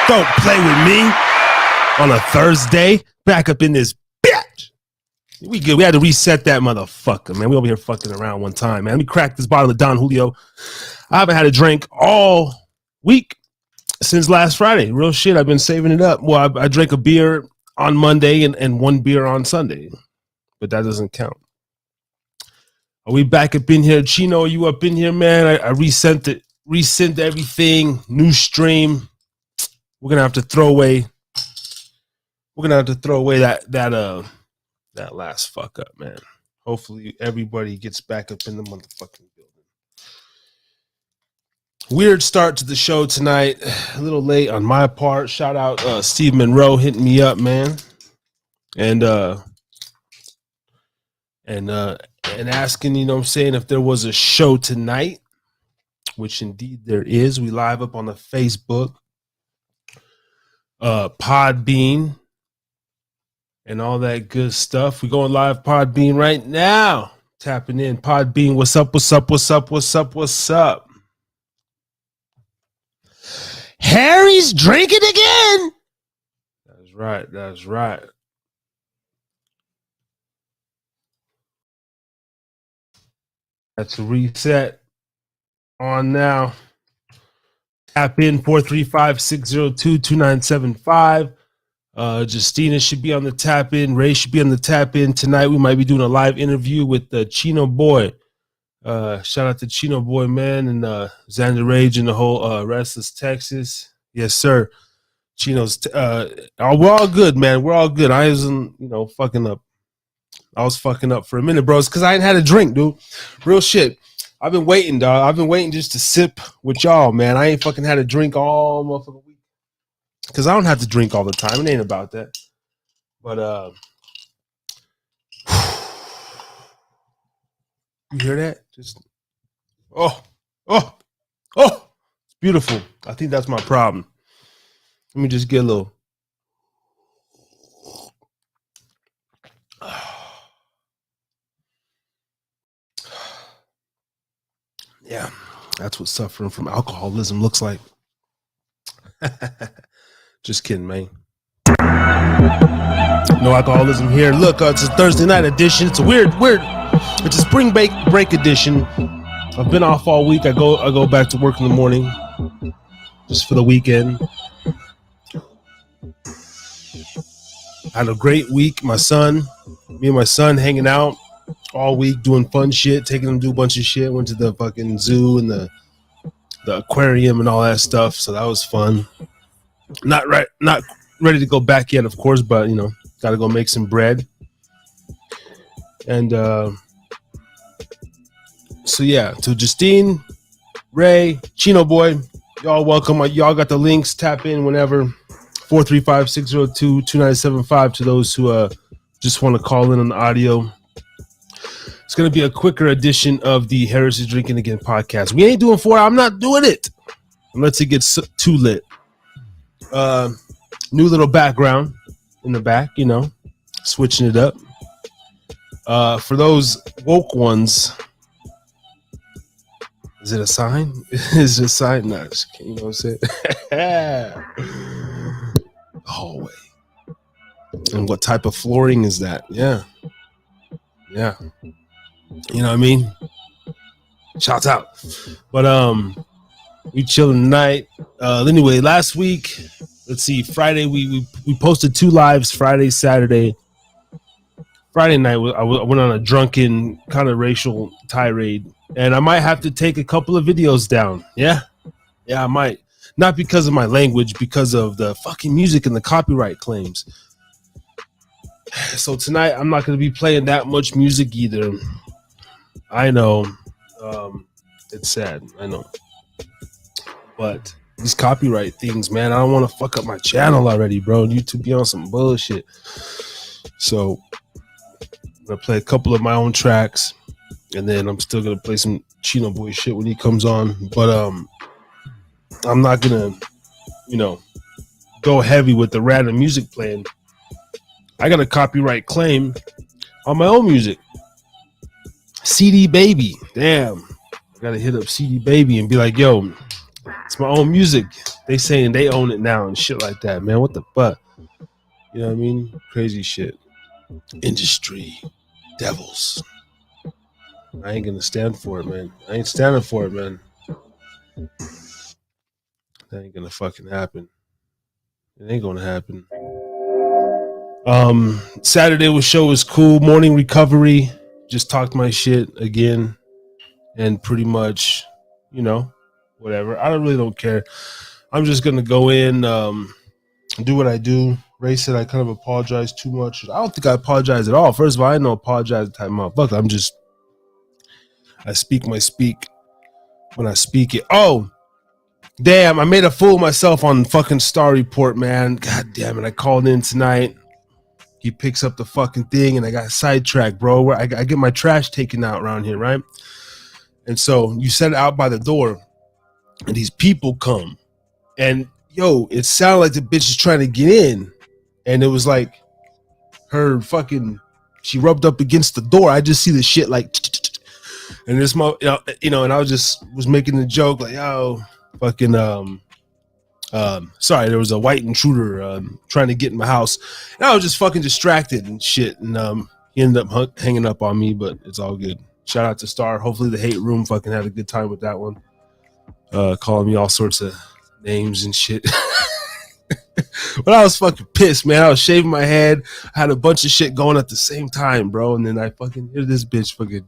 Don't play with me on a Thursday. Back up in this bitch. We good. We had to reset that motherfucker, man. We over here fucking around one time, man. Let me crack this bottle of Don Julio. I haven't had a drink all week since last Friday. Real shit. I've been saving it up. Well, I drank a beer on Monday and one beer on Sunday, but that doesn't count. Are we back up in here? Chino, are you up in here, man? I resent everything. New stream. We're gonna have to throw away. That last fuck up, man. Hopefully everybody gets back up in the motherfucking building. Weird start to the show tonight. A little late on my part. Shout out Steve Monroe hitting me up, man, and asking, you know what I'm saying, if there was a show tonight, which indeed there is. We live up on the Facebook, Podbean, and all that good stuff. We going live Podbean right now. Tapping in Podbean. What's up? What's up? What's up? What's up? What's up? Harry's drinking again. That's right. That's right. That's a reset on now. Tap in 435-602-2975. Justina should be on the tap in. Ray should be on the tap in tonight. We might be doing a live interview with the Chino Boy. Shout out to Chino Boy, man, and Xander Rage and the whole Restless Texas. Yes, sir. Chino's. We're all good, man. We're all good. I wasn't, fucking up. I was fucking up for a minute, bros, because I ain't had a drink, dude. Real shit. I've been waiting, dog. I've been waiting just to sip with y'all, man. I ain't fucking had a drink all motherfucking week. Because I don't have to drink all the time. It ain't about that. But, you hear that? Just, it's beautiful. I think that's my problem. Let me just get a little. Yeah, that's what suffering from alcoholism looks like. Just kidding, man. No alcoholism here. Look, it's a Thursday night edition. It's a weird. It's a spring break edition. I've been off all week. I go back to work in the morning, just for the weekend. I had a great week. Me and my son hanging out all week, doing fun shit, taking him to do a bunch of shit. Went to the fucking zoo and the aquarium and all that stuff. So that was fun. Not ready to go back yet, of course, but got to go make some bread. And so yeah, to Justine, Ray, Chino Boy, y'all welcome. Y'all got the links. Tap in whenever. 435-602-2975 to those who just want to call in on the audio. It's going to be a quicker edition of the Harris is Drinking Again podcast. We ain't doing 4 hours. I'm not doing it unless it gets too lit. New little background in the back, switching it up. For those woke ones, is it a sign? Is it a sign? No, just kidding. You know what I'm saying? Hallway. And what type of flooring is that? Yeah. You know what I mean? Shouts out. But we chilling tonight. Anyway, last week, let's see, Friday we posted 2 lives, Friday, Saturday. Friday night I went on a drunken kind of racial tirade, and I might have to take a couple of videos down. Yeah, I might. Not because of my language, because of the fucking music and the copyright claims. So tonight I'm not going to be playing that much music either. I know. It's sad. I know. But these copyright things, man, I don't want to fuck up my channel already, bro. YouTube be on some bullshit. So I'm going to play a couple of my own tracks, and then I'm still going to play some Chino Boy shit when he comes on. But I'm not going to, go heavy with the random music playing. I got a copyright claim on my own music. CD Baby. Damn. I got to hit up CD Baby and be like, yo, it's my own music. They saying they own it now and shit like that, man. What the fuck? You know what I mean? Crazy shit. Industry devils. I ain't gonna stand for it, man. I ain't standing for it, man. That ain't gonna fucking happen. It ain't gonna happen. Saturday show was cool. Morning recovery. Just talked my shit again, and pretty much, you know, whatever. I don't care. I'm just gonna go in, do what I do. Ray said I kind of apologize too much. I don't think I apologize at all. First of all, I don't apologize type motherfucker. I speak my speak when I speak it. Oh, damn, I made a fool of myself on fucking Star Report, man. God damn it. I called in tonight. He picks up the fucking thing and I got sidetracked, bro. Where I get my trash taken out around here, right? And so you set it out by the door and these people come. And yo, it sounded like the bitch is trying to get in. And it was like her fucking, she rubbed up against the door. I just see the shit like, and this, you know, and I was making the joke like, yo, fucking, sorry, there was a white intruder trying to get in my house, and I was just fucking distracted and shit, and he ended up hanging up on me, but it's all good. Shout out to Star. Hopefully the hate room fucking had a good time with that one, calling me all sorts of names and shit. But I was fucking pissed, man. I was shaving my head. I had a bunch of shit going at the same time, bro, and then I fucking hear this bitch fucking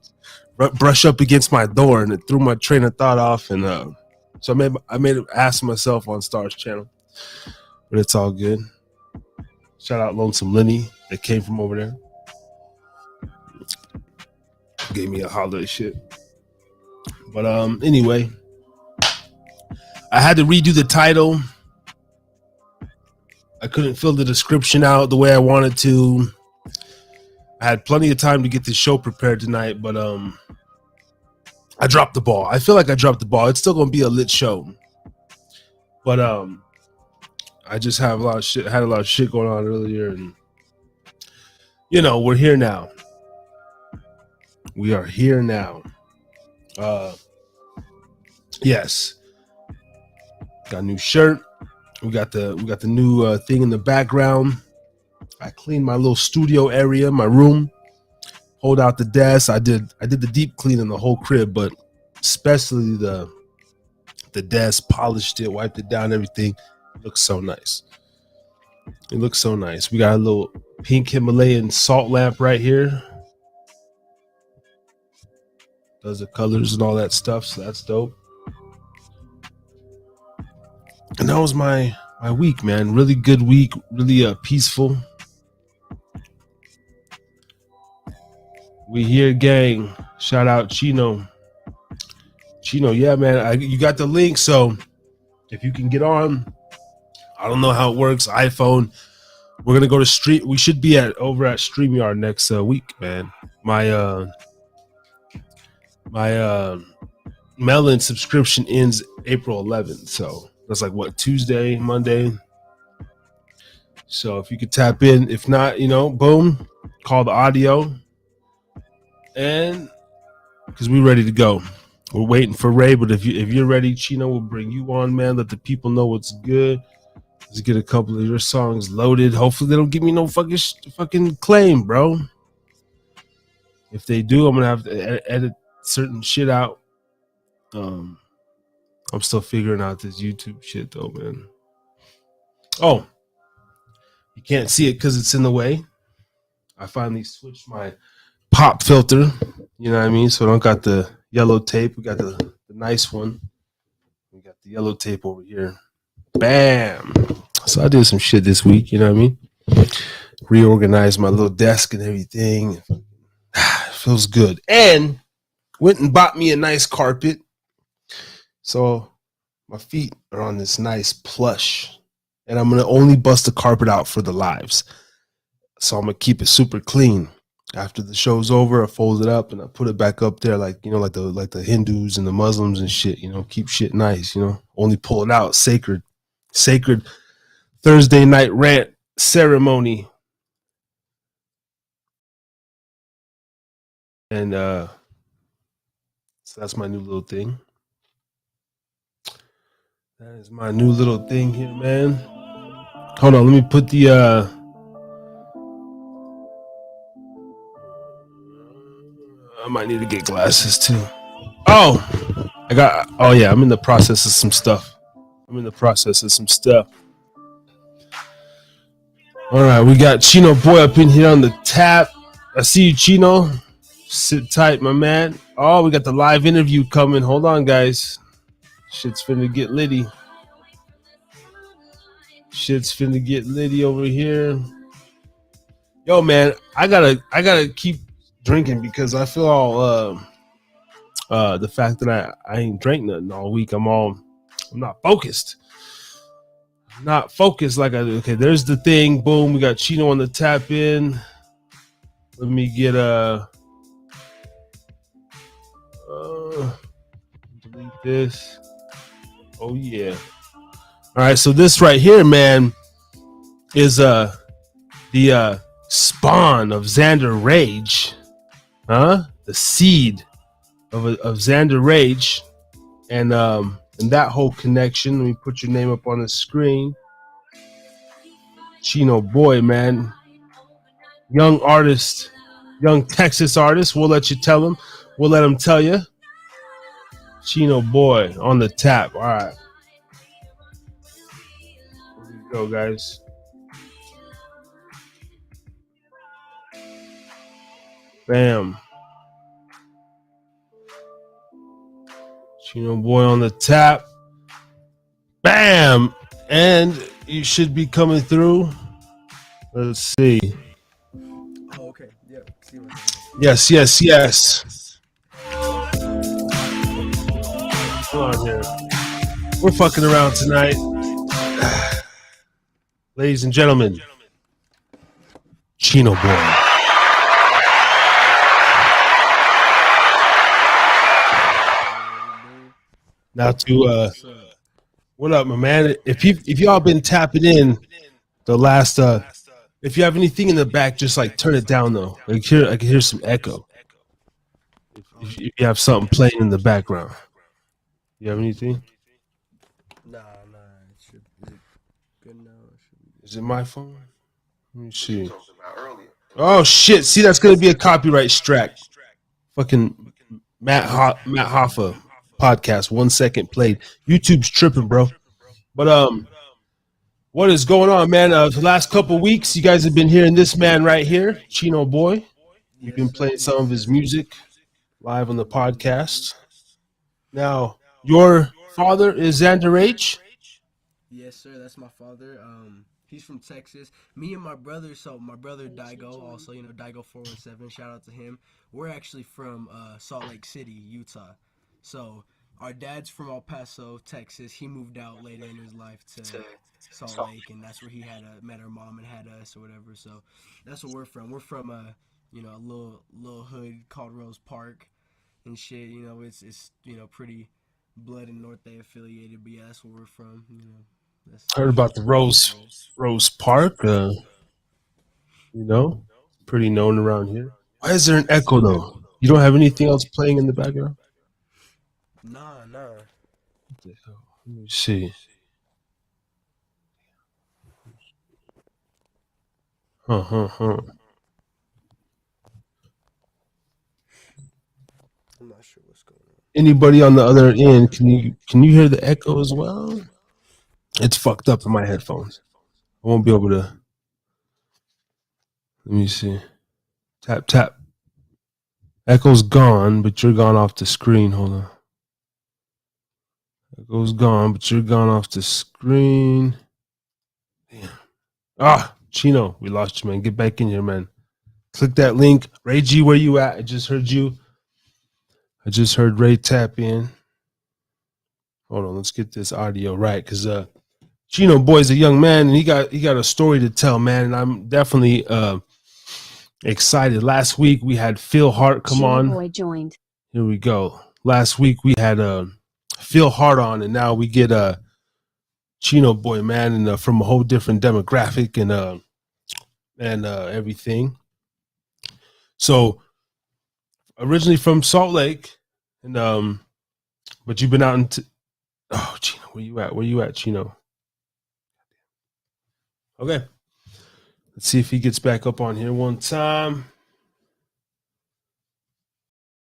brush up against my door, and it threw my train of thought off, and so I made an ass of myself on Star's channel, but it's all good. Shout out Lonesome Lenny that came from over there. Gave me a holler of shit. But anyway, I had to redo the title. I couldn't fill the description out the way I wanted to. I had plenty of time to get this show prepared tonight, but I dropped the ball. I feel like I dropped the ball. It's still gonna be a lit show, but I just have a lot of shit. Had a lot of shit going on earlier, and you know, we're here now. We are here now. Yes, got a new shirt. We got the new thing in the background. I cleaned my little studio area, my room. Hold out the desk. I did the deep clean in the whole crib, but especially the desk. Polished it, wiped it down, everything. It looks so nice. It looks so nice. We got a little pink Himalayan salt lamp right here. Does the colors and all that stuff, so that's dope. And that was my week, man. Really good week. Really peaceful. We here, gang. Shout out Chino. Yeah, man. You got the link, so if you can get on, I don't know how it works. iPhone. We're gonna go to street. We should be over at StreamYard next week, man. My Melon subscription ends April 11th, so that's like what, Tuesday, Monday. So if you could tap in, if not, you know, boom, call the audio, and because we're ready to go. We're waiting for Ray, but if you're ready, Chino will bring you on, man. Let the people know what's good. Let's get a couple of your songs loaded. Hopefully they don't give me no fucking claim, bro. If they do, I'm gonna have to edit certain shit out. I'm still figuring out this YouTube shit though, man. Oh, you can't see it because it's in the way. I finally switched my pop filter. You know what I mean? So I don't got the yellow tape. We got the nice one. We got the yellow tape over here. Bam. So I did some shit this week. You know what I mean? Reorganized my little desk and everything. Feels good. And went and bought me a nice carpet. So my feet are on this nice plush. And I'm going to only bust the carpet out for the lives. So I'm going to keep it super clean. After the show's over, I fold it up and I put it back up there like, you know, like the Hindus and the Muslims and shit, you know, keep shit nice, you know, only pull it out. Sacred Thursday night rant ceremony. And so that's my new little thing. That is my new little thing here, man. Hold on, let me put the I might need to get glasses too. Oh, I'm in the process of some stuff. All right, we got Chino Boy up in here on the tap. I see you, Chino. Sit tight, my man. Oh, we got the live interview coming. Hold on, guys. Shit's finna get litty. Over here. Yo, man, I gotta keep drinking because I feel all the fact that I ain't drank nothing all week. I'm not focused. Not focused like I do. Okay, there's the thing. Boom, we got Chino on the tap in. Let me get delete this. Oh yeah. All right, so this right here, man, is the spawn of Xander Rage. The seed of Xander Rage. And that whole connection. Let me put your name up on the screen. Chino Boy, man. Young artist, young Texas artist. We'll let you tell him. We'll let him tell you. Chino Boy on the tap. All right. Here we go, guys. Bam. Chino Boy on the tap. Bam. And you should be coming through. Let's see. Oh, okay. Yeah. Yes. Hold on here. We're fucking around tonight. Ladies and gentlemen, Chino Boy. Now to what up, my man? If y'all been tapping in the last if you have anything in the back, just like turn it down though. I can hear some echo. If you have something playing in the background. You have anything? Nah. Is it good now? Is it my phone? Let me see. Oh shit! See, that's gonna be a copyright strike. Fucking Matt Hoffa podcast. 1 second played. YouTube's tripping, bro. But what is going on, man? The last couple weeks, you guys have been hearing this man right here, Chino Boy. We've been playing some of his music live on the podcast. Now, your father is Xander H? Yes, sir. That's my father. He's from Texas. Me and my brother. So my brother Daigo, also Daigo 417. Shout out to him. We're actually from Salt Lake City, Utah. So our dad's from El Paso, Texas. He moved out later in his life to Salt Lake, and that's where he met our mom and had us or whatever. So that's where we're from. We're from a little hood called Rose Park and shit. It's pretty Blood and North Bay affiliated, but yeah, that's where we're from. Heard about the Rose Park. Pretty known around here. Why is there an echo though? You don't have anything else playing in the background? Nah. What the hell? Let me see. Huh. I'm not sure what's going on. Anybody on the other end? Can you hear the echo as well? It's fucked up in my headphones. I won't be able to. Let me see. Tap. Echo's gone, but you're gone off the screen. Hold on. Echo's gone, but you're gone off the screen. Damn. Chino, we lost you, man. Get back in here, man. Click that link. Ray G, where you at? I just heard you. I just heard Ray tap in. Hold on, let's get this audio right, because Chino Boy's a young man, and he got a story to tell, man. And I'm definitely excited. Last week we had Phil Hart come on. Chino Boy joined. Here we go. Last week we had Phil Hart on, and now we get Chino Boy, man, and from a whole different demographic and everything. So originally from Salt Lake, and but you've been out in Oh, Chino, where you at? Where you at, Chino? Okay. Let's see if he gets back up on here one time.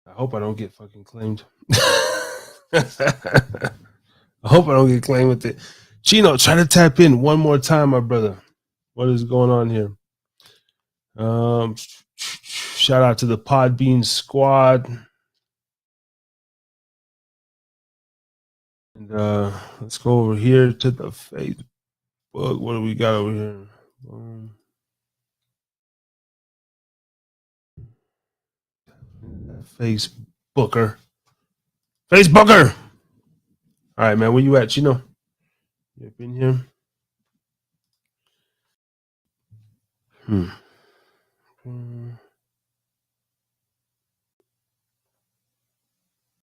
I hope I don't get fucking claimed. I hope I don't get claimed with it. Chino, try to tap in one more time, my brother. What is going on here? Shout out to the Podbean squad. And let's go over here to the Facebook. What do we got over here? Facebooker. Facebooker. All right, man. Where you at, Chino? You up in here?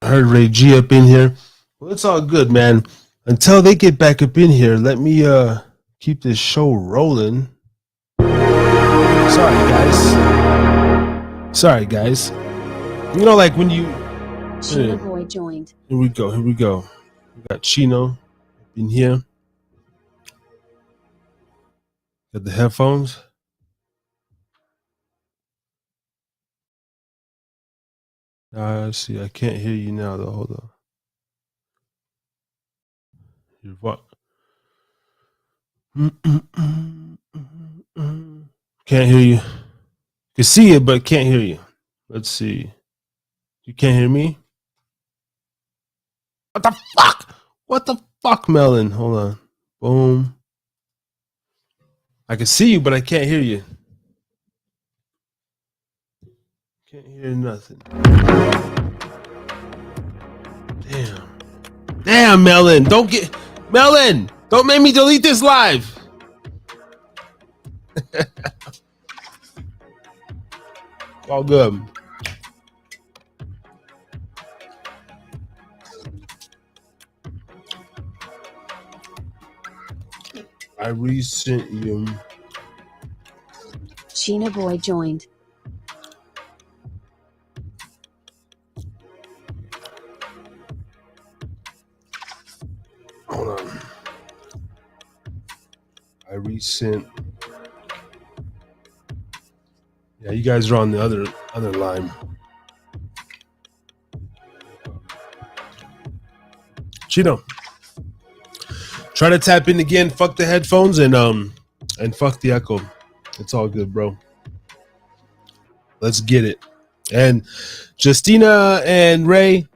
I heard Ray G up in here. Well, it's all good, man. Until they get back up in here, let me keep this show rolling. Sorry, guys. You know, like when you Chino boy joined. Here we go. We got Chino in here. Got the headphones. Let's see. I can't hear you now, though. Hold on. Your what? Can't hear you. Can see it, but can't hear you. Let's see. You can't hear me? What the fuck? What the fuck, Melon? Hold on. Boom. I can see you, but I can't hear you. Can't hear nothing. Damn, Melon. Don't make me delete this live. All good. I resent you. Chino boy joined. Hold on. I resent. Yeah, you guys are on the other line. Chino, try to tap in again. Fuck the headphones and fuck the echo. It's all good, bro. Let's get it. And Justina and Ray,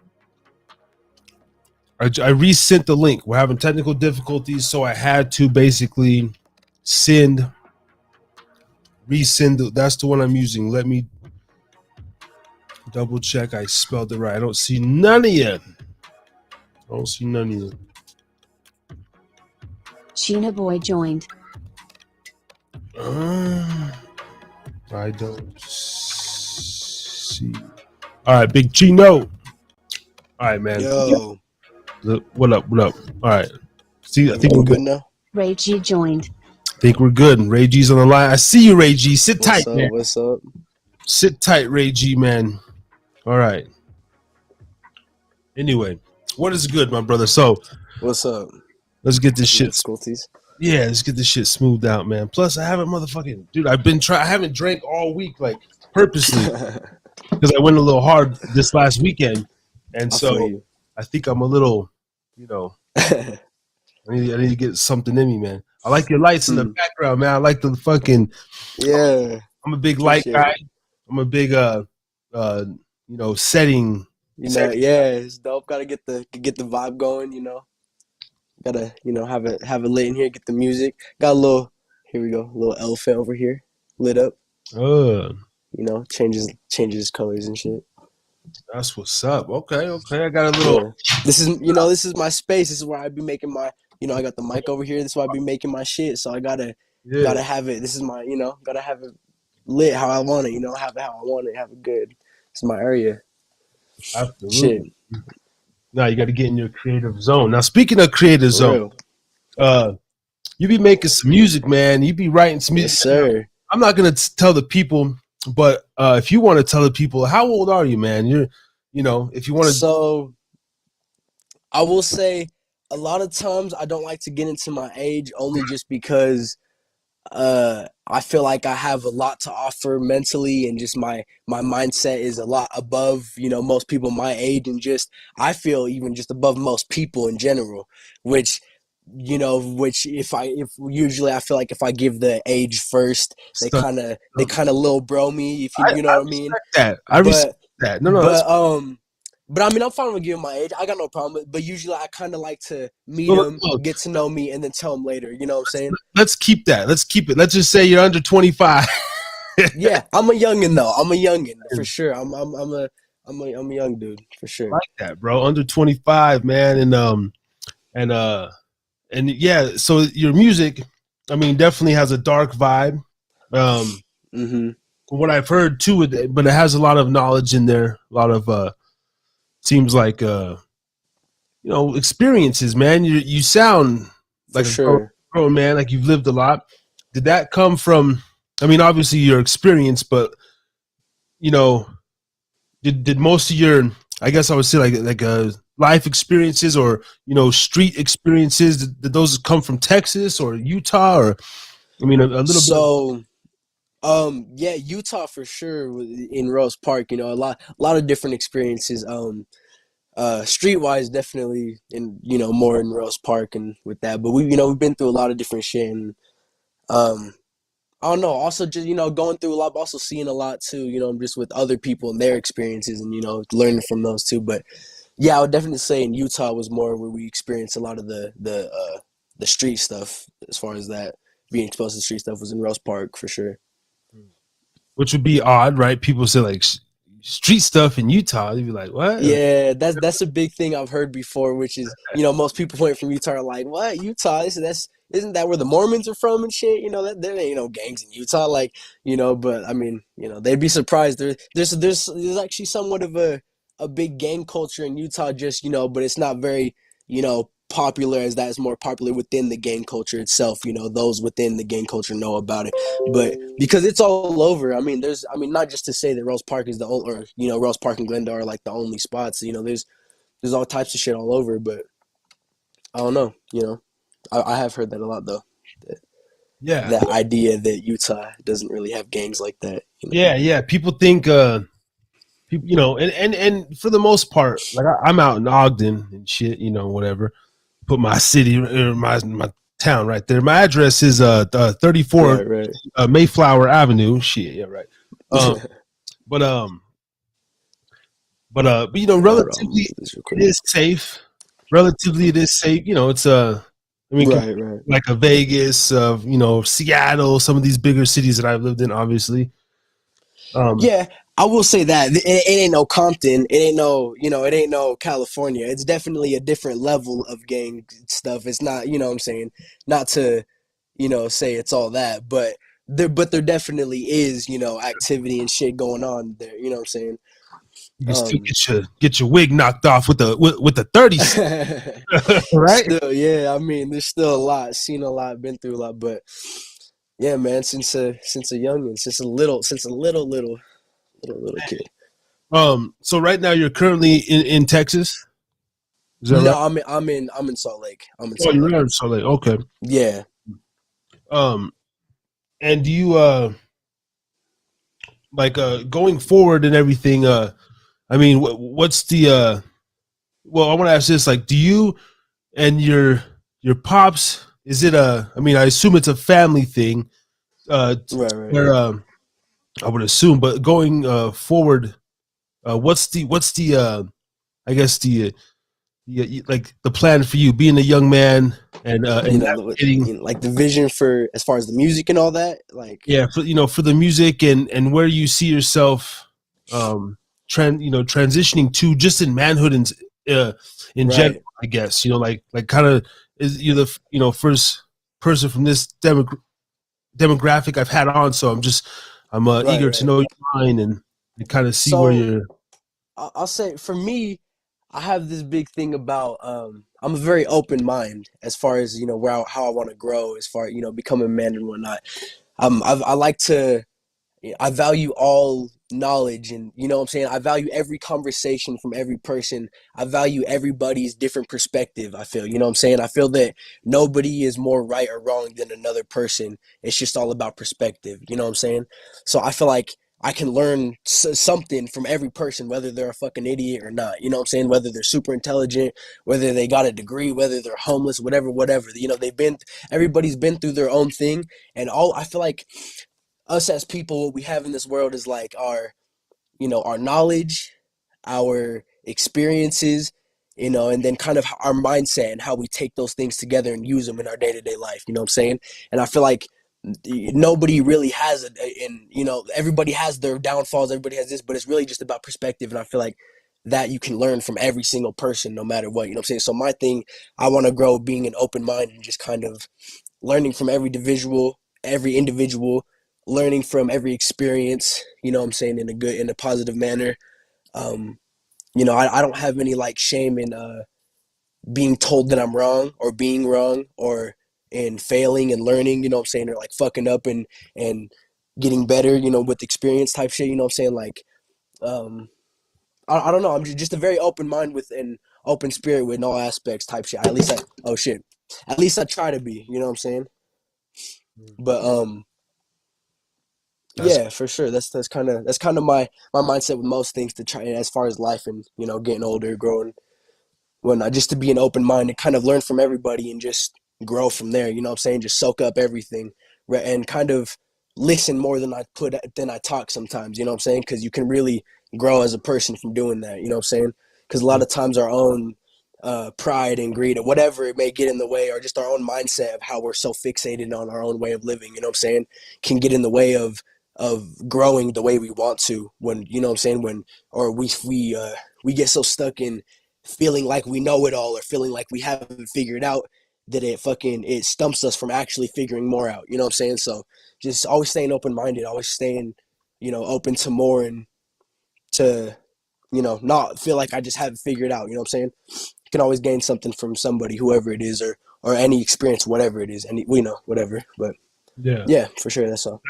I resent the link. We're having technical difficulties, so I had to basically resend. That's the one I'm using. Let me double check I spelled it right. I don't see none of you. Chino boy joined. I don't see. All right, Big Chino. All right, man. Yo. What up? All right. See, I think we're good now. Ray G joined. I think we're good. Ray G's on the line. I see you, Ray G. Sit tight, man. What's up? Sit tight, Ray G, man. All right. Anyway, what is good, my brother? So, what's up? Let's get this shit. Difficulties. Yeah, let's get this shit smoothed out, man. Plus, I haven't dude. I haven't drank all week, like purposely, because I went a little hard this last weekend, and so I think I'm a little, I need to get something in me, man. I like your lights in the background, man. I like the fucking. Yeah. I'm a big light guy. I'm a big setting. Yeah, it's dope. Gotta get the vibe going, Gotta, have it lit in here, get the music. Got a little, here we go, a little elephant over here, lit up. Changes colors and shit. That's what's up. Okay. I got a little. Yeah. This is my space. This is where I be making my, I got the mic over here. This is where I be making my shit. So I gotta have it. This is my, gotta have it lit how I want it. Have it how I want it. Have it good. It's my area. Absolutely. Shit. Now you got to get in your creative zone. Now, speaking of creative zone, you be making some music, man. You be writing some music. Yes, sir. I'm not gonna tell the people, but if you want to tell the people, how old are you, man? If you want to. So, I will say, a lot of times I don't like to get into my age only just because I feel like I have a lot to offer mentally, and just my mindset is a lot above, most people my age, and just I feel even just above most people in general, which which if usually I feel like if I give the age first, they Stuff. kind of little bro me, if you I know what I mean. respect that. I respect But that. No, that's but but I mean, I'm fine with giving my age. I got no problem. But usually, I kind of like to meet well, them, look, get to know me, and then tell them later. You know what I'm saying? let's keep that. Let's keep it. Let's just say you're under 25. Yeah, I'm a youngin though. I'm a youngin for sure. I'm a young dude for sure. Like that, bro. Under 25, man. And and yeah, so your music, I mean, definitely has a dark vibe. Mm-hmm. From what I've heard too, but it has a lot of knowledge in there. A lot of seems like experiences, man. You sound For like a grown, sure. grown man, like you've lived a lot. Did that come from? I mean, obviously your experience, but you know, did most of your, I guess I would say like life experiences or street experiences, did those come from Texas or Utah, or I mean a little bit of So, yeah, Utah for sure. In Rose Park, a lot of different experiences. Streetwise, definitely more in Rose Park and with that. But we've been through a lot of different shit, and um, I don't know. Also, just going through a lot, but also seeing a lot too. Just with other people and their experiences, and learning from those too. But yeah, I would definitely say in Utah was more where we experienced a lot of the street stuff. As far as that, being exposed to street stuff was in Rose Park for sure. which would be odd, right? People say like street stuff in Utah. They'd be like, what? Yeah, that's a big thing I've heard before, which is most people point from Utah are like, what, Utah? That's isn't that where the Mormons are from and shit? That there ain't no gangs in Utah, like But I mean, they'd be surprised. There's actually somewhat of a big gang culture in Utah, just but it's not very popular as that is more popular within the gang culture itself. Those within the gang culture know about it, but because it's all over. Not just to say that Rose Park is the only, or Rose Park and Glendale are like the only spots. There's all types of shit all over, but I don't know. I have heard that a lot though. Yeah, That idea that Utah doesn't really have gangs like that. yeah. People think, people, and for the most part, like I'm out in Ogden and shit, whatever. Put my city or my town right there. My address is 34 Right, right. Mayflower Avenue. Shit, yeah, right. Um, but relatively it is safe. Relatively, it is safe. It's I mean, Right, right. like a Vegas, Seattle, some of these bigger cities that I've lived in, obviously. Yeah, I will say that it ain't no Compton. It ain't no, it ain't no California. It's definitely a different level of gang stuff. It's not, what I'm saying, not to, say it's all that, but there definitely is, activity and shit going on there. You know what I'm saying? You can still get your wig knocked off with the 30s, right? Still, yeah. I mean, there's still a lot, seen a lot, been through a lot, but yeah, man. Since a youngin, since a little kid. So right now you're currently in Texas. Is that No, right? I'm in Salt Lake. I'm in Oh, Salt you're Lake. in Salt Lake. Okay. Yeah. Um, and do you like going forward and everything? I mean, what's the well, I want to ask this: like, do you and your pops? Is it I mean, I assume it's a family thing. Right, right. Where I would assume, but going forward, what's the I guess like the plan for you being a young man and navigating, Like the vision for as far as the music and all that. Like, yeah, for the music and where you see yourself transitioning to just in manhood and in general, right, I guess, like kind of is you the first person from this demographic I've had on, so I'm right, eager to right. know your mind and kind of see where So you're. I'll say for me, I have this big thing about I'm a very open mind as far as how I want to grow, as far becoming a man and whatnot. I like to I value all knowledge, and you know what I'm saying, I value every conversation from every person. I value everybody's different perspective. I feel, you know what I'm saying, I feel that nobody is more right or wrong than another person. It's just all about perspective, you know what I'm saying? So I feel like I can learn something from every person, whether they're a fucking idiot or not, you know what I'm saying, whether they're super intelligent, whether they got a degree, whether they're homeless, whatever, you know, everybody's been through their own thing. And all, I feel like us as people, what we have in this world is like our, you know, our knowledge, our experiences, you know, and then kind of our mindset and how we take those things together and use them in our day-to-day life, you know what I'm saying? And I feel like nobody really has it, and you know, everybody has their downfalls, everybody has this, but it's really just about perspective. And I feel like that you can learn from every single person no matter what, you know what I'm saying? So my thing, I want to grow being an open mind and just kind of learning from every individual, learning from every experience, you know what I'm saying, in a positive manner. Um, you know, I don't have any like shame in being told that I'm wrong or being wrong or in failing and learning, you know what I'm saying, or like fucking up and getting better, you know, with experience type shit, you know what I'm saying? Like, um, I don't know. I'm just a very open mind with an open spirit with all aspects type shit. At least oh shit. At least I try to be, you know what I'm saying? But That's yeah, for sure. That's kind of my mindset with most things, to try as far as life and, you know, getting older, growing, whatnot, just to be an open mind and kind of learn from everybody and just grow from there. You know what I'm saying? Just soak up everything and kind of listen more than I talk sometimes. You know what I'm saying? Because you can really grow as a person from doing that. You know what I'm saying? Because a lot of times our own pride and greed or whatever it may get in the way, or just our own mindset of how we're so fixated on our own way of living, you know what I'm saying, can get in the way of growing the way we want to, when, you know what I'm saying, when, or we get so stuck in feeling like we know it all or feeling like we haven't figured out, that it stumps us from actually figuring more out, you know what I'm saying? So just always staying open minded, always staying, you know, open to more, and to, you know, not feel like I just haven't figured out, you know what I'm saying? You can always gain something from somebody, whoever it is, or any experience, whatever it is, any, you know, whatever. But yeah. yeah, for sure, that's all.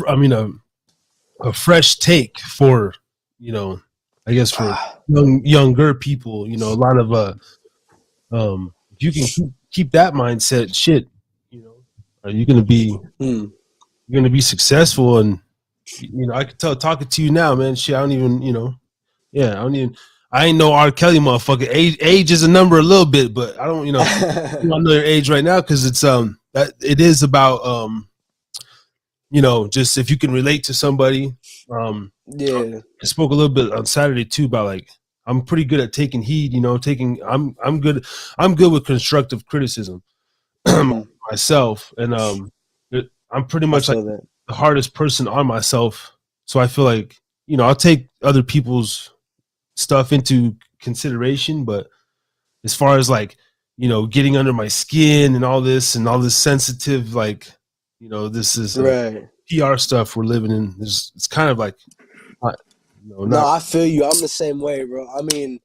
I mean a fresh take for, you know, I guess for Ah, younger people, you know, a lot of if you can keep that mindset, shit, you know, you're gonna be mm. successful. And you know, I could tell talking to you now, man. Shit, I don't even, you know, yeah, I ain't know R. Kelly, motherfucker. Age is a number a little bit, but I don't, you know, I don't know your age right now, because it's that it is about you know, just if you can relate to somebody. Yeah. I spoke a little bit on Saturday too about like I'm pretty good at taking heed, you know, I'm good with constructive criticism Hmm. myself, and I'm pretty I much like feel that. the hardest person on myself. So I feel like, you know, I'll take other people's stuff into consideration, but as far as like, you know, getting under my skin and all this sensitive, like, you know, this is Right. PR stuff we're living in. It's kind of like, not, you know, No, not. I feel you. I'm the same way, bro. I mean,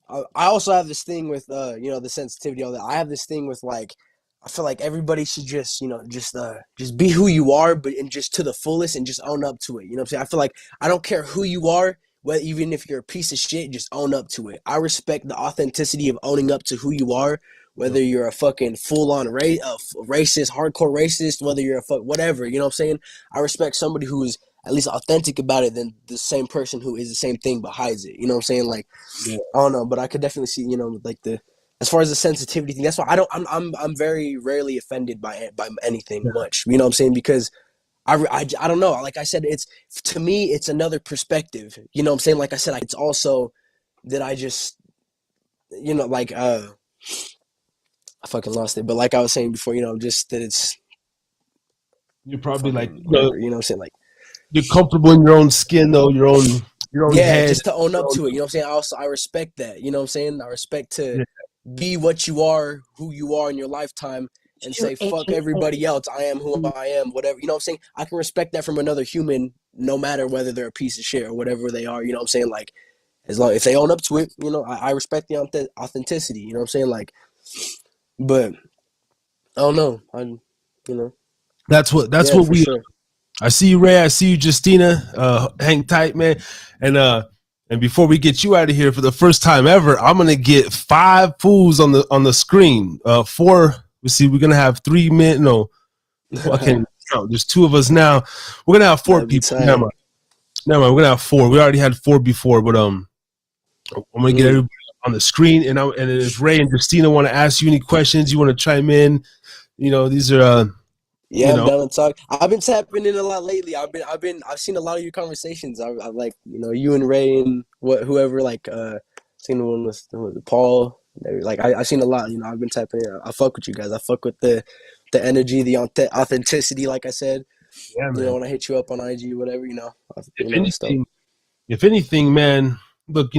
I also have this thing with you know, the sensitivity, all that. I have this thing with like, I feel like everybody should just, you know, just be who you are, but and just to the fullest, and just own up to it. You know what I'm saying? I feel like I don't care who you are, well, even if you're a piece of shit, just own up to it. I respect the authenticity of owning up to who you are, Yep. whether you're a fucking full on racist, hardcore racist, whether you're a whatever. You know what I'm saying? I respect somebody who is at least authentic about it than the same person who is the same thing but hides it. You know what I'm saying? Like, Yeah. I don't know, but I could definitely see, you know, like the, as far as the sensitivity thing. That's why I'm very rarely offended by anything much. You know what I'm saying? Because I don't know. Like I said, it's, to me, it's another perspective. You know what I'm saying? Like I said, it's also that I just, you know, like I fucking lost it. But like I was saying before, you know, just that it's You're probably like, fucking you know, whatever. You know what I'm saying? Like, you're comfortable in your own skin, though, your own yeah, head. just to own Your up own, to it. You know what I'm saying? I respect that. You know what I'm saying? I respect to yeah, be what you are, who you are in your lifetime, and say fuck everybody else. I am who I am. Whatever. You know what I'm saying? I can respect that from another human, no matter whether they're a piece of shit or whatever they are. You know what I'm saying? Like, as long if they own up to it, you know, I respect the authenticity. You know what I'm saying? Like, but I don't know. You know, that's yeah, what for we sure. I see you, Ray. I see you, Justina. Hang tight, man. And before we get you out of here for the first time ever, I'm gonna get 5 fools on the screen. 4. We see. We're gonna have 3 men. No, I can't even count. There's 2 of us now. We're gonna have 4 That'd be people. tight. Never mind. We're gonna have 4. We already had 4 before, but I'm gonna get everybody on the screen. And if Ray and Justina want to ask you any questions, you want to chime in. These are. Yeah, I'm down to talk. I've been tapping in a lot lately. I've seen a lot of your conversations. I like, you and Ray and whoever, like, seen the one with Paul. Like, I've seen a lot. I've been tapping in. I fuck with you guys. I fuck with the energy, the authenticity. Like I said, Yeah, man. when I hit you up on IG, whatever, If anything, man, look,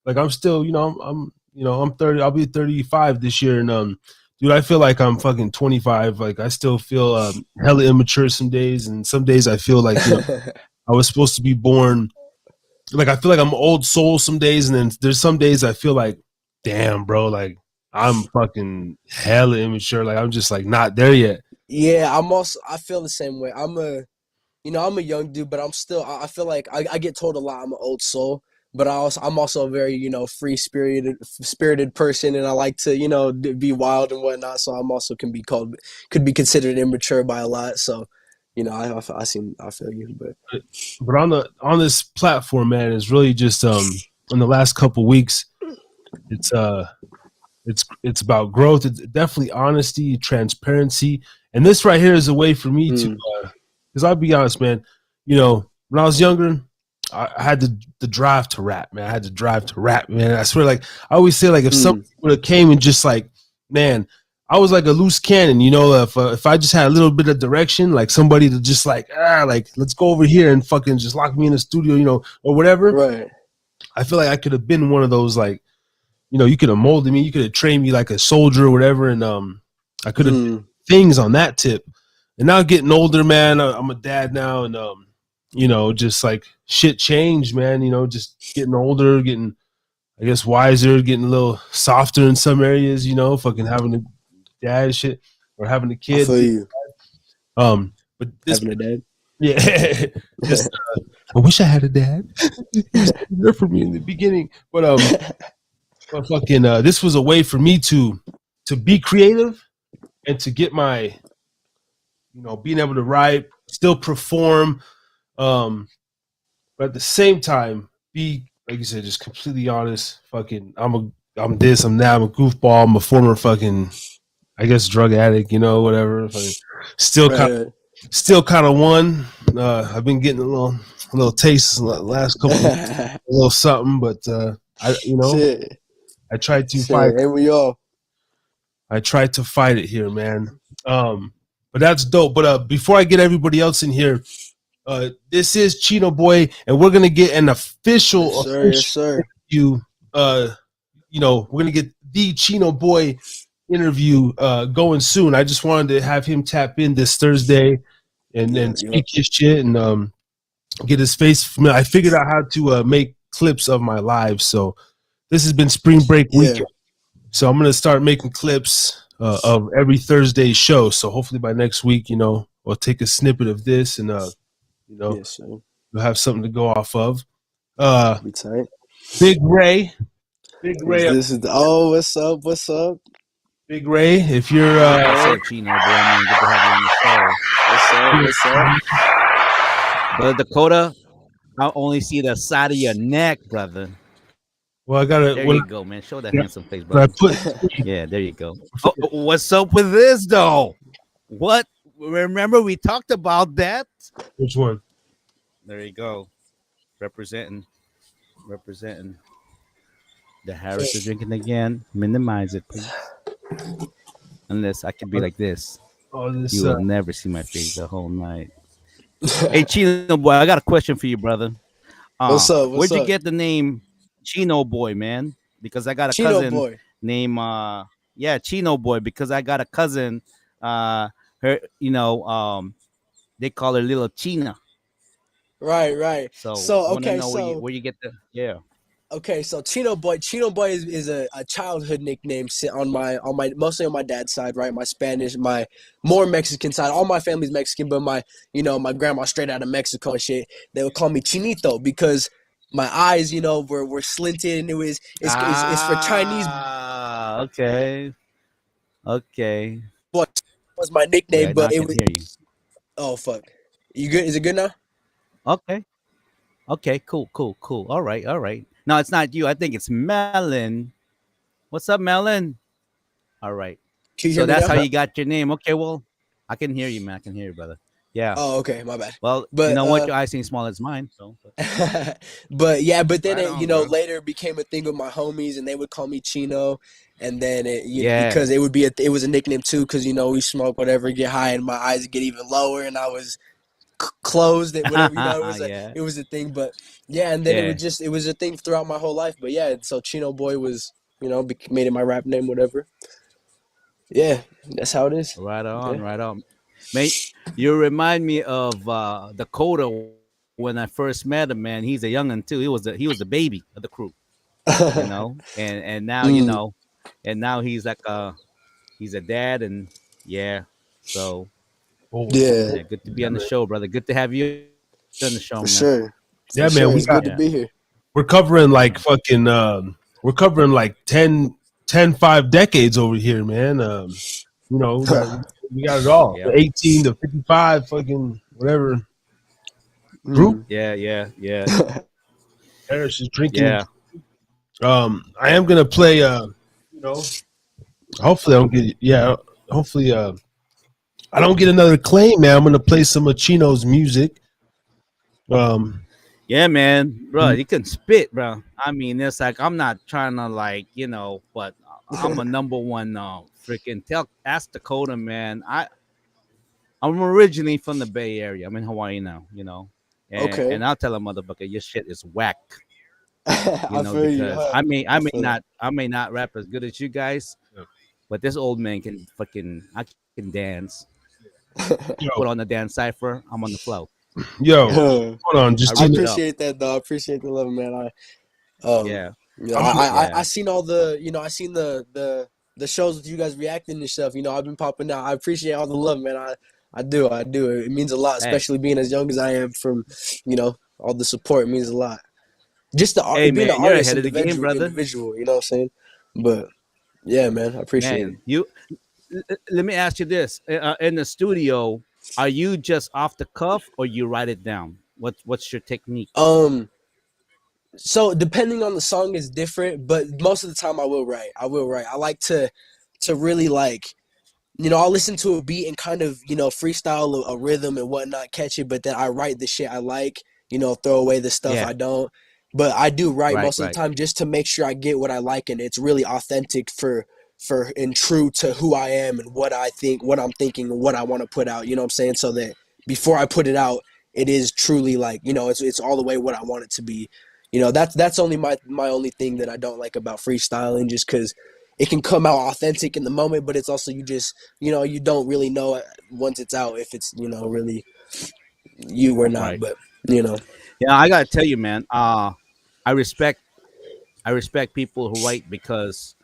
like I'm still, I'm 30. I'll be 35 this year, and dude, I feel like I'm fucking 25. Like I still feel hella immature some days, and some days I feel like I was supposed to be born. Like I feel like I'm old soul some days, and then there's some days I feel like, damn, bro, like I'm fucking hella immature. Like I'm just like not there yet. Yeah, I feel the same way. I'm a young dude, but I feel like I get told a lot I'm an old soul, but I'm also a very, spirited person, and I like to, be wild and whatnot. So I'm also could be considered immature by a lot. So, I feel you, But on this platform, man, it's really just in the last couple weeks, it's about growth. It's definitely honesty, transparency, and this right here is a way for me to. Because I'll be honest, man. When I was younger, I had the drive to rap, man. I had to drive to rap, man. I swear, like I always say, like if somebody would have came and just like, man, I was like a loose cannon, If I just had a little bit of direction, like somebody to just like let's go over here and fucking just lock me in the studio, or whatever. right. I feel like I could have been one of those, like, you could have molded me, you could have trained me like a soldier or whatever, and I could have things on that tip. And now getting older, man, I'm a dad now, and just like shit changed, man. Just getting older, getting, I guess, wiser, getting a little softer in some areas. Fucking having a dad shit or having a kid. I feel you. But this, Having a dad. yeah, just, I wish I had a dad. He was there for me in the beginning, but fucking, this was a way for me to be creative and to get my, being able to write, still perform, but at the same time be, like you said, just completely honest. Fucking, I'm this, I'm that, I'm a goofball, I'm a former fucking, I guess, drug addict, whatever. Fucking, still kind of one. I've been getting a little taste in the last couple, a little something, but Shit. I tried to fight. And we all. I tried to fight it here, man. But that's dope. But before I get everybody else in here, this is Chino Boy, and we're gonna get an official Yes, sir. interview. We're gonna get the Chino Boy interview going soon. I just wanted to have him tap in this Thursday and speak his shit and get his face. I figured out how to make clips of my live. So this has been spring break weekend. So I'm gonna start making clips of every Thursday show. So hopefully by next week, we'll take a snippet of this and yes, sir. You'll have something to go off of. Be tight. Big Ray. What's up? What's up? Big Ray, if you're what's up, Chino boy, man? Good to have you on the show. What's up? Brother Dakota, I only see the side of your neck, brother. Well, I gotta. There you go, man. Show that handsome face, brother. Yeah, there you go. Oh, what's up with this, though? What? Remember we talked about that? Which one? There you go. Representing. The Harris is drinking again. Minimize it, please. Unless I can be like this. You will never see my face the whole night. Hey, Chino boy, I got a question for you, brother. What's up? Where'd you get the name Chino Boy, man? Because I got a cousin named Chino Boy. Because I got a cousin, her, they call her Little China. Right. So okay, where you get the Okay, so Chino Boy is a childhood nickname on my mostly on my dad's side, right? My Spanish, my more Mexican side. All my family's Mexican, but my grandma straight out of Mexico and shit. They would call me Chinito because my eyes, were slinted, and it's for Chinese Okay. Okay. boy was my nickname, Wait, now I but it can was hear you. oh fuck. You good? Is it good now? Okay. Okay. Cool. Cool. Cool. All right. All right. No, it's not you. I think it's Melon. What's up, Melon? All right. Can you So hear me that's now? how you got your name. Okay. Well, I can hear you, man. I can hear you, brother. Yeah. Oh, okay, my bad. Well, you But know what? Your eyes seem small as mine. So. but yeah, but then Right it, on, bro. later became a thing with my homies, and they would call me Chino, and then Yeah. because it was a nickname too, because we smoke whatever, get high, and my eyes would get even lower, and I was closed and whatever, Yeah. it was a thing, but yeah, and then Yeah. it was a thing throughout my whole life, but yeah, so Chino Boy was made it my rap name, whatever. Yeah, that's how it is. Right on. Yeah. Right on. Mate, you remind me of Dakota when I first met him. Man, he's a youngin too. He was the baby of the crew. And now Mm, and now he's a dad, and yeah. So Oh, yeah, yeah, good to be yeah, on the man. show, brother. Good to have you on the show, man. for sure, Yeah, for man. sure. We It's got good to Yeah. be here. we're covering like fucking we're covering like 5 decades over here, man. We got it all. Yep. The 18 to 55 fucking whatever group. Mm. Yeah. Harris is Yeah. drinking. I am gonna play you know, hopefully I don't get hopefully I don't get another claim, man. I'm gonna play some of Chino's music. Um Yeah, man, bro, you can spit, bro. I mean, it's like I'm not trying to but I'm a number one freaking tell ask Dakota, man. I'm originally from the Bay Area. I'm in Hawaii now, Okay. and I'll tell a motherfucker your shit is whack, I feel you. because Huh? I I may feel that. not rap as good as you guys, but this old man can fucking I can dance. Put on yo, the dance cipher. I'm on the flow. yo, Yeah, hold on, I just I give rip me it up. appreciate that though. I appreciate the love, man. Um, Yeah, I'm gonna I yeah. seen all the I seen the shows with you guys reacting and stuff. I've been popping out. I appreciate all the love, man. I do. It means a lot, Hey, especially being as young as I am. From all the support, it means a lot. Just hey, being an man, you're artist ahead of the game, brother. individual. You know what I'm saying? But yeah, man, I appreciate it. Man, let me ask you this: in the studio, are you just off the cuff, or you write it down? What's your technique? Um, so depending on the song is different, but most of the time I will write. I will write. I like to really like I'll listen to a beat and kind of, freestyle a rhythm and whatnot, catch it, but then I write the shit I like, throw away the stuff Yeah, I don't. But I do write right, most of the right. time just to make sure I get what I like and it's really authentic for and true to who I am and what I think, what I'm thinking, and what I want to put out, you know what I'm saying? So that before I put it out, it is truly like, it's all the way what I want it to be. That's only my only thing that I don't like about freestyling, just because it can come out authentic in the moment, but it's also you don't really know once it's out if it's really you or not. Right. But you know, Yeah, I gotta tell you, man. I respect I respect people who write, because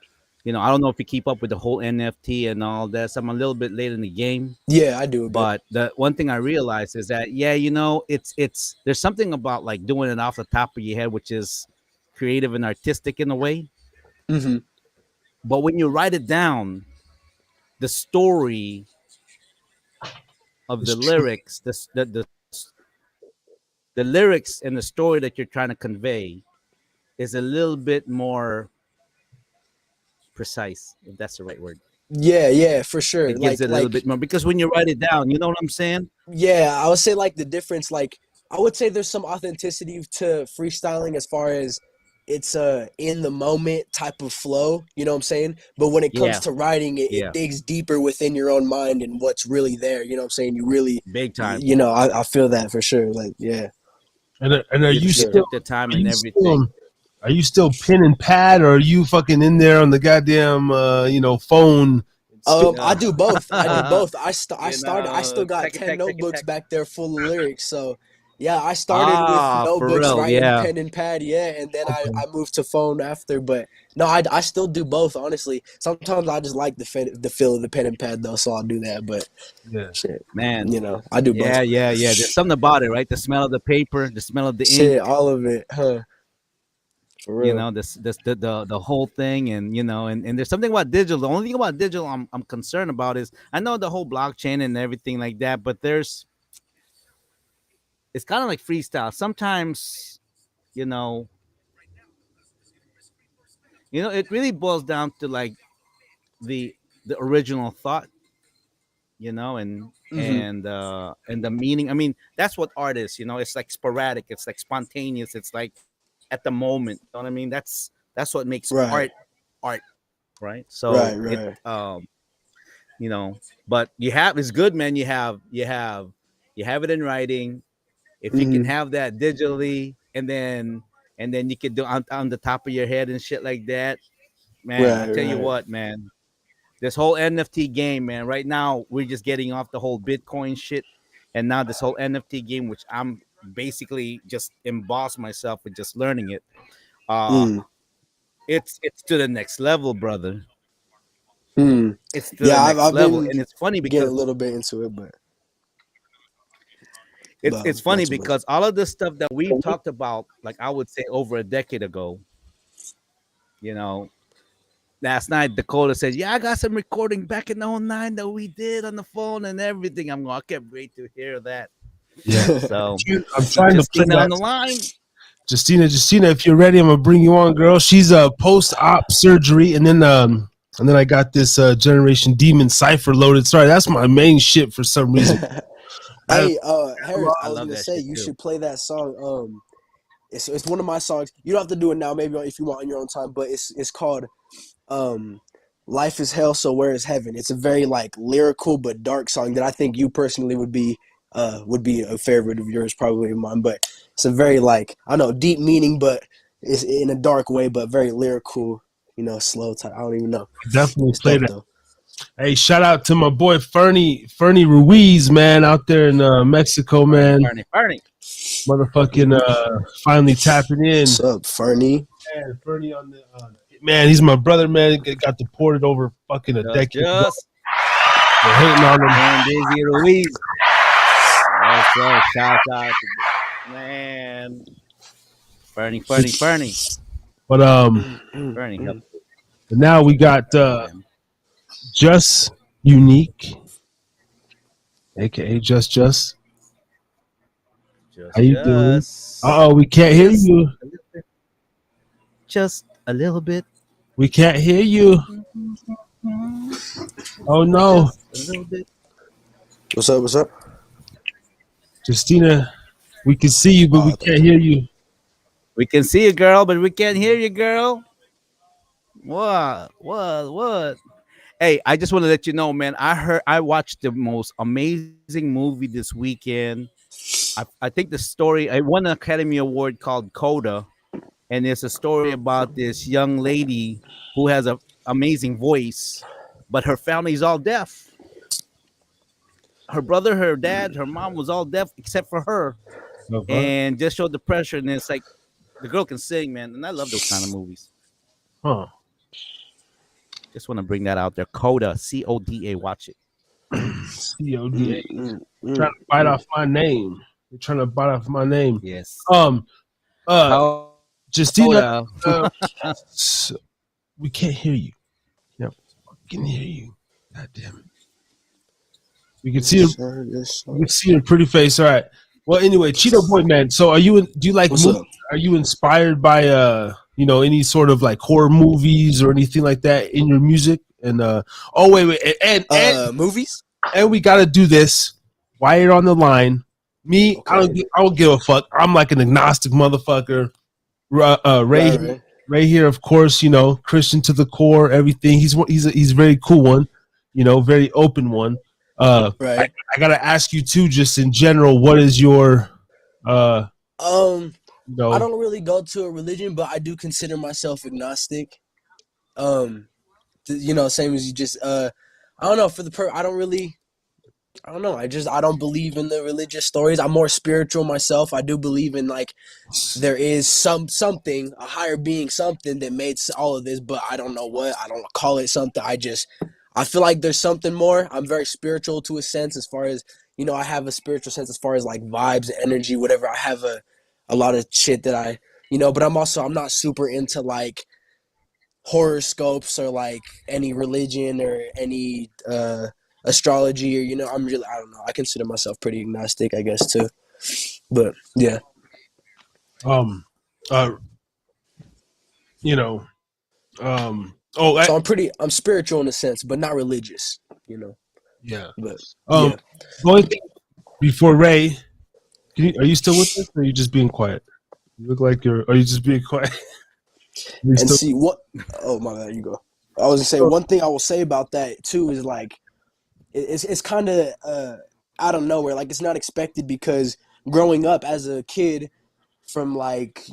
I don't know if you keep up with the whole NFT and all this. I'm a little bit late in the game, yeah, I do a bit. but the one thing I realized is that, yeah, it's there's something about like doing it off the top of your head, which is creative and artistic in a way. Hmm. But when you write it down, the story of it's the true. lyrics, the lyrics and the story that you're trying to convey is a little bit more precise, if that's the right word. Yeah, yeah, for sure. It gives it a little bit more, because when you write it down, you know what I'm saying? Yeah, I would say like the difference, like I would say there's some authenticity to freestyling as far as it's a in the moment type of flow, you know what I'm saying? But when it comes Yeah, to writing, it yeah, digs deeper within your own mind and what's really there, you know what I'm saying? You really, big time. I feel that for sure. Like, yeah, And You for sure. took the time are and you everything. still are you still pen and pad, or are you fucking in there on the goddamn phone spitting? I Yeah. do both. I do both. I still Check got it, 10 check it, check notebooks it. back there full of lyrics. So, Yeah, I started with For notebooks, real, writing yeah. pen and pad, and then I, Okay. I moved to phone after. But no, I still do both, honestly. Sometimes I just like the feel of the pen and pad though, so I'll do that. But Yeah. shit, Man. I do both. Yeah. There's something about it, right? The smell of the paper, the smell of the ink, Shit, all of it, huh? For real. this the whole thing, and and there's something about digital. The only thing about digital I'm concerned about is I know the whole blockchain and everything like that, but it's kind of like freestyle. Sometimes, you know, it really boils down to like the the original thought, Hmm. and the meaning. I mean, that's what art is. It's like sporadic. It's like spontaneous. It's like at the moment. You know what I mean? That's what makes Right, art, right? right, So right. you know, but it's good, man. You have it in writing. If you can Hmm. have that digitally, and then you can do on the top of your head and shit like that, man. I Right, tell you right. what, man. This whole NFT game, man. Right now, we're just getting off the whole Bitcoin shit, and now this whole NFT game, which I'm basically just embossed myself with just learning it. Uh, Mm, it's to the next level, brother. mm. It's to the Yeah, next I've level, been and it's funny getting a because little bit into it, but it's not funny too much. because all of the stuff that we talked about, like I would say over a decade ago, you know, last night Dakota said, "Yeah, I got some recording back in '09 that we did on the phone and everything." I can't wait to hear that. Yeah. So I'm I see trying to play Justina on that. the line. Justina, if you're ready, I'm gonna bring you on, girl. She's a post-op surgery, and then I got this Generation Demon Cipher loaded. Sorry, that's my main shit for some reason. I Hey, Harris, I I was love gonna that say shit you too. should play that song. It's one of my songs. You don't have to do it now, maybe if you want on your own time. But it's called um, "Life Is Hell, So Where Is Heaven." It's a very like lyrical but dark song that I think you personally would be a favorite of yours, probably of mine. But it's a very like I don't know deep meaning, but it's in a dark way, but very lyrical. Slow type. I don't even know. definitely It's play dope that. though. Hey, shout out to my boy Fernie Ruiz, man, out there in Mexico, Bernie, man. Bernie, Bernie. Motherfucking finally tapping in. What's up, Fernie? Man, Fernie on the man, he's my brother, man. Got deported over fucking a decade ago. Just They're hating on him. and Daisy Ruiz. Yes, sir. Shout out to man. Bernie. But Bernie, help. now we got Bernie, man. Just Unique, aka Just. How you doing? We can't hear Just you. a little bit. Just a little bit. We can't hear you. Oh no, Just a little bit. What's up? What's up? Justina, we can see you, but Oh, we I thought can't hear you. We can see you, girl, but we can't hear you, girl. What? Hey, I just want to let you know, man. I watched the most amazing movie this weekend. I think the story. I won an Academy Award called Coda, and it's a story about this young lady who has a amazing voice, but her family's all deaf. Her brother, her dad, her mom was all deaf except for her, Uh-huh. and just showed the pressure. And it's like the girl can sing, man, and I love those kind of movies. Huh? Just want to bring that out there. Coda, Coda. Watch it. CODA. mm, mm, Trying mm, to bite mm. off my name. They're trying to bite off my name. Yes. Um, Justina, Coda. s- we can't hear you. Yeah, we can hear you. God damn it. We can see her. Yes, sir. Yes, We can sir. see her pretty face. All right. Well, anyway, Cheeto Boy, man. So, do you like What's movies? up? Are you inspired by any sort of like horror movies or anything like that in your music? And wait, Movies? and we got to do this while you're on the line. Me, Okay. I don't give a fuck. I'm like an agnostic motherfucker. Right, right, Ray here, of course, Christian to the core, everything. He's a very cool one, very open one. I, right. I gotta ask you too, just in general, what is your, uh, Um, you I know, don't really go to a religion, but I do consider myself agnostic. Um, same as you just I don't know I don't really I don't know. I don't believe in the religious stories. I'm more spiritual myself. I do believe in like there is something, a higher being, something that made all of this, but I don't know what. I don't call it something. I feel like there's something more. I'm very spiritual to a sense, as far as I have a spiritual sense as far as like vibes, energy, whatever. I have a lot of shit that but I'm not super into like horoscopes or like any religion or any astrology, or I don't know. I consider myself pretty agnostic, I guess, too. But yeah. Um, uh, you know, oh, So I'm spiritual in a sense, but not religious, yeah. But The only thing before Ray, are you still with us, or are you just being quiet? You look like are you just being quiet? And see what? Oh my bad, you go. I was gonna say one thing I will say about that too is like it's kind of out of nowhere. Like it's not expected, because growing up as a kid, from like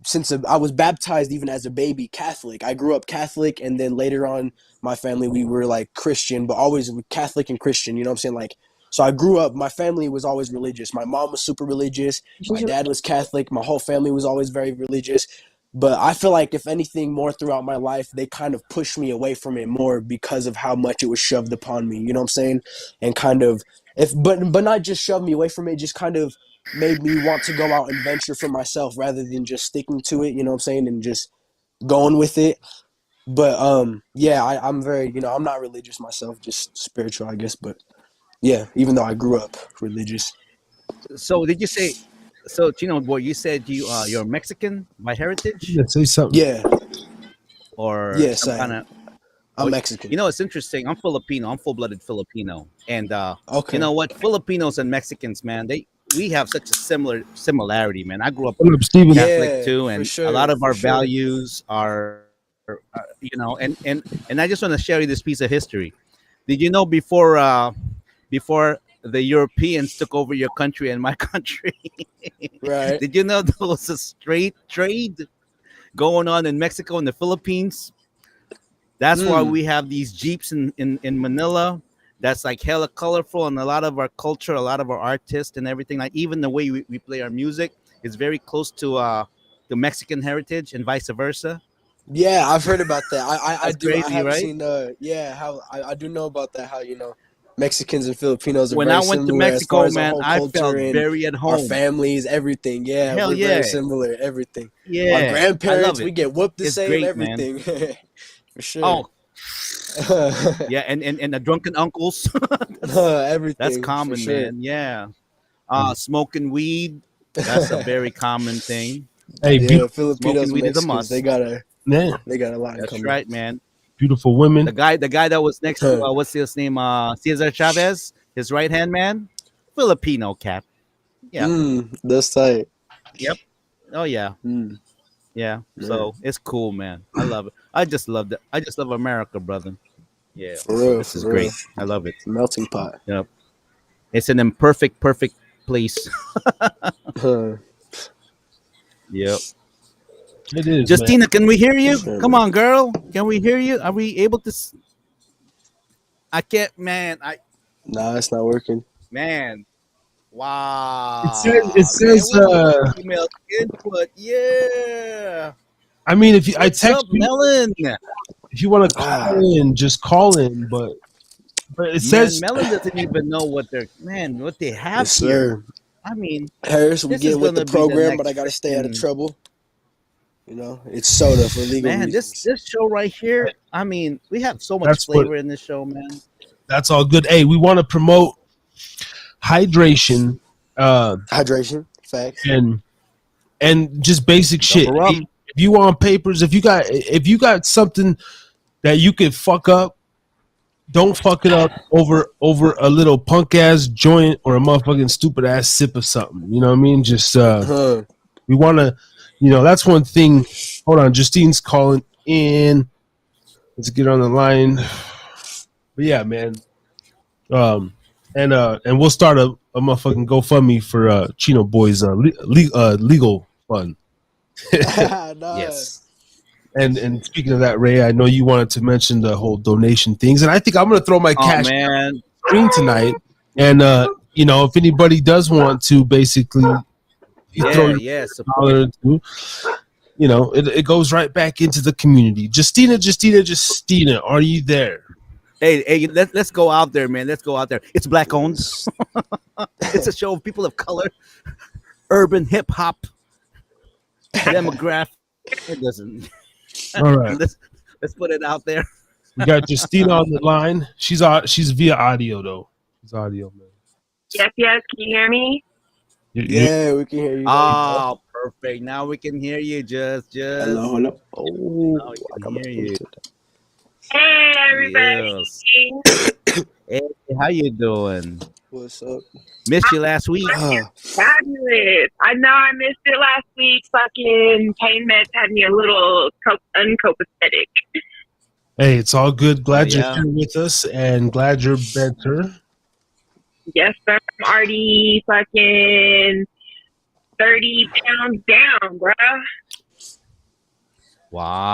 since I was baptized even as a baby Catholic. I grew up Catholic, and then later on my family, we were like Christian, but always Catholic and Christian. You know what I'm saying? Like, so I grew up. My family was always religious. My mom was super religious. My dad was Catholic. My whole family was always very religious. But I feel like if anything more throughout my life, they kind of pushed me away from it more because of how much it was shoved upon me. You know what I'm saying? And kind of but not just shoved me away from it, just kind of made me want to go out and venture for myself rather than just sticking to it, you know what I'm saying, and just going with it. But yeah, I'm very, I'm not religious myself, just spiritual, I guess. But yeah, even though I grew up religious. So did you say? So Chino boy, you said you're Mexican by heritage, Yeah, say something. Yeah. or Yes, some I kind am. of. I'm Mexican. It's interesting. I'm Filipino. I'm full-blooded Filipino, and you Okay. know what? Filipinos and Mexicans, man, we have such a similarity, man. I grew up What up, Steven? Catholic Yeah, too, for and a sure, lot of for our sure. values are, and I just want to share you this piece of history. Did you know before the Europeans took over your country and my country? Right. Did you know there was a straight trade going on in Mexico and the Philippines? That's why Mm. we have these jeeps in Manila. That's like hella colorful, and a lot of our culture, a lot of our artists and everything, like even the way we play our music is very close to the Mexican heritage and vice versa. Yeah, I've heard about that. I That's do. I crazy, have right? seen. Yeah, how I do know about that. How Mexicans and Filipinos are When I very went to similar as far Mexico, as our man, whole I culture felt and very at our home. families, everything. Yeah, Hell we're very yeah. similar. Everything. Our Yeah. I love grandparents, we it. get whooped the It's same. great, man. Everything, for sure. Oh, yeah, and the drunken uncles. That's Everything for common, sure. man. Yeah. Smoking weed, that's a very common thing. Hey, Yeah, Smoking Filipinos, weed is a Mexicans, must. man, they got a lot in That's common. right, man. beautiful women. The guy that was next to what's his name? Cesar Chavez, his right hand man, Filipino cap. Yeah. That's tight. Yep. Oh yeah. Mm, Yeah. man, So it's cool, man. I love it. I just love it. I just love America, brother. Yeah. for So real, this for is real. great. I love it. Melting pot. Yep. It's an imperfect, perfect place. For Yep. It is, man. Justina, can we hear you? sure, Come man. on, girl. Can we hear you? Are we able to? I can't, man. Nah, it's not working. Man. It says, it Wow, man. says, Where's the female input? Yeah. I mean, if you, I What's text up, you, Melon? if you want to Ah, call in, just call in. But it Man, says, Melon doesn't even know what they have yes, here. sir. I mean, Harris, we this is getting with the gonna be the program, but I next gotta stay out of freaking trouble. It's soda for legal man. This reasons. this show right here. I mean, we have so much that's what, flavor in this show, man. that's all good. Hey, we want to promote hydration, Hydration, facts. and just basic shit. Double rum. If you want papers, if you got something that you could fuck up, don't fuck it up over a little punk ass joint or a motherfucking stupid ass sip of something. You know what I mean? Just Huh. we want to, that's one thing. Hold on, Justine's calling in. Let's get on the line. But yeah, man. And we'll start a motherfucking GoFundMe for Chino Boy's legal fund. Nah. Yes. And speaking of that, Ray, I know you wanted to mention the whole donation things, and I think I'm gonna throw my Oh cash man. screen tonight. And if anybody does want to basically throw Yeah, a support. dollar or two, it goes right back into the community. Justina, are you there? Hey, let's go out there, man. Let's go out there. It's black owned. It's a show of people of color, urban hip hop demographic. It doesn't. All right. Let's put it out there. We got Justina on the line. She's via audio though. She's audio, man. Yes. Can you hear me? Yeah, we can hear you. Oh, perfect. Now we can hear you. Just. Hello. Oh, now we can hear you. Hey, everybody. Yes. Hey, how you doing? What's up? Missed you last week. Fabulous. I know I missed it last week. Fucking pain meds had me a little uncopacetic. Hey, it's all good. Glad Yeah. you're here with us and glad you're better. Yes, sir. I'm already fucking 30 pounds down, bruh.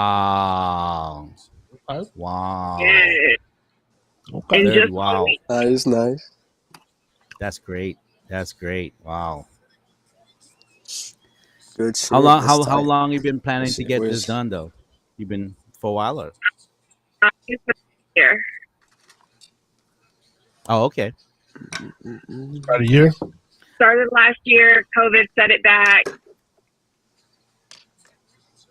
Wow. Okay. Wow. Yeah. Okay. And just Wow. Nice. That's great. Wow. Good shit. How long? That's How tight. long you been planning to Shit, get where's- this done though? You've been for a while or? here. Oh, okay. About a year. Started last year. COVID set it back.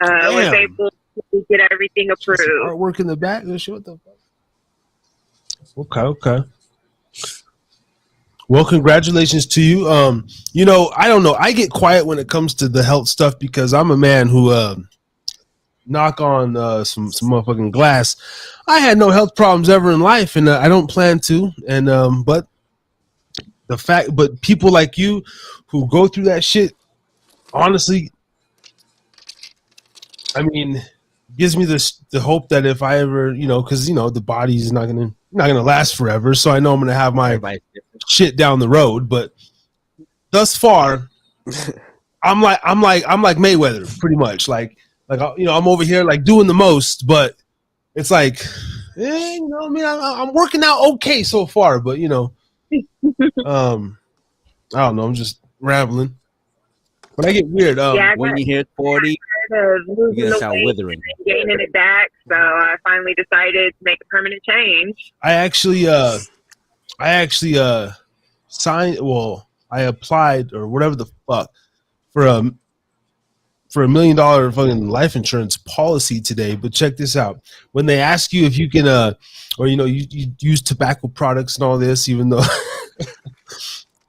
Was Damn. able to get everything Some approved. artwork in the back. What the fuck? Okay. Well, congratulations to you. I don't know. I get quiet when it comes to the health stuff because I'm a man who knock on some motherfucking glass. I had no health problems ever in life, and I don't plan to. And but people like you who go through that shit, honestly, I mean, gives me the hope that if I ever, because the body's not gonna last forever, so I know I'm gonna have my Everybody's different. shit down the road. But thus far, I'm like Mayweather, pretty much. Like I'm over here like doing the most, but it's like, I mean, I'm working out okay so far, but I don't know. I'm just rambling, but I get weird. Yeah, I When got you hit 40, tired of you're losing gonna the start weight withering. and gaining it back, so I finally decided to make a permanent change. I actually signed. Well, I applied or whatever the fuck for a $1 million fucking life insurance policy today. But check this out: when they ask you if you can, or you use tobacco products and all this, even though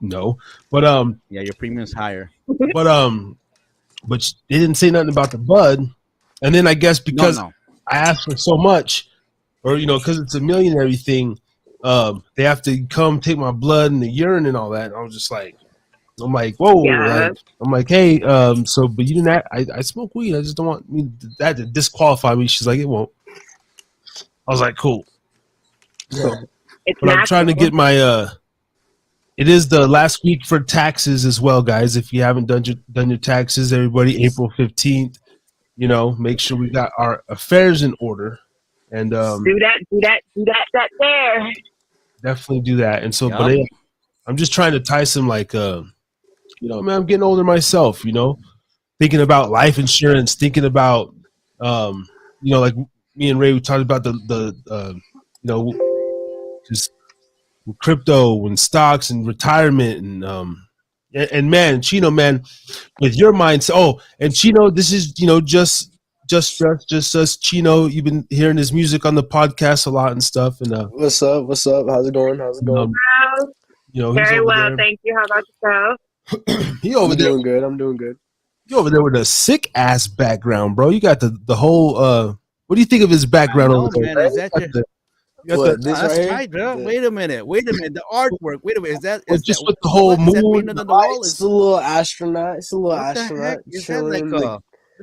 no, but Yeah, your premium's higher. but they didn't say nothing about the bud. And then I guess because No. I asked for so much, or because it's $1 million and everything, they have to come take my blood and the urine and all that. And I was just like, I'm like, whoa. Yeah. I'm like, hey, but you didn't. I smoke weed. I just don't want that to disqualify me. She's like, it won't. I was like, cool. So, It's but I'm trying to natural. get my. It is the last week for taxes as well, guys. If you haven't done your taxes, everybody, April 15th. Make sure we got our affairs in order, and do that there. definitely do that. And so, Yup. but I'm just trying to tie some like, man, I'm getting older myself. Thinking about life insurance, thinking about, like me and Ray, we talked about just crypto and stocks and retirement and man, Chino, man, with your mindset. Oh, and Chino, this is just us, Chino. You've been hearing his music on the podcast a lot and stuff. And What's up? How's it going? he's Very over well, there. thank you. How about yourself? He over there. I'm doing good. You over there with a sick ass background, bro. You got the whole. What do you think of his background over there? Man, is that your? What, this That's right here? tight, bro. Wait a minute. The artwork. Wait a minute. Is just that with the whole what is that moon, painted on the wall? It's a little astronaut. What the heck? Is that like chilling,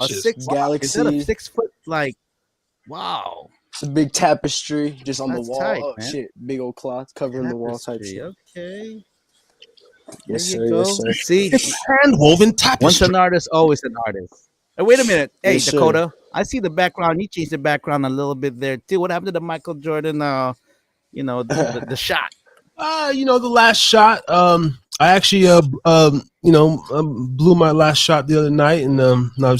a Shit is 6 galaxy. Is that a 6 foot like? Wow. It's a big tapestry just on That's the wall. tight, Oh man. shit, big old cloth covering the wall type Tapestry, shit. okay. Yes, There you sir. go. Yes, sir. See, hand woven once tapestry. an artist, always an artist. And wait a minute. Hey, Yes, sir. Dakota, I see the background. You changed the background a little bit there too. What happened to the Michael Jordan? The shot. The last shot. I actually blew my last shot the other night, and no,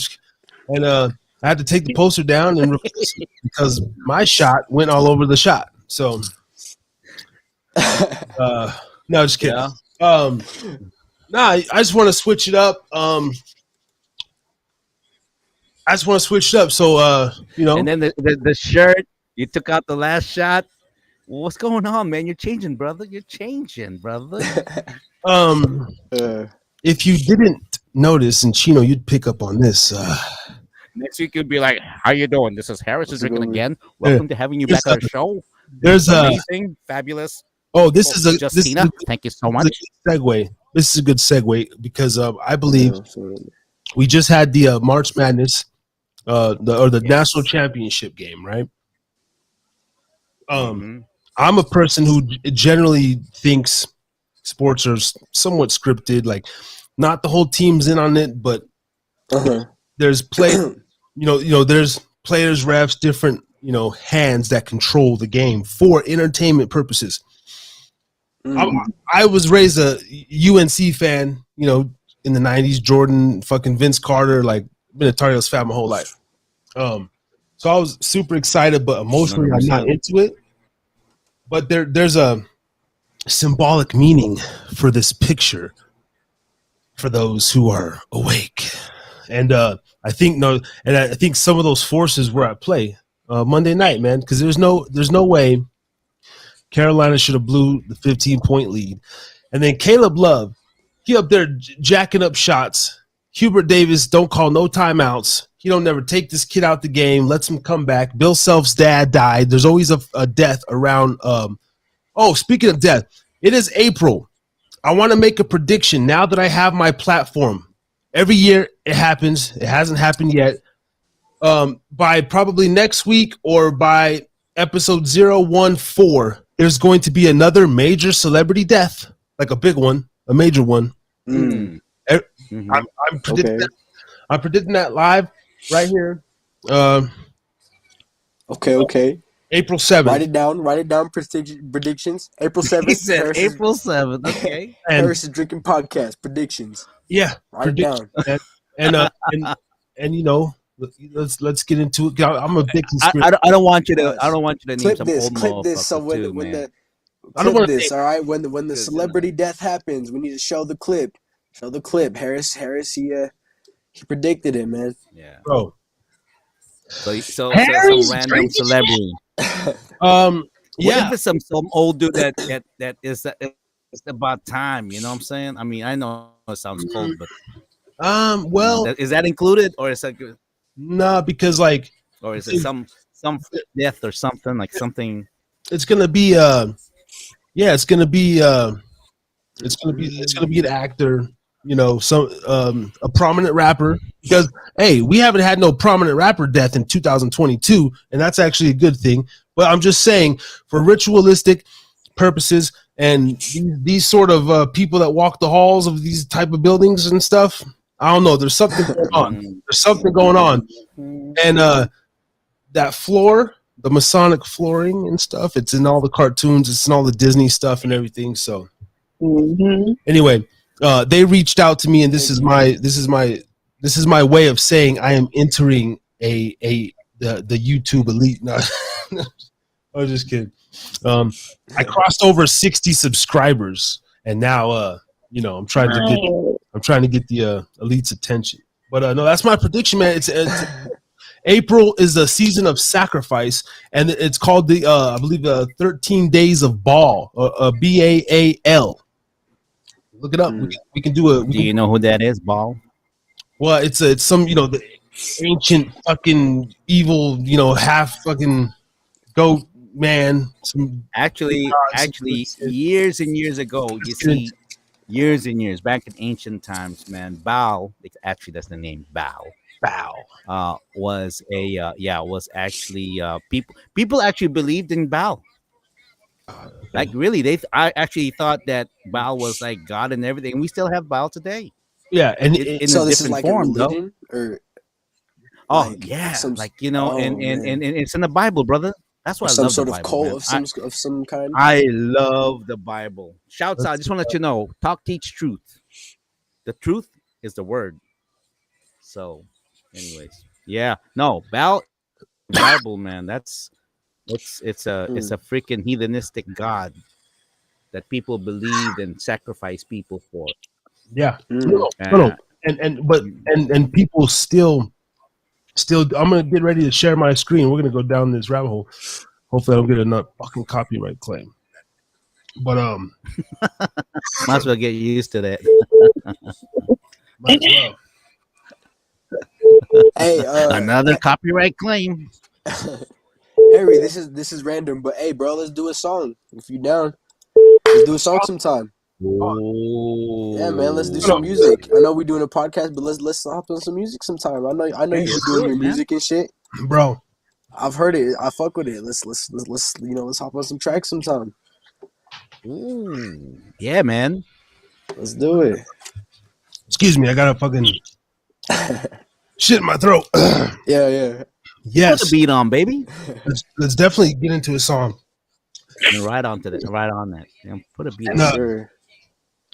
I had to take the poster down and replace it because my shot went all over the shot. So, no, just kidding. Yeah. I just want to switch it up. I just want to switch it up. So, And then the shirt, you took out the last shot. What's going on, man? You're changing, brother. You're changing, brother. If you didn't notice, and Chino, you'd pick up on this. Next week you'd be like, "How you doing? This is Harris is drinking again. Welcome to having you back on the show. There's amazing, fabulous. Oh, this is a Justina. Thank you so much. Segue. This is a good segue because I believe we just had the March Madness, the national championship game, right? I'm a person who generally thinks sports are somewhat scripted, like not the whole team's in on it, but there's there's players, refs, different hands that control the game for entertainment purposes. I was raised a UNC fan, in the 90s, Jordan, fucking Vince Carter, like been a Tar Heels fan my whole life. So I was super excited, but emotionally I'm not into it. But there's a symbolic meaning for this picture for those who are awake. And I think some of those forces were at play Monday night, man, because there's no way Carolina should have blew the 15-point lead. And then Caleb Love, he up there jacking up shots. Hubert Davis don't call no timeouts. He don't never take this kid out the game, lets him come back. Bill Self's dad died. There's always a death around. Speaking of death, it is April. I want to make a prediction now that I have my platform. Every year it happens. It hasn't happened yet. By probably next week or by episode 014, there's going to be another major celebrity death, like a big one, a major one. I'm predicting that. I'm predicting that live right here. Okay. April 7th. Write it down. Predictions. April 7th. He said April 7th. Okay. Harris is Drinking podcast predictions. Yeah. Write it down. And let's get into it. I'm a big conspiracy. I don't want you to. I don't want you to name some old clip this. So when man. all right. When the celebrity death happens, we need to show the clip. Show the clip. Harris. He predicted it, man. Yeah, bro. So some random celebrity. What if it's some old dude that is it's about time? You know what I'm saying? I mean, I know it sounds cold, but is that included or is that good? Nah, because or is it some death or something like something? It's gonna be it's gonna be an actor. A prominent rapper, because hey, we haven't had no prominent rapper death in 2022, and that's actually a good thing. But I'm just saying, for ritualistic purposes and these sort of people that walk the halls of these type of buildings and stuff, I don't know. There's something going on. There's something going on, and that floor, the Masonic flooring and stuff, it's in all the cartoons, it's in all the Disney stuff and everything. So anyway. They reached out to me, and this is my way of saying I am entering the YouTube elite. No, I was just kidding. I crossed over 60 subscribers, and now I'm trying to get the elite's attention. But no, that's my prediction, man. It's April is a season of sacrifice, and it's called I believe 13 Days of Baal, Baal. Look it up. We can do Do you know who that is, Baal? Well, it's some the ancient fucking evil half fucking goat man. Actually, years and years ago, you see, years and years back in ancient times, man, Baal. Actually, that's the name, Baal. Baal was actually people actually believed in Baal. Like really, I actually thought that Baal was like God and everything, and we still have Baal today. Yeah, and in so a this different is like form, a religion, though. or And it's in the Bible, brother. That's why I some love sort the of Bible, cult man. of some kind. I love the Bible. Shouts out. I just want to let you know. Talk, teach, truth. The truth is the word. So, anyways, yeah. No, Bible, man. It's a freaking heathenistic god that people believed and sacrificed people for. Yeah. Mm. No. And people still. I'm gonna get ready to share my screen. We're gonna go down this rabbit hole. Hopefully, I don't get another fucking copyright claim. But Might as well get used to that. might as well. Hey, Another copyright claim. Harry, this is random, but hey, bro, let's do a song if you down. Let's do a song sometime. Oh. Yeah, man, let's do some music. I know we're doing a podcast, but let's hop on some music sometime. I know Hey, you're let's doing do it, your man. music and shit. Bro, I've heard it. I fuck with it. Let's let's hop on some tracks sometime. Ooh. Yeah, man. Let's do it. excuse me, I got a fucking shit in my throat. Yeah. Put Yes, the beat on, baby. let's definitely get into a song. And right on to that. Right on that. Yeah, put a beat on. No. Sure.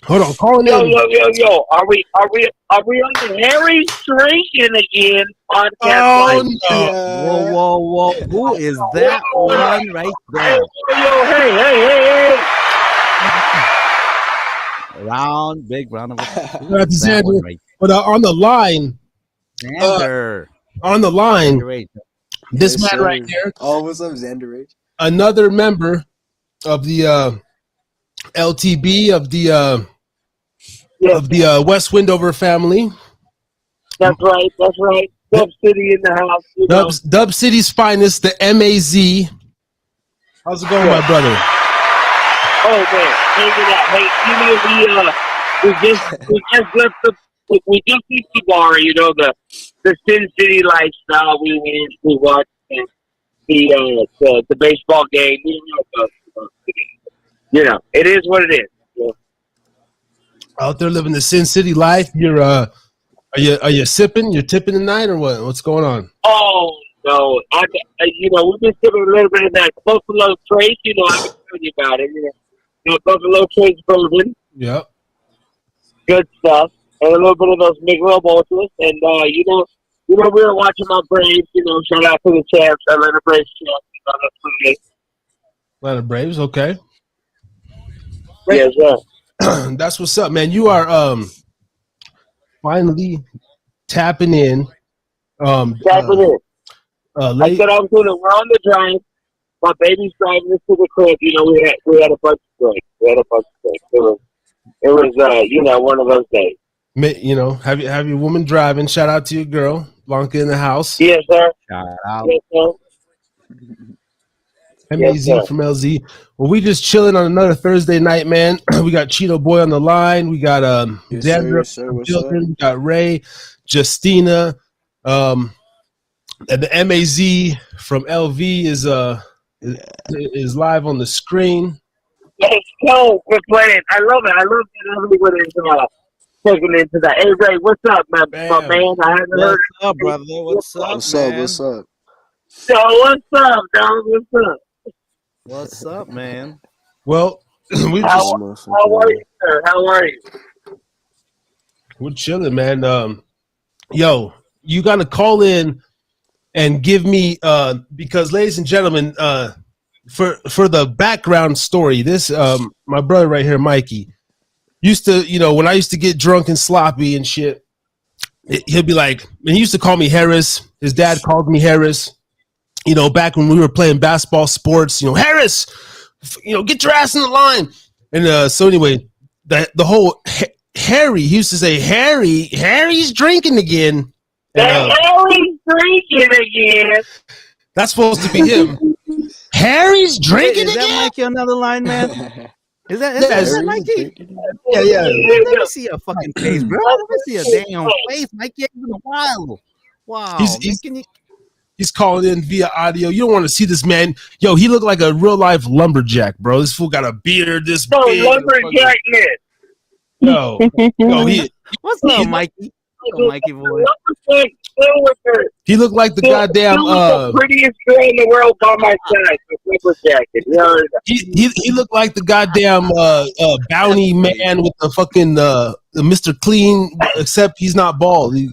Hold on, calling Yo, in. yo. Are we on the Harry Drinkin again podcast? Oh no! Yeah. Whoa. Who is that one right there? Yo, hey. Big round of applause. That's That one Xander. right But on the line, there. Xander, this Yes, man sir. right here, Oh, what's up, Xander Rage? another member of the LTB of the West Windover family, That's right. Dub City in the house. You know. Dub City's finest, the MAZ. How's it going, my brother? Oh man, hanging out. Hey, you know, we just left the bar. You know, the Sin City lifestyle. We watched the baseball game. You know, it is what it is. You know? Out there living the Sin City life. You're are you sipping? You're tipping tonight or what? What's going on? Oh no, we've been sipping a little bit of that Buffalo Trace. You know, I've been telling you about it. You know, Buffalo Trace bourbon. Yep. Good stuff, and a little bit of those Miguel Ultras, and we were watching my Braves. You know, shout out to the champs, Atlanta Braves champs. You know, that's what it is. Atlanta Braves, okay. Yes, sir. That's what's up, man. You are finally tapping in. Tapping in. I said I was doing it. We're on the drive. My baby's driving us to the crib. You know, we had a bunch of drinks. It was one of those days. You know, have your woman driving. Shout out to your girl, Blanca, in the house. Yes, sir. Shout out. Yes, sir. MAZ Yes, from LZ. Well, we just chilling on another Thursday night, man. We got Cheeto Boy on the line. We got Yes, Xander, sir. What's up? we got Ray, Justina, and the MAZ from LV is live on the screen. Let's go. We're playing. I love it. I love that everybody is taking into that. Hey, Ray, what's up, my man? I haven't heard. What's up, brother? What's up, man? What's up? So, what's up, dog? What's up? What's up, man? Well, How are you, sir? How are you? We're chilling, man. Yo, you got to call in and give me because, ladies and gentlemen, for the background story, this my brother right here, Mikey, used to, when I used to get drunk and sloppy and shit, he'll be like, and he used to call me Harris. His dad called me Harris. Back when we were playing basketball sports, Harris, get your ass in the line. And so anyway, the whole Harry, he used to say, Harry's drinking again. And, Harry's drinking again. That's supposed to be him. Harry's drinking again? Is that Mikey on another line, man? Is that Mikey? Yeah. Let me see a fucking face, bro. Let me see a damn face, Mikey. It's been a while. Wow. He's calling in via audio. You don't want to see this man. Yo, he looked like a real life lumberjack, bro. This fool got a beard. Lumberjack man. Yo, what's up, Mikey? Mikey boy. He looked like the goddamn. The prettiest girl in the world by my side. The flipper jacket. You know? He looked like the goddamn bounty man with the fucking the Mr. Clean, except he's not bald. He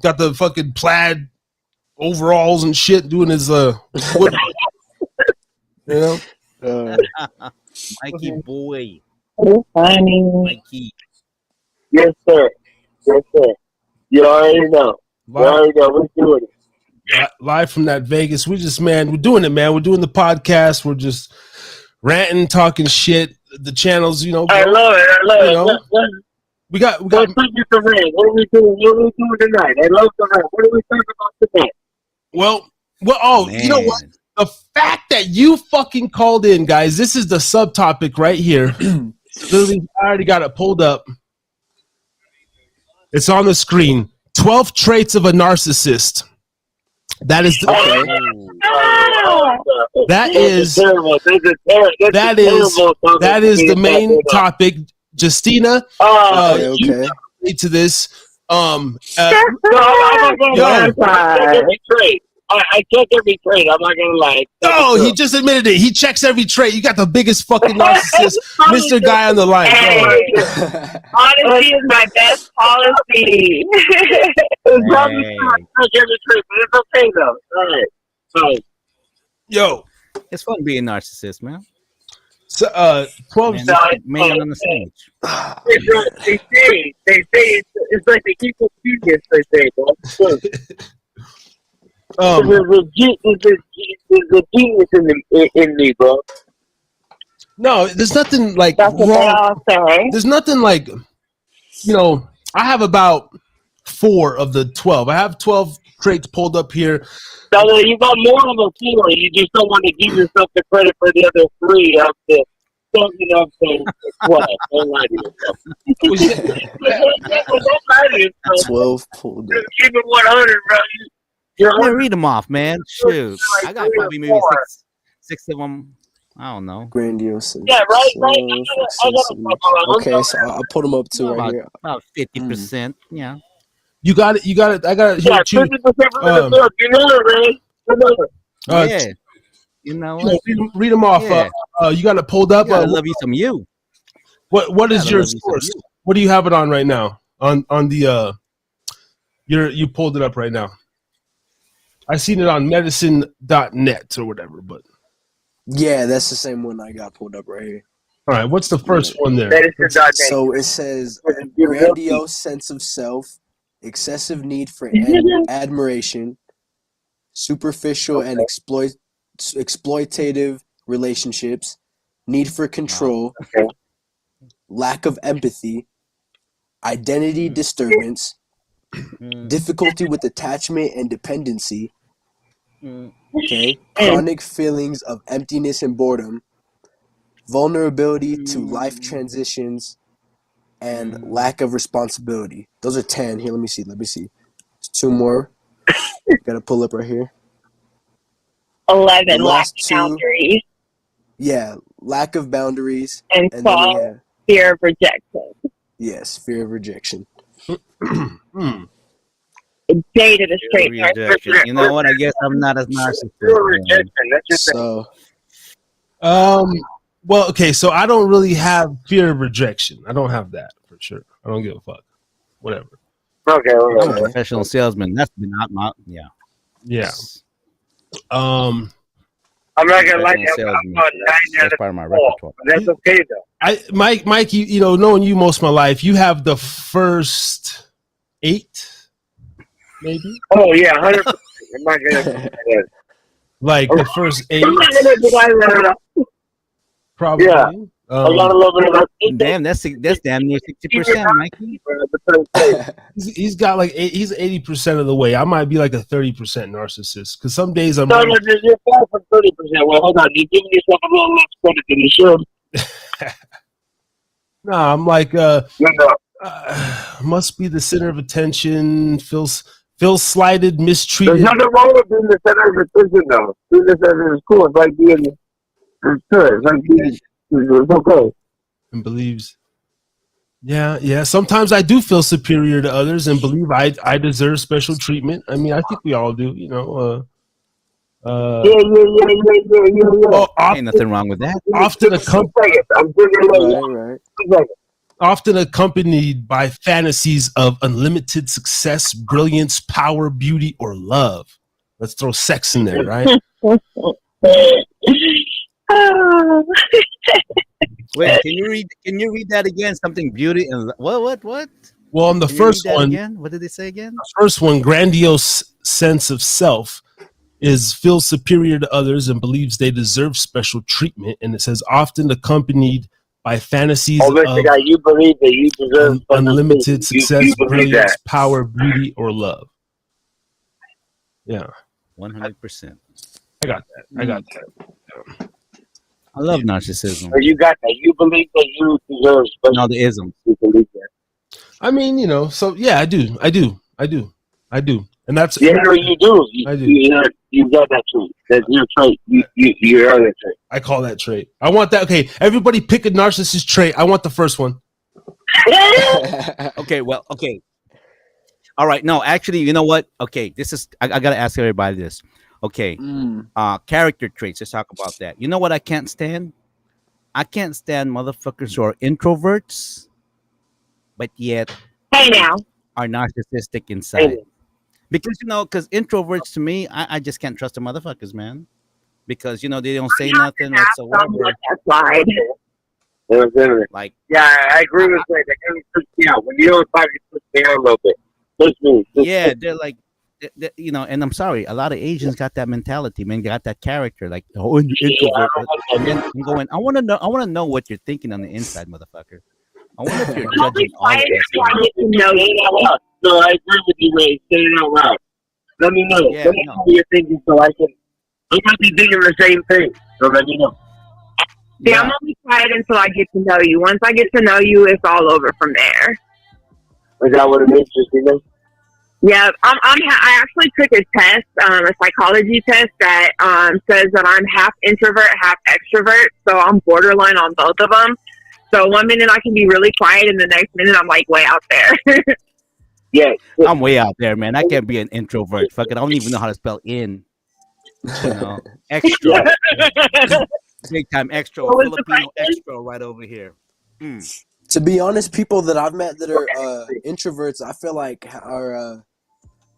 got the fucking plaid overalls and shit, doing his wood, you know. Mikey boy. Funny. Mikey. Yes, sir. Yes, sir. You already know. We're doing it. Live from that Vegas. We're doing it, man. We're doing the podcast. We're just ranting, talking shit. The channels, you know. I love it. I love it. We got. What are we doing? What are we doing tonight? I love the rant. What are we talking about tonight? Well, Man. You know what? The fact that you fucking called in, guys, this is the subtopic right here. Literally, I already got it pulled up. It's on the screen. 12 traits of a narcissist. That is that is the main topic. Justina, you relate to this. I check every trait. I'm not gonna lie. No, he just admitted it. He checks every trait. You got the biggest fucking narcissist, Mr. Guy on the line. Honesty is my best policy. It's probably check every trait, but it's okay though. All right. Yo, it's fun being a narcissist, man. So, 12 man on the stage. They say it's like they keep confusing. They say, bro. There's a genius in me, bro. No, there's nothing like That's what they all say. There's nothing like, you know, I have about 4 of the 12. I have 12 traits pulled up here. So you got more of a 4. You just don't want to give yourself the credit for the other 3 of the 12. Don't lie to yourself. 12 pulled up. Just keep it 100, bro. Yeah, read them off, man. Shoot, I got probably maybe six of them. I don't know. Grandiose. Yeah, right. Okay, so I'll put them up too right here. About 50%. Yeah. You got it. I got it. Yeah, 50% you know it, man. Yeah. You know what? Read them off. Yeah. You got it pulled up. I love you some you. What is your source? What do you have it on right now? On the you pulled it up right now. I seen it on medicine.net or whatever, but yeah, that's the same one I got pulled up right here. All right, what's the first one there? So it says grandiose sense of self, excessive need for admiration, superficial and exploitative relationships, need for control, lack of empathy, identity disturbance, difficulty with attachment and dependency, chronic feelings of emptiness and boredom, vulnerability to life transitions, and lack of responsibility. Those are 10. Here, let me see. There's 2 more. Gotta pull up right here. 11, lack of boundaries. Yeah, lack of boundaries. And 12, fear of rejection. Yes, fear of rejection. Dated a straight narcissist. You know what? I guess I'm not as narcissistic. So, well, okay, so I don't really have fear of rejection. I don't have that for sure. I don't give a fuck. Whatever. Okay. I'm a professional salesman. That's been not my Yeah. I'm not gonna lie. That's part of my repertoire. That's okay though. Mike, you know, knowing you most of my life, you have the first 8, maybe. Oh yeah, 100%. I'm not gonna like the first 8. Probably. Yeah. A lot of love in damn, that's damn near 60%, Mikey. He's got like he's 80% of the way. I might be like a 30% narcissist because some days I'm. No, you're far from 30%. Well, hold on, you're giving yourself a little less credit than you should. No, I'm like must be the center of attention. Feels slighted, mistreated. There's nothing wrong with being the center of attention, though. Being the center is cool. It's like being. It's good. It's like being. It's okay. And believes. Yeah. Sometimes I do feel superior to others and believe I deserve special treatment. I mean, I think we all do, you know. Yeah. Well, Ain't nothing wrong with that. often Right. often accompanied by fantasies of unlimited success, brilliance, power, beauty, or love. Let's throw sex in there, right? Wait, can you read? Can you read that again? Something beauty and what? Well, on the Can you read first that one, again? What did they say again? grandiose sense of self is feels superior to others and believes they deserve special treatment, and it says often accompanied by fantasies Oh, Mr. of Guy, you believe that you deserve unlimited success, you believe brilliance, that. power, beauty, or love. Yeah, 100%. I got that. I love narcissism. So you got that. You believe that you deserve special No, the isms. You believe that. I mean, you know, so yeah, I do, and that's Yeah, no, you do. I do. You got that trait. That's your trait. You are that trait. I call that trait. I want that. Okay, everybody pick a narcissist trait. I want the first one. Okay, well, okay. All right. No, actually, you know what? Okay, this is I gotta ask everybody this. Okay. Character traits. Let's talk about that. You know what I can't stand? I can't stand motherfuckers who are introverts, but yet Hey now. are narcissistic inside. Because because introverts to me, I just can't trust the motherfuckers, man. Because they don't say nothing whatsoever. Like, Yeah, I agree with that. That kind of puts me out. When you don't talk, it puts me out a little bit. yeah, they're like, and I'm sorry, a lot of Asians got that mentality, man. Got that character, like, oh, introvert. And then I'm going, I want to know what you're thinking on the inside, motherfucker. I wonder if you're judging all of this. No, I agree with you, Ray. Say it out loud. Let me know. Yeah, Let me know what you're thinking so I might be thinking the same thing. So let me know. See, I'm only quiet until I get to know you. Once I get to know you, it's all over from there. Is that what it is? Just, Yeah, I actually took a test, a psychology test that says that I'm half introvert, half extrovert. So I'm borderline on both of them. So one minute I can be really quiet, and the next minute I'm like way out there. Yeah, I'm way out there, man. I can't be an introvert. Fuck it, I don't even know how to spell in. Extra, big time extra, Filipino extra, right over here. To be honest, people that I've met that are introverts, I feel like are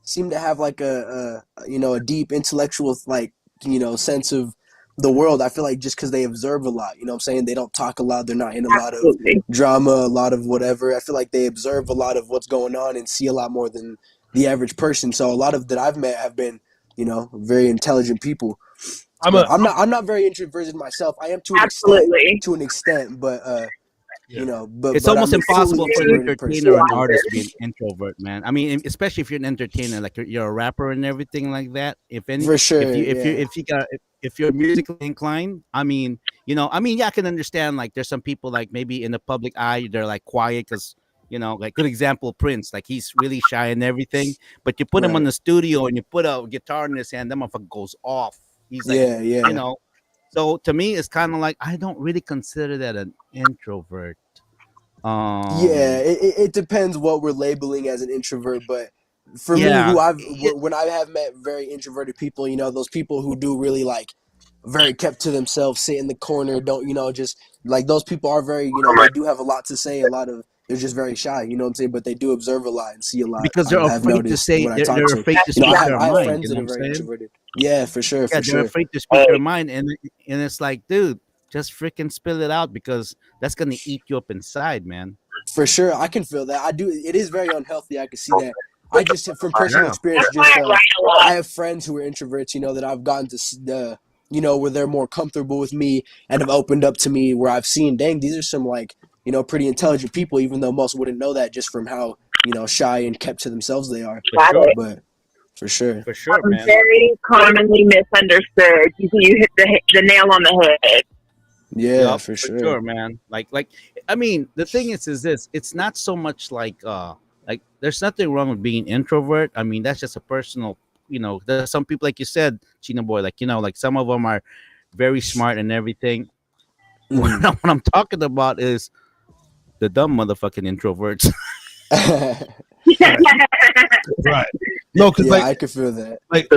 seem to have like a deep intellectual sense of the world. I feel like just because they observe a lot, what I'm saying, they don't talk a lot, they're not in a lot of drama, a lot of whatever. I feel like they observe a lot of what's going on and see a lot more than the average person. So a lot of that I've met have been very intelligent people. I'm not very introverted myself. I am to an extent, but it's almost impossible for an entertainer or an artist to be an introvert, man. I mean, especially if you're an entertainer, like you're a rapper and everything like that. For sure, if you're musically inclined, I can understand. Like, there's some people, like, maybe in the public eye, they're like quiet because like, good example, Prince. Like, he's really shy and everything. But you put him on the studio and you put a guitar in his hand, that motherfucker goes off. He's like, So to me, it's kind of like, I don't really consider that an introvert. It depends what we're labeling as an introvert, but for me, when I have met very introverted people, those people who do really like very kept to themselves, sit in the corner, don't just like, those people are very they do have a lot to say, they're just very shy, you know what I'm saying, but they do observe a lot and see a lot because they're afraid to say they're afraid to speak their mind. I have friends that are very introverted. Yeah, for sure. They're afraid to speak their mind, and it's like, dude, just freaking spill it out, because that's gonna eat you up inside, man. For sure, I can feel that. I do. It is very unhealthy. I can see that. I just, from personal experience, I have friends who are introverts, that I've gotten to where they're more comfortable with me and have opened up to me, where I've seen, dang, these are some pretty intelligent people, even though most wouldn't know that just from how shy and kept to themselves they are. For sure. But for sure, man. Very commonly misunderstood. You hit the nail on the head. Yeah, for sure, man. Like, I mean, the thing is this: it's not so much like there's nothing wrong with being introvert. I mean, that's just a personal. There's some people, like you said, Chino boy, like some of them are very smart and everything. What I'm talking about is the dumb motherfucking introverts. Right. No, because I could feel that. Like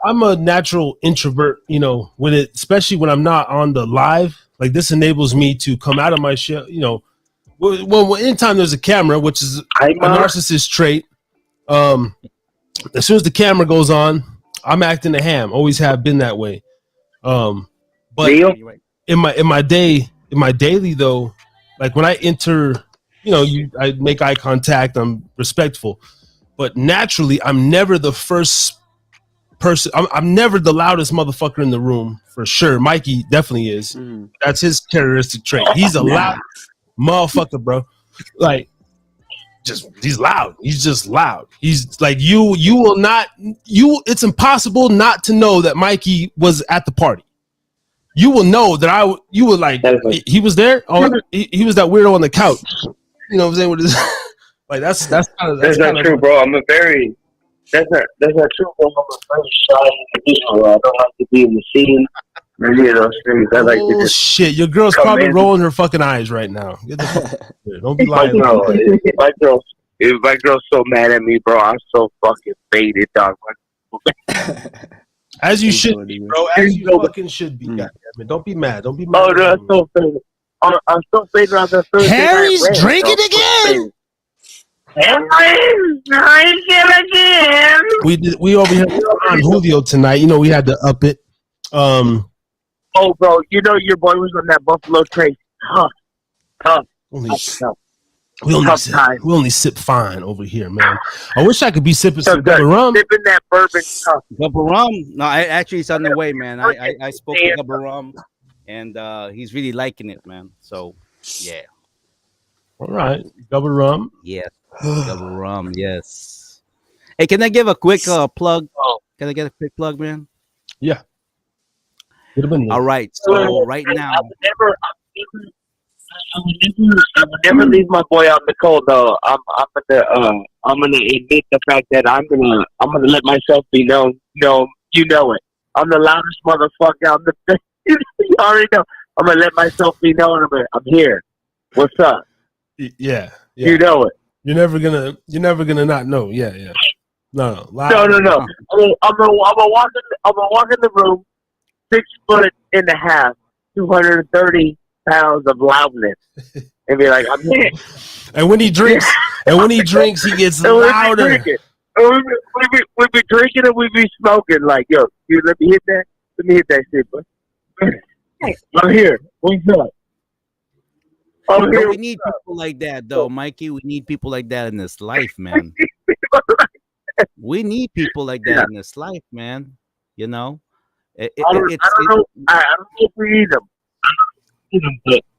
I'm a natural introvert. You know, especially when I'm not on the live. Like this enables me to come out of my shell. You know, well, anytime there's a camera, which is a narcissist trait. As soon as the camera goes on, I'm acting a ham. Always have been that way. But in my daily though, like when I enter, I make eye contact. I'm respectful, but naturally, I'm never the first person. I'm never the loudest motherfucker in the room for sure. Mikey definitely is. That's his characteristic trait. He's a loud motherfucker, bro. Like. He's loud. He's just loud. He's like you will not it's impossible not to know that Mikey was at the party. You will know that you were like he was there. Oh, he was that weirdo on the couch. You know what I'm saying? With his, like that's not true, bro. That's not true, bro. I'm a very shy individual. I don't like to be in the scene. Maybe those things. I like to just shit. Your girl's probably rolling her fucking eyes right now. Get the fuck out here. Don't be lying. If my girl's so mad at me, bro, I'm so fucking faded, dog. As you should be, bro. As you fucking should be. Goddammit. Don't be mad. Don't be mad. Oh, no, I'm so faded. I'm so faded on the Thursday. Harry's drinking again. Harry's drinking again. We over here on Julio tonight. You know, we had to up it. Oh, bro, you know your boy was on that Buffalo Trace. Tough. We only sip fine over here, man. I wish I could be sipping some Gubba rum. Sipping that bourbon. Gubba rum? No, actually, it's on the way, man. I spoke to Gubba rum, and he's really liking it, man. So, yeah. All right. Gubba rum? Yeah. Gubba rum, yes. Hey, can I give a quick plug? Can I get a quick plug, man? Yeah. All right, so right now, I would never leave my boy out in the cold though. I'm gonna admit the fact that I'm gonna let myself be known. No, you know it. I'm the loudest motherfucker out the. You already know. I'm gonna let myself be known. I'm here. What's up? Yeah. You know it. You're never gonna not know. Yeah. No. No. I'm gonna walk in the room. 6'1.5", 230 pounds of loudness, and be like, "I'm here." And when he drinks, he gets louder. We be drinking and we be smoking. Like, yo, you let me hit that. Let me hit that shit, bro. I'm here. What's up? We need people like that, though, Mikey. We need people like that in this life, man. We need people like that in this life, man. You know. I don't know if we need them.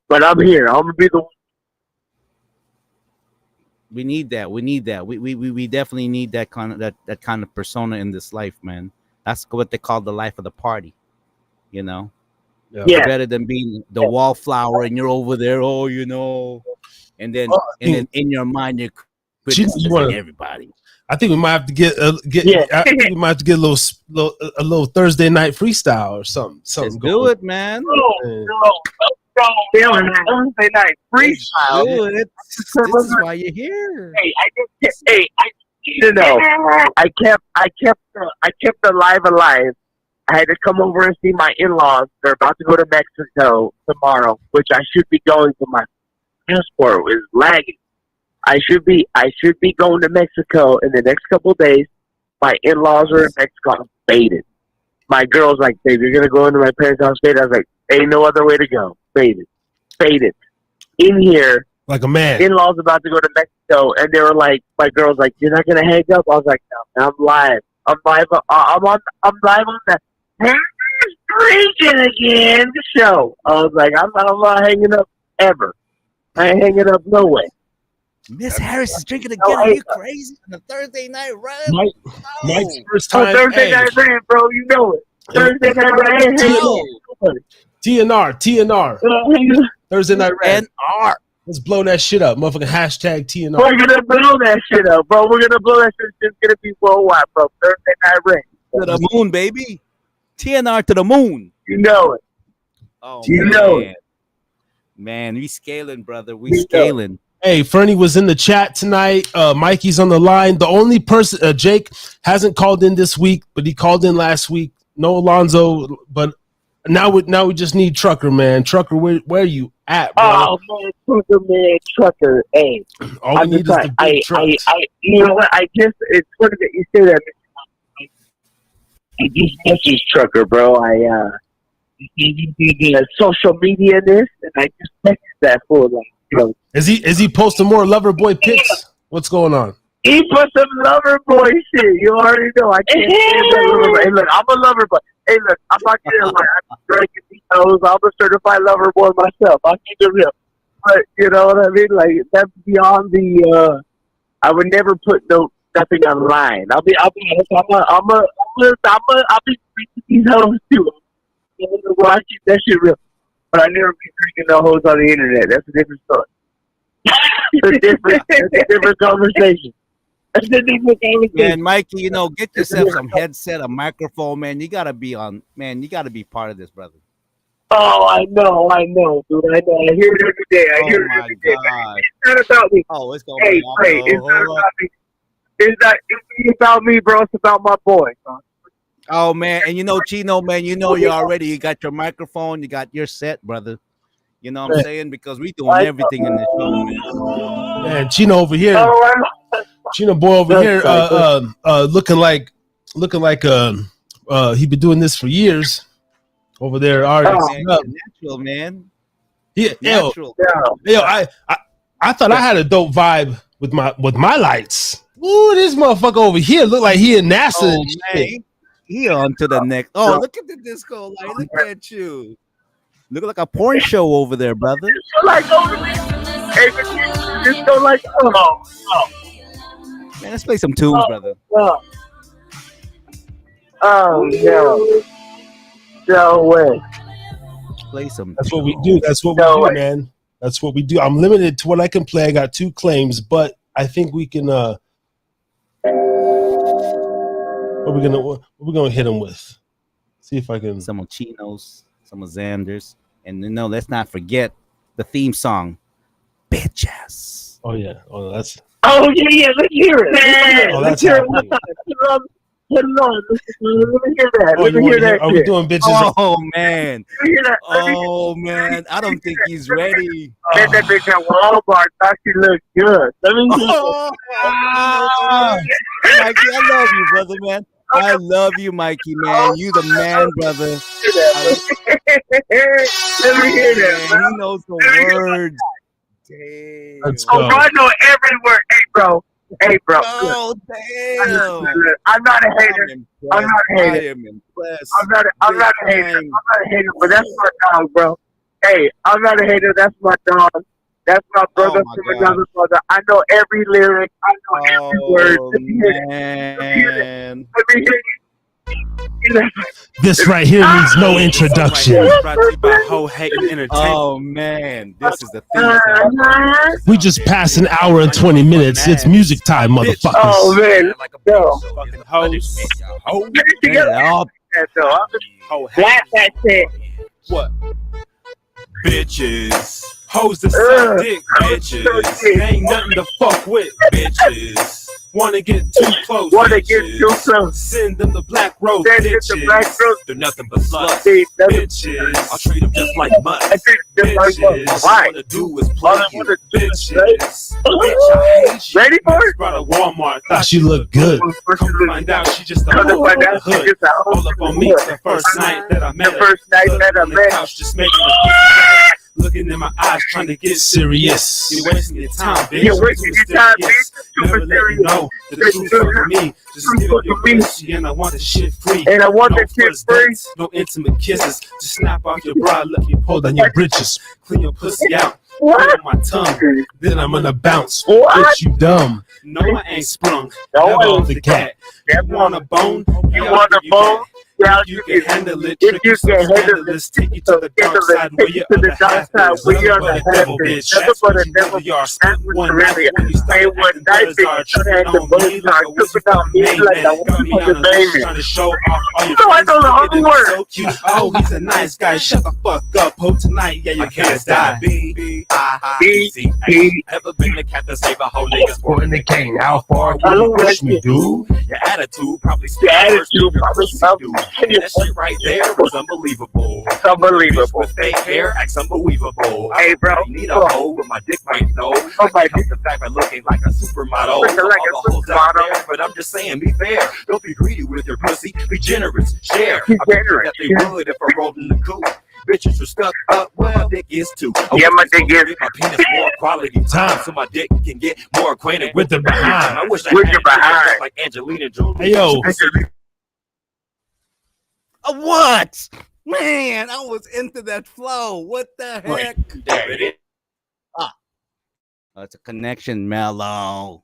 But I'm here. I'm gonna be the one. We need that. We definitely need that kind of persona in this life, man. That's what they call the life of the party. You know. Yeah. Better than being the wallflower and you're over there, and then in your mind you're criticizing everybody. I think we might have to get we might have to get a little Thursday night freestyle or something. Let's do it, man. Thursday night freestyle. This is why you're here. I kept the live alive. I had to come over and see my in-laws. They're about to go to Mexico tomorrow, which I should be going to. My passport is lagging. I should be going to Mexico in the next couple of days. My in-laws are in Mexico. I'm faded. My girl's like, "Babe, you're gonna go into my parents' house faded." I was like, "Ain't no other way to go." Faded. In here, like a man. In-laws about to go to Mexico, and they were like, my girl's like, "You're not gonna hang up?" I was like, "No, I'm live. I'm live on the Drinkin again show." I was like, I'm not hanging up ever. I ain't hanging up no way. Miss Harris is drinking again. Are you crazy? On a Thursday night run? Mike's first time. Thursday night run, bro. You know it. Thursday night run. T.N.R. Thursday night run. T.N.R. Let's blow that shit up. Motherfucking hashtag T.N.R. We're going to blow that shit up, bro. We're going to blow that shit. It's going to be worldwide, bro. Thursday night run. To the moon, baby. T.N.R. to the moon. You know it. Oh, you know it. Man, we scaling, brother. We scaling. Hey, Fernie was in the chat tonight. Mikey's on the line. The only person, Jake, hasn't called in this week, but he called in last week. No Alonzo, but now we just need Trucker, man. Trucker, where you at, bro? Oh man, Trucker. Hey, all we need is the big trucks. You know what? It's funny that you say that. I just messaged Trucker, bro. He did social media this, and I just messaged that fool. Like, you know, is he posting more Loverboy pics? What's going on? He put some Loverboy shit. You already know. I can't stand that Loverboy. Hey, look, I'm a Loverboy. Hey, look, I'm not kidding. Like, I'm drinking those. I'm a certified Loverboy myself. I'll keep it real. But you know what I mean? Like, that's beyond the. I would never put nothing online. I'll be honest. I'll be drinking these hoes too. I keep that shit real. But I never be drinking no hoes on the internet. That's a different story. That's a different conversation. That's a different conversation. Man, Mikey, you know, get yourself some headset, a microphone, man. You gotta be part of this, brother. Oh, I know, dude. I know. I hear it every day. It's not about me. Oh, it's gonna be it's not about me. It's about me, bro. It's about my boy. Oh man, and you know, Chino, man, you got your microphone, you got your set, brother. You know what I'm saying? Because we doing everything in this show, man. Man, Chino over here, Chino boy over here, looking like he been doing this for years. Over there, natural, man. Yeah, natural. Yo, I thought I had a dope vibe with my lights. Ooh, this motherfucker over here look like he in NASA. Oh, man. He on to the next. Oh, look at the disco light. Look at you. Look like a porn show over there, brother. Like over there. Hey, disco like Man, let's play some tunes, brother. Oh no. No way. Play some. That's what we do. That's what we do, man. That's what we do. I'm limited to what I can play. I got 2 claims, but I think we can. What we gonna hit him with? See if I can. Some of Chinos, some of Xander's, and let's not forget the theme song, "Bitches." Oh yeah. Oh, that's. Oh yeah. Let's hear it. Let's hear it. Let me hear that. Let me hear that. Are we doing bitches? Oh man. Oh man. I don't think he's ready. That bitch at Walmart thought she looked good. Let me hear Mikey, I love you, brother, man. I love you, Mikey, man. You the man, brother. Let me hear that. Man, he knows the words. Damn. Let's go. I know every word. Hey, bro. Oh, damn. I'm not a hater. I'm not a hater. I am impressed. I'm not a hater, but that's my dog, bro. Hey, I'm not a hater. That's my dog. That's my brother from another brother. I know every lyric. I know every word. Let me hear it. This right here needs no introduction. Brought to you by Ho Hating Entertainment. Oh man, this is the thing. We just passed an hour and 20 minutes. It's music time, motherfuckers. Oh man, yo, Hoes. Blast that shit. What? Bitches. Hoes that suck dick, bitches. Ain't nothing to fuck with, bitches. Wanna get too close, Send them the black rose, bitches. They're nothing but sluts, bitches. I'll treat them just like mutts, bitches. All I wanna do is play you, bitches. Bitch, I hate you. Ready for it? Brought a Walmart, Thought she looked good. Come to find out she just a hoe in the hood. All up on me the first night that I met her. Couch just making a looking in my eyes, trying to get serious. You're wasting your time, bitch. You're wasting your time, bitch. Never let you know the truth for me. Just give up your pussy, and I want the shit free. And I want the shit free. No intimate kisses. Just snap off your bra, let me pull down your britches. Clean your pussy out. Put on my tongue. Then I'm gonna bounce. Bitch, you dumb. No, I ain't sprung. Never off the cat. You want a bone? You want a bone? If you can handle it, trick you so scandalous, take you to the dark side where your other half is. Nothing but a devil, bitch. That's what you really are. Split one night when you started acting bizarre, tripping on me like a wizard from Maine. Got me on a leash trying to show off all your friends. Thinking it so cute. Oh, he's a nice guy. Shut the fuck up, ho. Tonight, yeah, you can't die. B-I-C-A. Ever been the cat to save a whole nigga's for in the cane? How far will you push me, dude? Your attitude probably still worse than your pussy, dude. That shit right there was unbelievable. It's unbelievable. With fake hair, acts unbelievable. Hey, bro. I need a hoe with my dick right though. I can't help the fact by looking like a supermodel. Looking like a all the hoes out there, but I'm just saying, be fair. Don't be greedy with your pussy. Be generous. Share. Be I bet generous. that they would if I rolled in the coupe. Bitches are stuck up where my dick is too. Yeah, my dick is. My penis more quality time so my dick can get more acquainted with the behind. I wish I With had the behind. just like Angelina Jolie. Hey, yo. What? Man, I was into that flow. What the heck? There it is. Oh, it's a connection, Mellow.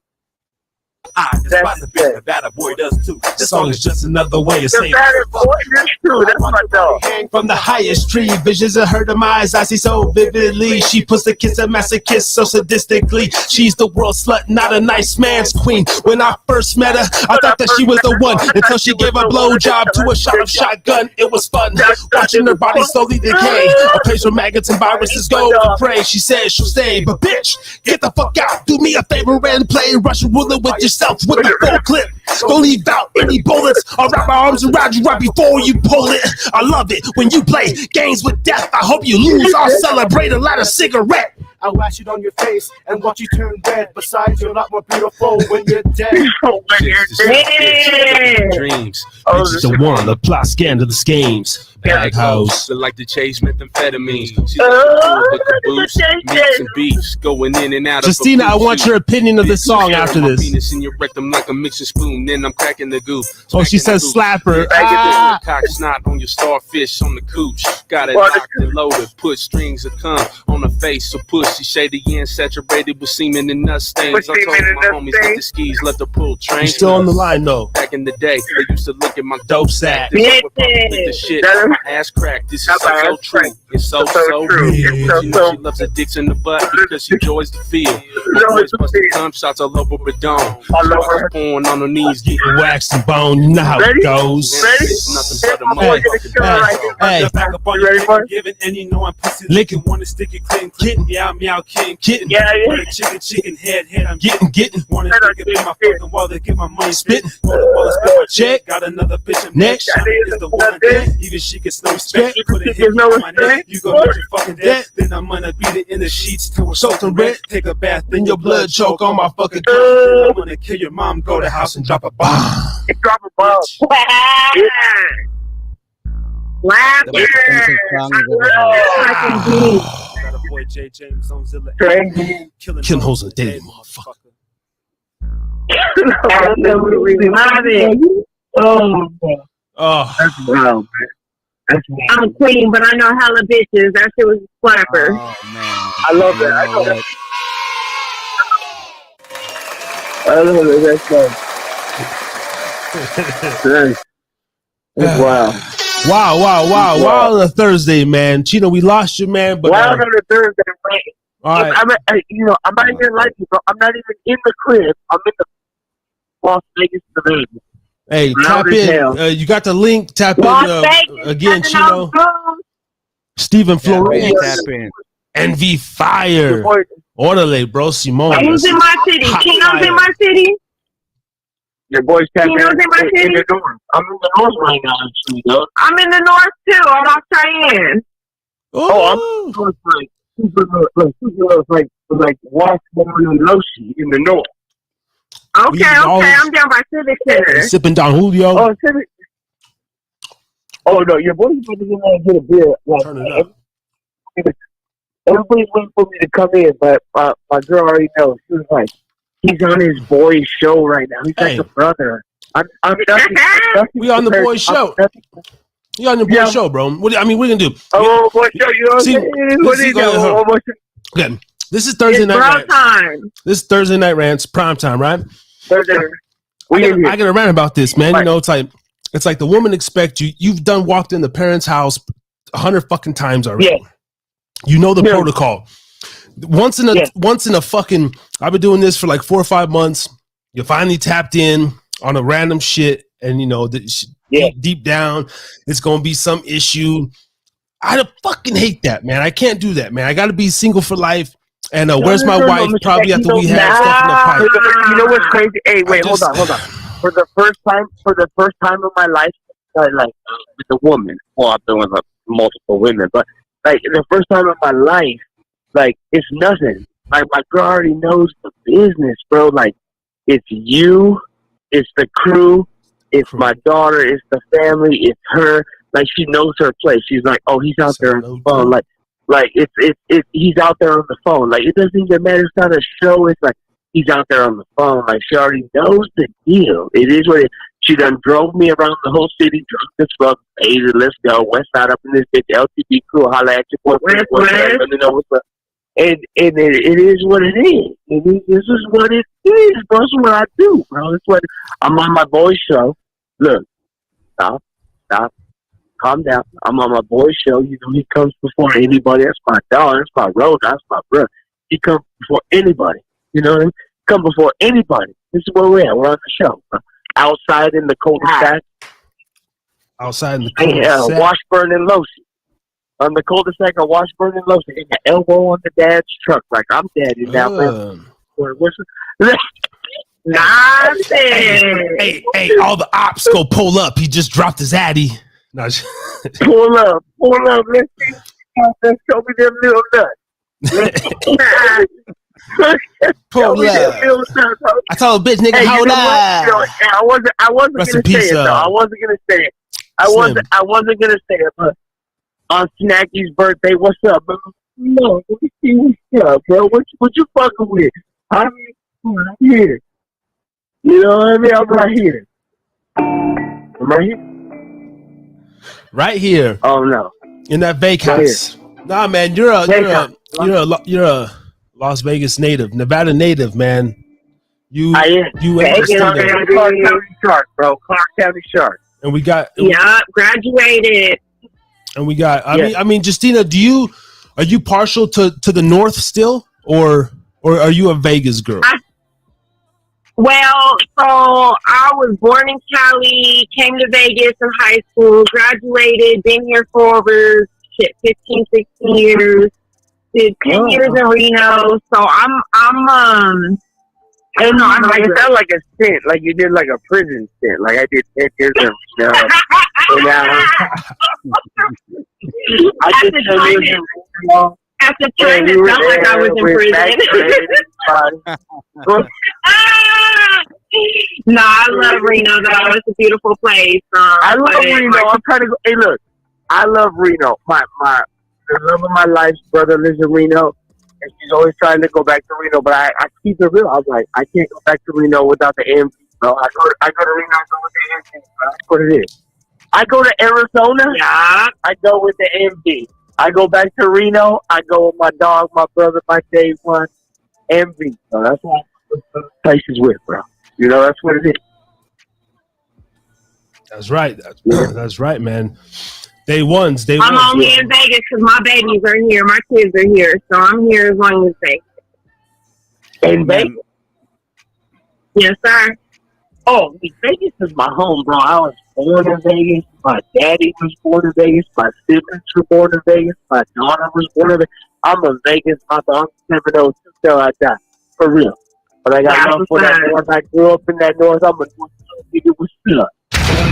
I despise the bitch that a boy does too. This song is just another way of saying That's true. That's my dog. from the highest tree, visions of her demise I see so vividly. She puts the kiss a masochist so sadistically. She's the world slut, not a nice man's queen. When I first met her, I thought that she was the one until she gave a blowjob to a shot of shotgun. It was fun watching her body slowly decay. A place where maggots and viruses go to pray. She says she'll stay, but bitch, get the fuck out. Do me a favor and play Russian roulette with yourself with a full clip. Don't leave out any bullets. I'll wrap my arms around you right before you pull it. I love it when you play games with death. I hope you lose. I'll celebrate a light a cigarette. I'll wash it on your face and watch you turn red. Besides, you're a lot more beautiful when you're dead. Dreams. Bitches the one, the plot scan to the schemes. Bag house. They like to chase methamphetamines. She's with the booze, meats and beefs, going in and out. Justina, I want your opinion of this song after this. Penis in your rectum like a mixing spoon. Then I'm cracking the goop. Oh, she says slapper. Cock snot on your starfish on the cooch. Got it locked and loaded. Put strings of cum on the face. So pussy shady and saturated with semen and nut stains. I told my homies let the skis, let the pull train. You still on the line though. Back in the day, they used to look at my Dope sack. with the shit. My ass cracked. This is so true. It's so true. It's so She loves her dicks in the butt because she enjoys the feel. Boys busting cum shots all over her dome. On her knees, getting Wax and bone, you know how it goes. it's nothing but a motherfucking Hey, back up on ready your for it? giving, and you know I'm pussy Licking. wanna stick it clean, kitten, meow, meow, king, Kitten. Yeah, yeah. Wanna chicken, head, I'm Getting. wanna stick it in my fucking wallet, get my money spitting, go to wallet, spit my check, got another bitch in Next. is the one dead, even she gets no respect, put a hit in my neck, you gon' get your fucking dead, then I'm gonna beat it in the sheets till it's soaking red, take a bath, then your blood choke on my fucking tongue, I'm gonna kill your mom, go to the house and drop a bomb. Drop a bomb. The most offensive song I've ever heard. Got a boy J. James on Zilla, Killing hoes in the day, motherfucker. Oh, That's wild, man. That's wild. I'm queen, but I know hella bitches. That shit was a slapper. Oh, man. I love that. I know that. I love it. That's nice. That's wild. Wow on a Thursday, man. Chino, we lost you, man. But Wild on a Thursday, man. all right. I'm not even like you, bro. I'm not even in the crib. I'm in the Las Vegas Nevada. Hey, tap Loud as in. hell. You got the link. Tap in again, Chino. Stephen Flores, Tap in. NV Fire, Orderly, bro. Simone. Who's in my city? Hot Chino's fire. in my city? Your boy's tapping Chino's in my in city? the north. I'm in the north right now, actually, though. I'm in the north too. I'm off Cheyenne. Oh, I'm like Washington and Loshi in the north. Okay, I'm down by Civic Center. Sipping Don Julio. Oh, Civic. Oh no, your boy's about to get out and get a beer. Like, Turn it up. everybody's waiting for me to come in, but my girl already knows. She was like, he's on his boy's show right now. He's Hey. like a brother. I'm nothing We on the compared- boys' show. I'm nothing- You on the boys' Yeah. show, bro. What are we gonna do? Oh, boy, show, you know what See, I'm saying? What this do you is do? going- Oh, boy, show. Okay. This is Thursday It's night bro rants. time. This is Thursday night rants, prime time, right? Thursday. I We in gotta here. rant about this, man. You know, it's like it's like the woman expects you. You've done walked in the parents' house 100 fucking times already. Yeah. You know the protocol. Once in a fucking, I've been doing this for like 4 or 5 months. You finally tapped in on a random shit, and you know deep down, it's gonna be some issue. I fucking hate that, man. I can't do that, man. I got to be single for life. And where's my wife? Probably after we have stuff in the pipe. You know what's crazy? Hey, wait, hold on. For the first time in my life, like with a woman. Well, I've been with multiple women, but like the first time in my life, like it's nothing. Like my girl already knows the business, bro. Like it's you, it's the crew, it's my daughter, it's the family, it's her. Like she knows her place. She's like, oh, he's out there on the phone. Like it's he's out there on the phone. Like it doesn't even matter. It's not a show. It's like he's out there on the phone. Like she already knows the deal. It is what it. She done drove me around the whole city, drunk as fuck. Hey, let's go West Side up in this bitch. LTB crew, holla at your boy. Let me know what's up. And it is what it is. This is what it is, bro. That's what I do, bro. That's what I'm on my boy's show. Look, stop. Calm down. I'm on my boy's show. You know, he comes before anybody. That's my dog. That's my road. That's my brother. He comes before anybody. You know what I mean? Come before anybody. This is where we're at. We're on the show. Outside in the cul-de-sac. Outside in the cul-de-sac. Washburn and Losi. On the cul-de-sac of Washburn and Losi. In the elbow on the dad's truck. Like, I'm daddy now, man. Nonsense. Hey, all the ops go pull up. He just dropped his addy. No, pull up. Let's show me them little nuts. Pull up. I told a bitch, nigga, hold up. I wasn't gonna say it though. I wasn't gonna say it, but on Snacky's birthday, what's up? No, let me see what's up, bro. What you fucking with? I'm here. You know what I mean? I'm right here. Right here. Oh no. In that Vegas house. Nah, man, you're a Las Vegas native, Nevada native, man. I am. Clark County Shark, bro. Clark County Shark. And we got graduated. And we got I mean, Justina, are you partial to the north still, or are you a Vegas girl? Well, so I was born in Cali, came to Vegas in high school, graduated, been here for over 15, 16 years, did 10 years in Reno. So I'm I don't know. It felt like a stint, like you did like a prison stint. Like I did 10 years in Reno. At the time, it felt like I was in prison. No, I love Reno though. It's a beautiful place. I love Reno. I'm trying to go. Hey, look, I love Reno. The love of my life's brother lives in Reno, and she's always trying to go back to Reno. But I keep it real. I was like, I can't go back to Reno without the MD, bro. I go to Reno, I go with the MD, bro. That's what it is. I go to Arizona. Yeah. I go with the MD. I go back to Reno. I go with my dog, my brother, my T.N.R, MD. So that's what places with, bro. You know, that's what it is. That's right. That's right, man. Day ones. I'm only in Vegas because my babies are here. My kids are here. So I'm here as long as they. In Vegas? Yes, sir. Oh, Vegas is my home, bro. I was born in Vegas. My daddy was born in Vegas. My siblings were born in Vegas. My daughter was born in Vegas. I'm a Vegas. My dog never knows until I die. For real. But I got love for that north. I grew up in that north. I'm a nigga with stuff.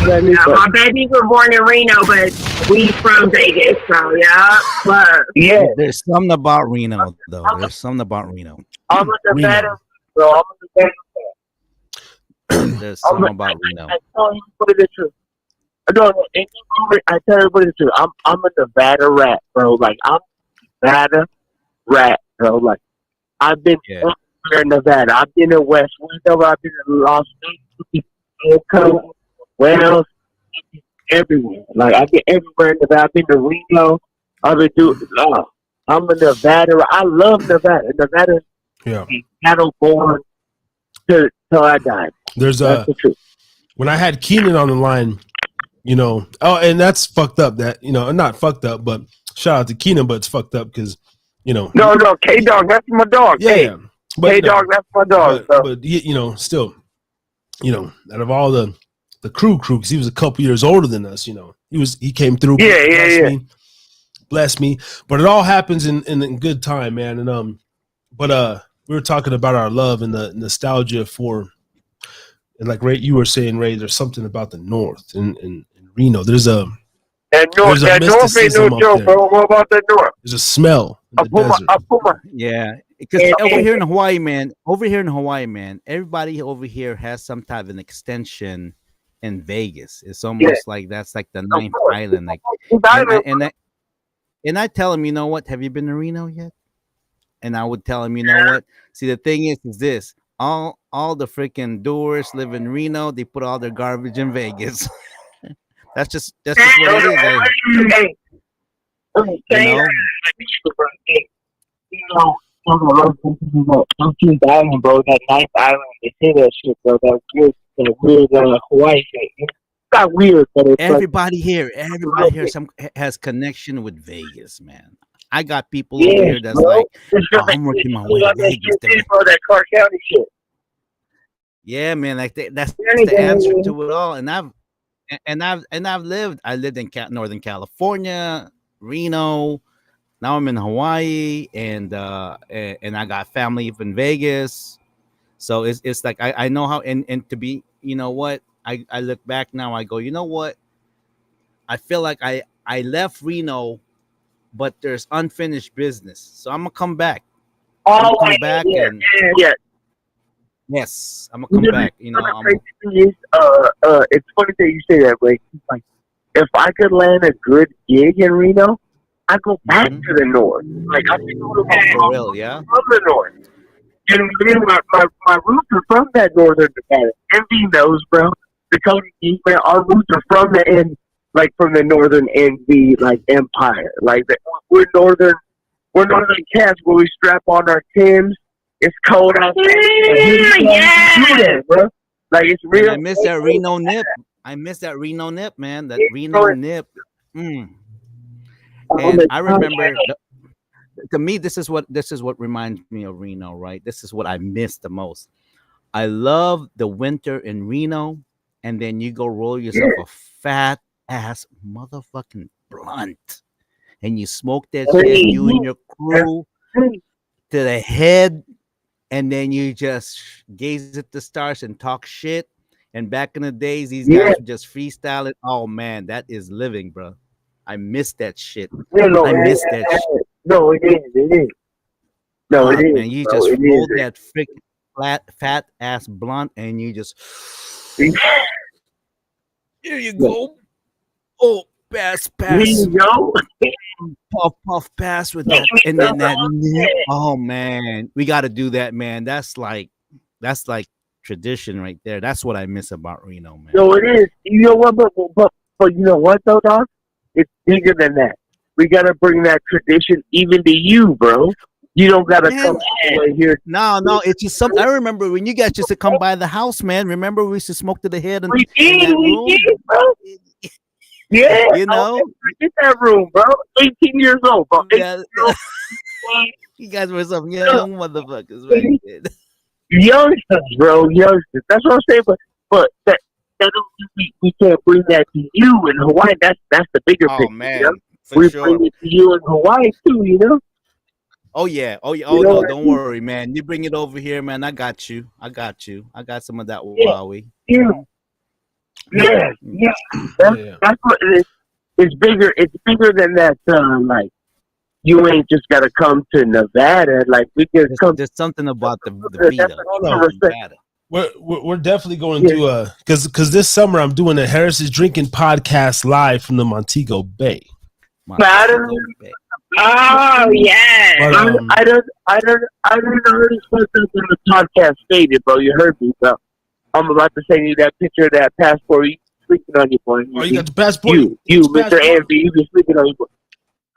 My babies were born in Reno, but we from Vegas, so yeah. But there's something about Reno, though. There's something about Reno. I'm a Nevada, bro. I'm a Nevada fan. There's something about Reno. I tell everybody the truth. I tell everybody the truth. I'm a Nevada rat, bro. Like I'm a Nevada rat, bro. Like I've been everywhere in Nevada. I've been in West Window. I've been in Las Vegas. Wells, everywhere. Like I've been everywhere in Nevada. I've been to Reno. I've been I'm a Nevada. I love Nevada. Nevada cattle born till I died. That's the truth. When I had Keenan on the line, you know. Oh, and that's fucked up. That not fucked up, but shout out to Keenan, but it's fucked up because No, K Dog, that's my dog. Yeah, hey, but K Dog, that's my dog. But still, out of all the crew, because he was a couple years older than us, he came through. Bless me. But it all happens in good time, man. And but we were talking about our love and the nostalgia for, and like Ray, you were saying, Ray, there's something about the North in Reno. There's a North ain't no joke, bro. What about the North? There's a smell. A puma. Yeah, because over here in Hawaii, man, everybody over here has some type of an extension in Vegas. It's almost like that's like the ninth island. Like, and I tell him, you know what? Have you been to Reno yet? And I would tell him, you know what? See, the thing is this: all the freaking doers live in Reno. They put all their garbage in Vegas. That's just what it is. Island, bro. That ninth island. They say that shit, bro. That weird Hawaii shit. It's not weird, but it's everybody here has connection with Vegas, man. I got people over here that's like, I'm working my way to Vegas. That Clark County shit. Yeah, man. Like that's the answer to it all. And I lived in Northern California, Reno. Now I'm in Hawaii, and I got family up in Vegas. So it's like I know how, and to be, you know what, I look back now, I go, you know what, I feel like I left Reno, but there's unfinished business. So I'm gonna come back. Yes, I'm gonna come back. You know, it's funny that you say that, but like, if I could land a good gig in Reno, I go back to the North. Like I can go to for real, yeah, from the North. And my roots are from that northern Nevada. MD knows, bro. Dakota Geek, man, our roots are from the end, like from the northern NV, like empire. Like we're northern cats where we strap on our Timbs. It's cold out there. Yeah, bro. Like it's real. And I miss that Reno nip. Man. That Reno nip. And I remember, to me, this is what reminds me of Reno, right? This is what I miss the most. I love the winter in Reno, and then you go roll yourself a fat ass motherfucking blunt, and you smoke that shit, you and your crew, to the head, and then you just gaze at the stars and talk shit. And back in the days, these guys would just freestyle it. Oh man, that is living, bro. I miss that shit. I miss that shit. No, it is. No, it is. Man, you just roll that freaking fat ass blunt, and you just here you go. Oh, pass. Here you go. Puff, pass with that, and then that nip. Oh man, we got to do that, man. That's like tradition right there. That's what I miss about Reno, man. No, it is. You know what? But you know what though, dog? It's bigger than that. We gotta bring that tradition even to you, bro. You don't gotta come here. No, it's just something. I remember when you guys used to come by the house, man. Remember we used to smoke to the head in that room? We did, bro. Yeah, you know, get that room, bro. 18 years old, bro. Yeah. You guys were some young motherfuckers, right? Youngsters, bro, youngsters. That's what I'm saying. But that we can't bring that to you in Hawaii. That's the bigger picture. Man, you know? for sure. Bring it to you in Hawaii too, you know. Oh yeah. No, don't worry, man. You bring it over here, man. I got you. I got some of that Huawei. Yeah. That's what it is. It's bigger. It's bigger than that. Like you ain't just gotta come to Nevada. Like we can come. There's something about the Nevada. We're definitely going to because this summer I'm doing a Harris's Drinkin podcast live from the Montego Bay. Oh yeah. I don't already put this in the podcast stated, bro. You heard me, bro. I'm about to send you that picture of that passport. You sleeping on your boy. Oh, you got the passport? You Mr. Amby, you been sleeping on your boy.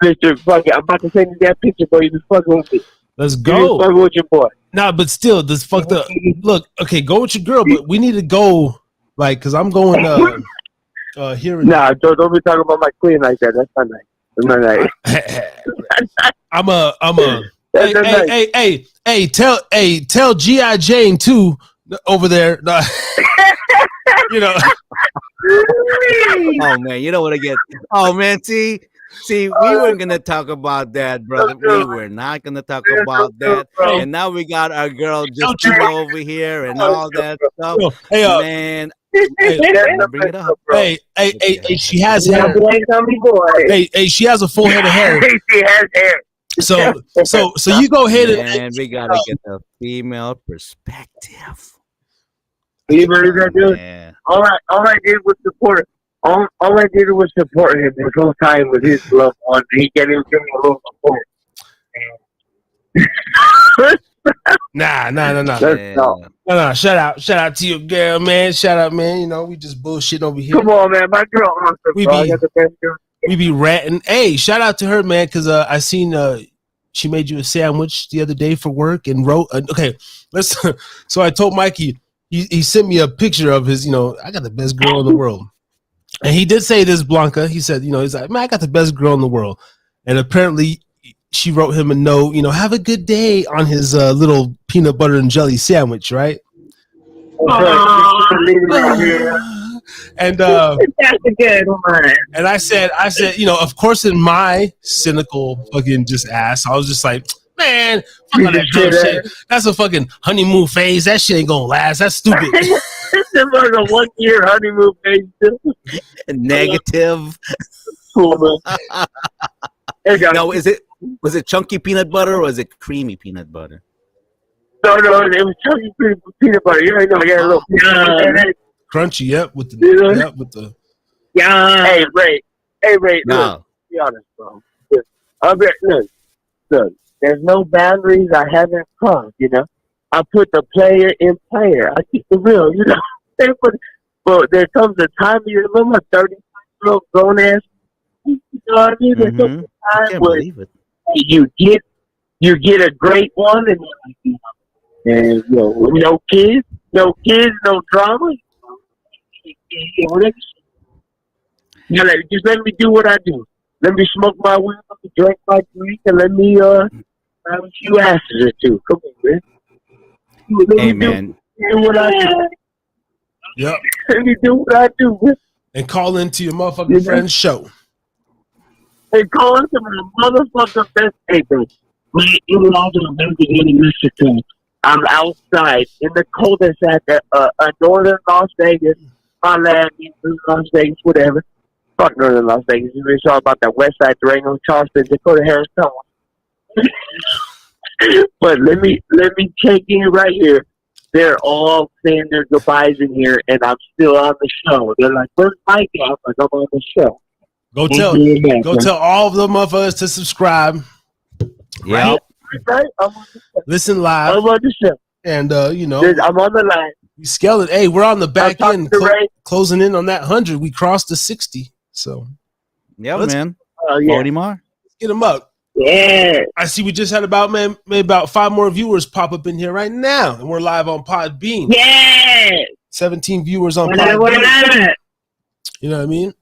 Mr. Fucking, I'm about to send you that picture, bro. You been fucking with me. Let's go. Fucking with your boy. Nah, but still, this fucked up. Look, okay, go with your girl, but we need to go, like, because I'm going Here. In Nah, don't be talking about my queen like that. That's not nice. That's not nice. I'm a. That's not nice. Tell G.I. Jane too over there. You know. Oh man, you don't want to get. Oh man, see, we weren't gonna talk about that, brother. We were not gonna talk about that. And now we got our girl Justina over here and all that stuff. Hey, man. Bring it up, bro. Hey, she has hair. Hey, she has a full head of hair. She has hair. So you go ahead and we gotta get the female perspective. You believe that, dude? Yeah. All I did was support. All I did was support him this whole time with his love on. He gave him a little support. Nah. Yeah. No. Shout out to your girl, man. Shout out, man. You know, we just bullshitting over here. Come on, man. My girl awesome, bro. I got the best girl. We be ratting. Hey, shout out to her, man, because I seen she made you a sandwich the other day for work and wrote. Okay, let's. So I told Mikey. He sent me a picture of his. You know, I got the best girl in the world, and he did say this, Blanca. He said, you know, he's like, man, I got the best girl in the world, and apparently she wrote him a note. You know, have a good day on his little peanut butter and jelly sandwich, right? And that's a good one. And I said, you know, of course, in my cynical fucking just ass, I was just like, man, fuck all that dumb shit. That's a fucking honeymoon phase. That shit ain't gonna last. That's stupid. It's like a 1 year honeymoon phase. Negative. Cool, man. No, was it chunky peanut butter or was it creamy peanut butter? No, it was chunky peanut butter. You know, yeah, a little crunchy. Yep, with the. Yeah. Hey, Ray. No. Look, be honest, bro. Look. There's no boundaries I haven't crossed. You know, I put the player in player. I keep it real. You know, but there comes a time in your life, 30-year-old grown ass. You know what I mean? There's some time where you get a great one, and you know, no kids, no drama. You know, just let me do what I do. Let me smoke my weed, let me drink my drink, and let me have a few asses or two. Come on, man. Hey, man. Do what I do. Yep. Let me do what I do. And call into your motherfucking friend's show. And call into my motherfucking best paper. My in-laws are about to get in Mexico. I'm outside in the cul-de-sac at northern Las Vegas, Miami, Las Vegas, whatever. Fuck northern Las Vegas. You really saw about that West Side, Durango, Charleston, Dakota, Harris, someone. But let me check in right here. They're all saying their goodbyes in here, and I'm still on the show. They're like, "Where's Mike?" I'm like, "I'm on the show." Go tell all of the motherfuckers to subscribe. Yeah. Right? I'm on the show. Listen live. I'm on the show. And you know, I'm on the line. You scale it. Hey, we're on the back end, closing in on that 100. We crossed the 60. So, yeah, man. Yeah. Let's get them up. Yeah. I see. We just had maybe about 5 more viewers pop up in here right now, and we're live on Podbean. Yeah. 17 viewers on Podbean. You know what I mean?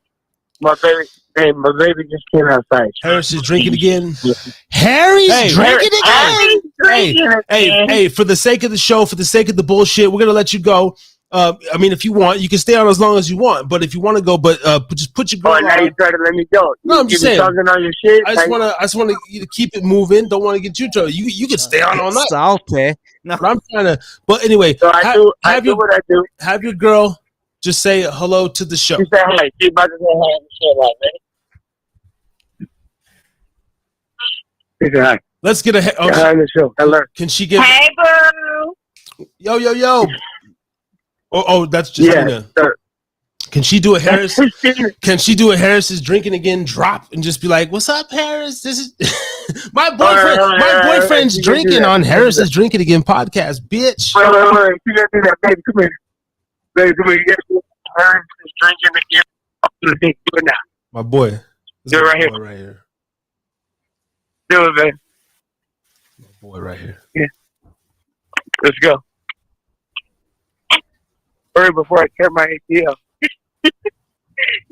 My baby just came outside. Harris is drinking again. Harry's drinking again. Hey, for the sake of the show, for the sake of the bullshit, we're gonna let you go. I mean, if you want, you can stay on as long as you want. But if you want to go, just put your girl on. Now you try to let me go. No, I'm just saying. Talking on your shit. I just want to keep it moving. Don't want to get you in trouble. You can stay on all night. Salty. No, but I'm trying to. But anyway, so I do what I do. Have your girl just say hello to the show. She said hi. She about to say hi. Shit, like, man. Hi. Let's get ahead. Oh, hi on the show. Hello. Can she get? Hey, boo. Yo. Oh, that's just Can she do a Harris? Can she do a Harris is drinking again drop and just be like, "What's up, Harris? This is my boyfriend. My boyfriend's drinking on Harris is drinking again podcast, bitch." Wait. You gotta do that, baby. Come here. Baby, come here. Harris is drinking again. Do it now. My boy. Do it right here. Right here. Do it, man. My boy, right here. Yeah. Let's go. Hurry before I tear my ACL.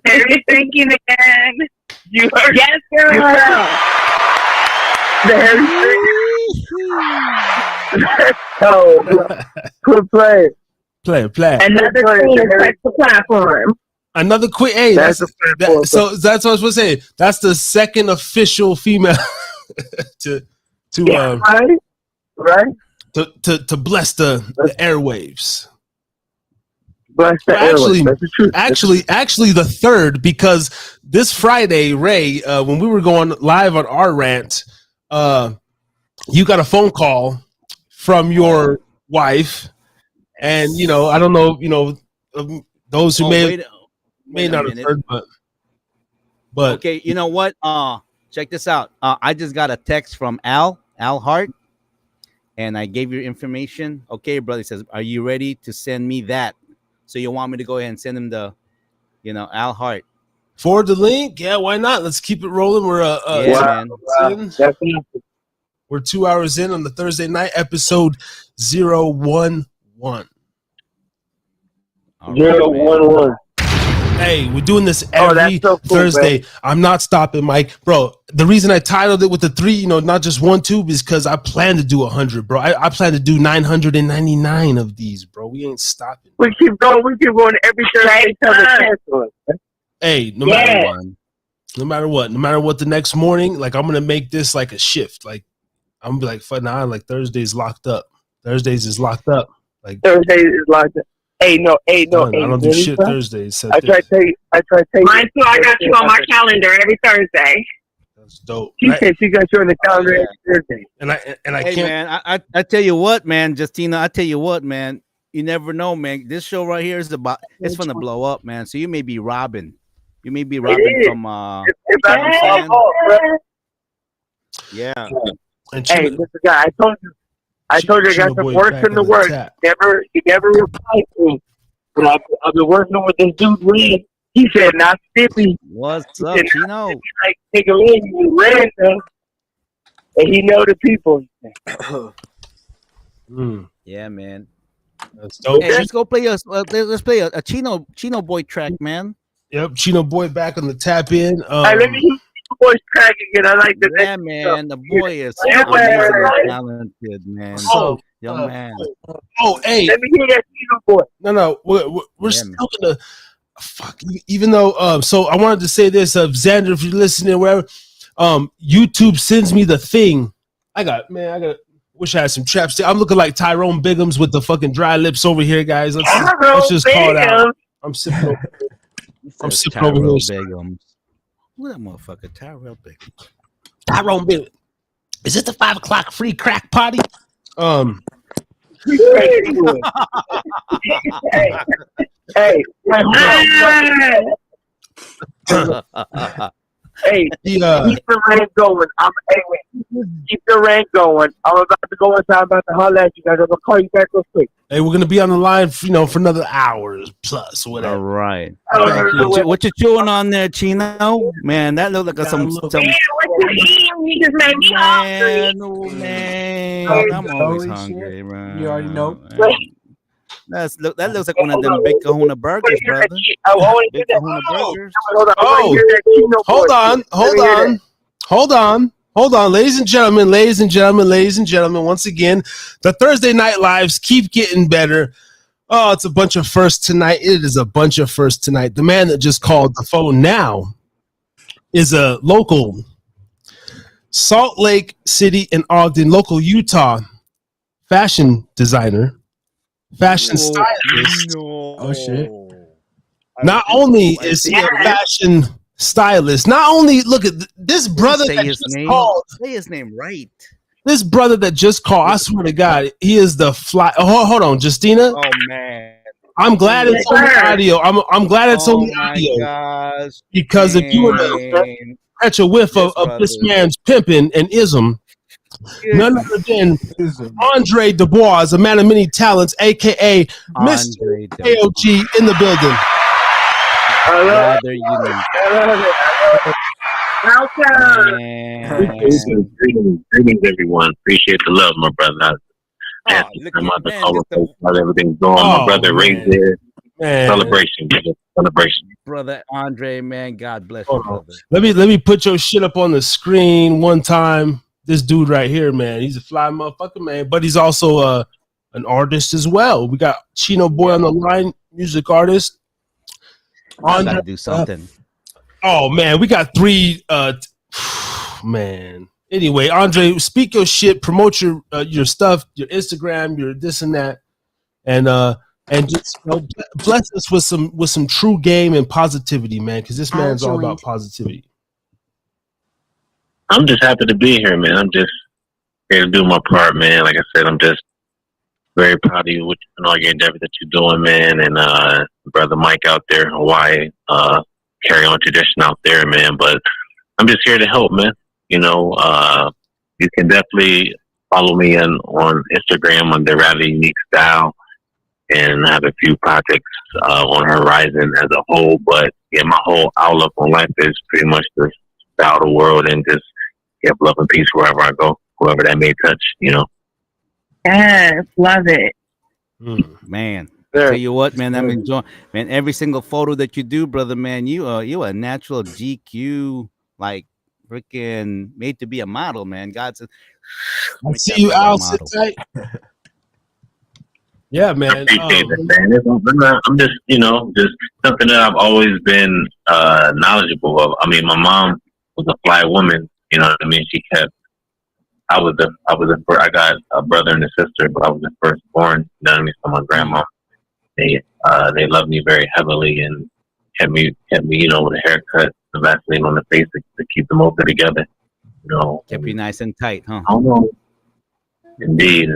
Harry's drinking again. You heard? Yes, girl. The Harry's drinking. Oh, good play. Play. Another queen takes the platform. Another queen. Hey, so that's what I was supposed to say. That's the second official female to right. To bless the airwaves. Bless the airwaves. Actually, the third, because this Friday, Ray, when we were going live on our rant, you got a phone call from your wife, and I don't know, those who may not have heard, but okay, you know what? Check this out. I just got a text from Al Hart, and I gave your information. Okay, brother, he says, "Are you ready to send me that?" So you want me to go ahead and send him the, Al Hart. Forward the link? Yeah, why not? Let's keep it rolling. We're man. We're 2 hours in on the Thursday night episode 011. 011. Hey, we're doing this every Thursday. Man. I'm not stopping, Mike. Bro, the reason I titled it with the 3, not just 1, 2, is because I plan to do 100, bro. I plan to do 999 of these, bro. We ain't stopping. We keep going every Thursday. Hey, no matter what, the next morning, like, I'm going to make this like a shift. Like, I'm going to be like, fuck, nah, like, Thursdays locked up. Thursdays is locked up. Like, Thursdays is locked up. Hey, no. I don't do shit Thursdays. I try to tell you. Mine too. I got you on my calendar every Thursday. That's dope. She said she got you on the calendar every Thursday. And I hey, can't. Man, I tell you what, man, Justina. I tell you what, man. You never know, man. This show right here is it's gonna blow up, man. So you may be robbing. You may be robbing from. Yeah. Hey, Mr. Guy, I told you I got some work in the work. He never replied to me. But I've been working with this dude, Red. He said, not Stippy. What's up, Chino? Like, take a look, Red, though. And he know the people. Yeah, man. That's dope. Hey, let's go play let's play a Chino Boy track, man. Yep, Chino Boy back on the tap in. Hey, let me hear the voice track again. I like the yeah, man. The boy is amazing, talented, man. Young man. Oh, hey. Let me hear that Chino Boy. No. We're still gonna fuck. Even though, so I wanted to say this, Xander, if you're listening, wherever, YouTube sends me the thing. Wish I had some traps. I'm looking like Tyrone Biggums with the fucking dry lips over here, guys. Let's just call it out. I'm sipping over here. Biggums. Who that motherfucker? Tyrone Biggums. Tyrone Biggums. Is this the 5 o'clock free crack party? Hey, keep the rank going. Keep the rank going. I'm about to go inside. I'm about to holler at you guys. I'm gonna call you back real quick. Hey, we're gonna be on the line, for another hour plus, whatever. All right. What you chewing on there, Chino? Man, that looked like some. Man, what you eating? You just made me hungry. Man, I'm always hungry, man. You already know. That looks like one of them Big Kahuna burgers, brother. Big Kahuna burgers. Hold on, ladies and gentlemen. Once again, the Thursday night lives keep getting better. Oh, it's a bunch of firsts tonight. It is a bunch of firsts tonight. The man that just called the phone now is a local Salt Lake City and Ogden, local Utah fashion designer. Fashion stylist. Oh shit! Not only is he a fashion stylist, not only look at this brother that just called. Say his name right. This brother that just called. I swear to God, he is the fly. Oh, hold on, Justina. Oh man, I'm glad it's on the audio. I'm glad it's on the audio. Gosh, because if you were to catch a whiff of this man's pimping and ism. None other than Andre Dubois, a man of many talents, aka Mr. AOG in the building. Rather unique. Welcome. Greetings, everyone. Appreciate the love, my brother. I'm on the call how everything's going. My brother Ray's there. Celebration. celebration. Brother Andre, man, God bless you, brother. Let me put your shit up on the screen one time. This dude right here, man, he's a fly motherfucker, man, but he's also an artist as well. We got Chino Boy on the line, music artist. I gotta do something. Oh man, we got 3 man. Anyway, Andre, speak your shit, promote your stuff, your Instagram, your this and that, and just bless us with some true game and positivity, man, because this man's all about positivity. I'm just happy to be here, man. I'm just here to do my part, man. Like I said, I'm just very proud of you and all your endeavors that you're doing, man. And brother Mike out there in Hawaii, carry on tradition out there, man. But I'm just here to help, man. You know, you can definitely follow me on Instagram on the Rather Unique Style, and I have a few projects on Horizon as a whole. But yeah, my whole outlook on life is pretty much to style the world and just give love and peace wherever I go, whoever that may touch, you know. Yes, love it. Man, tell you what, man, I'm enjoying, man, every single photo that you do, brother, man. You a natural GQ, like freaking made to be a model, man. God said, I see you out, sit tight. Yeah, man. Appreciate it, man. I'm just, you know, just something that I've always been knowledgeable of. I mean, my mom was a fly woman, you know what I mean? I got a brother and a sister, but I was the firstborn, you know what I mean? So my grandma, they loved me very heavily and kept me, you know, with a haircut, the Vaseline on the face to keep them both together, you know. Kept you nice and tight, huh? I don't know. Indeed.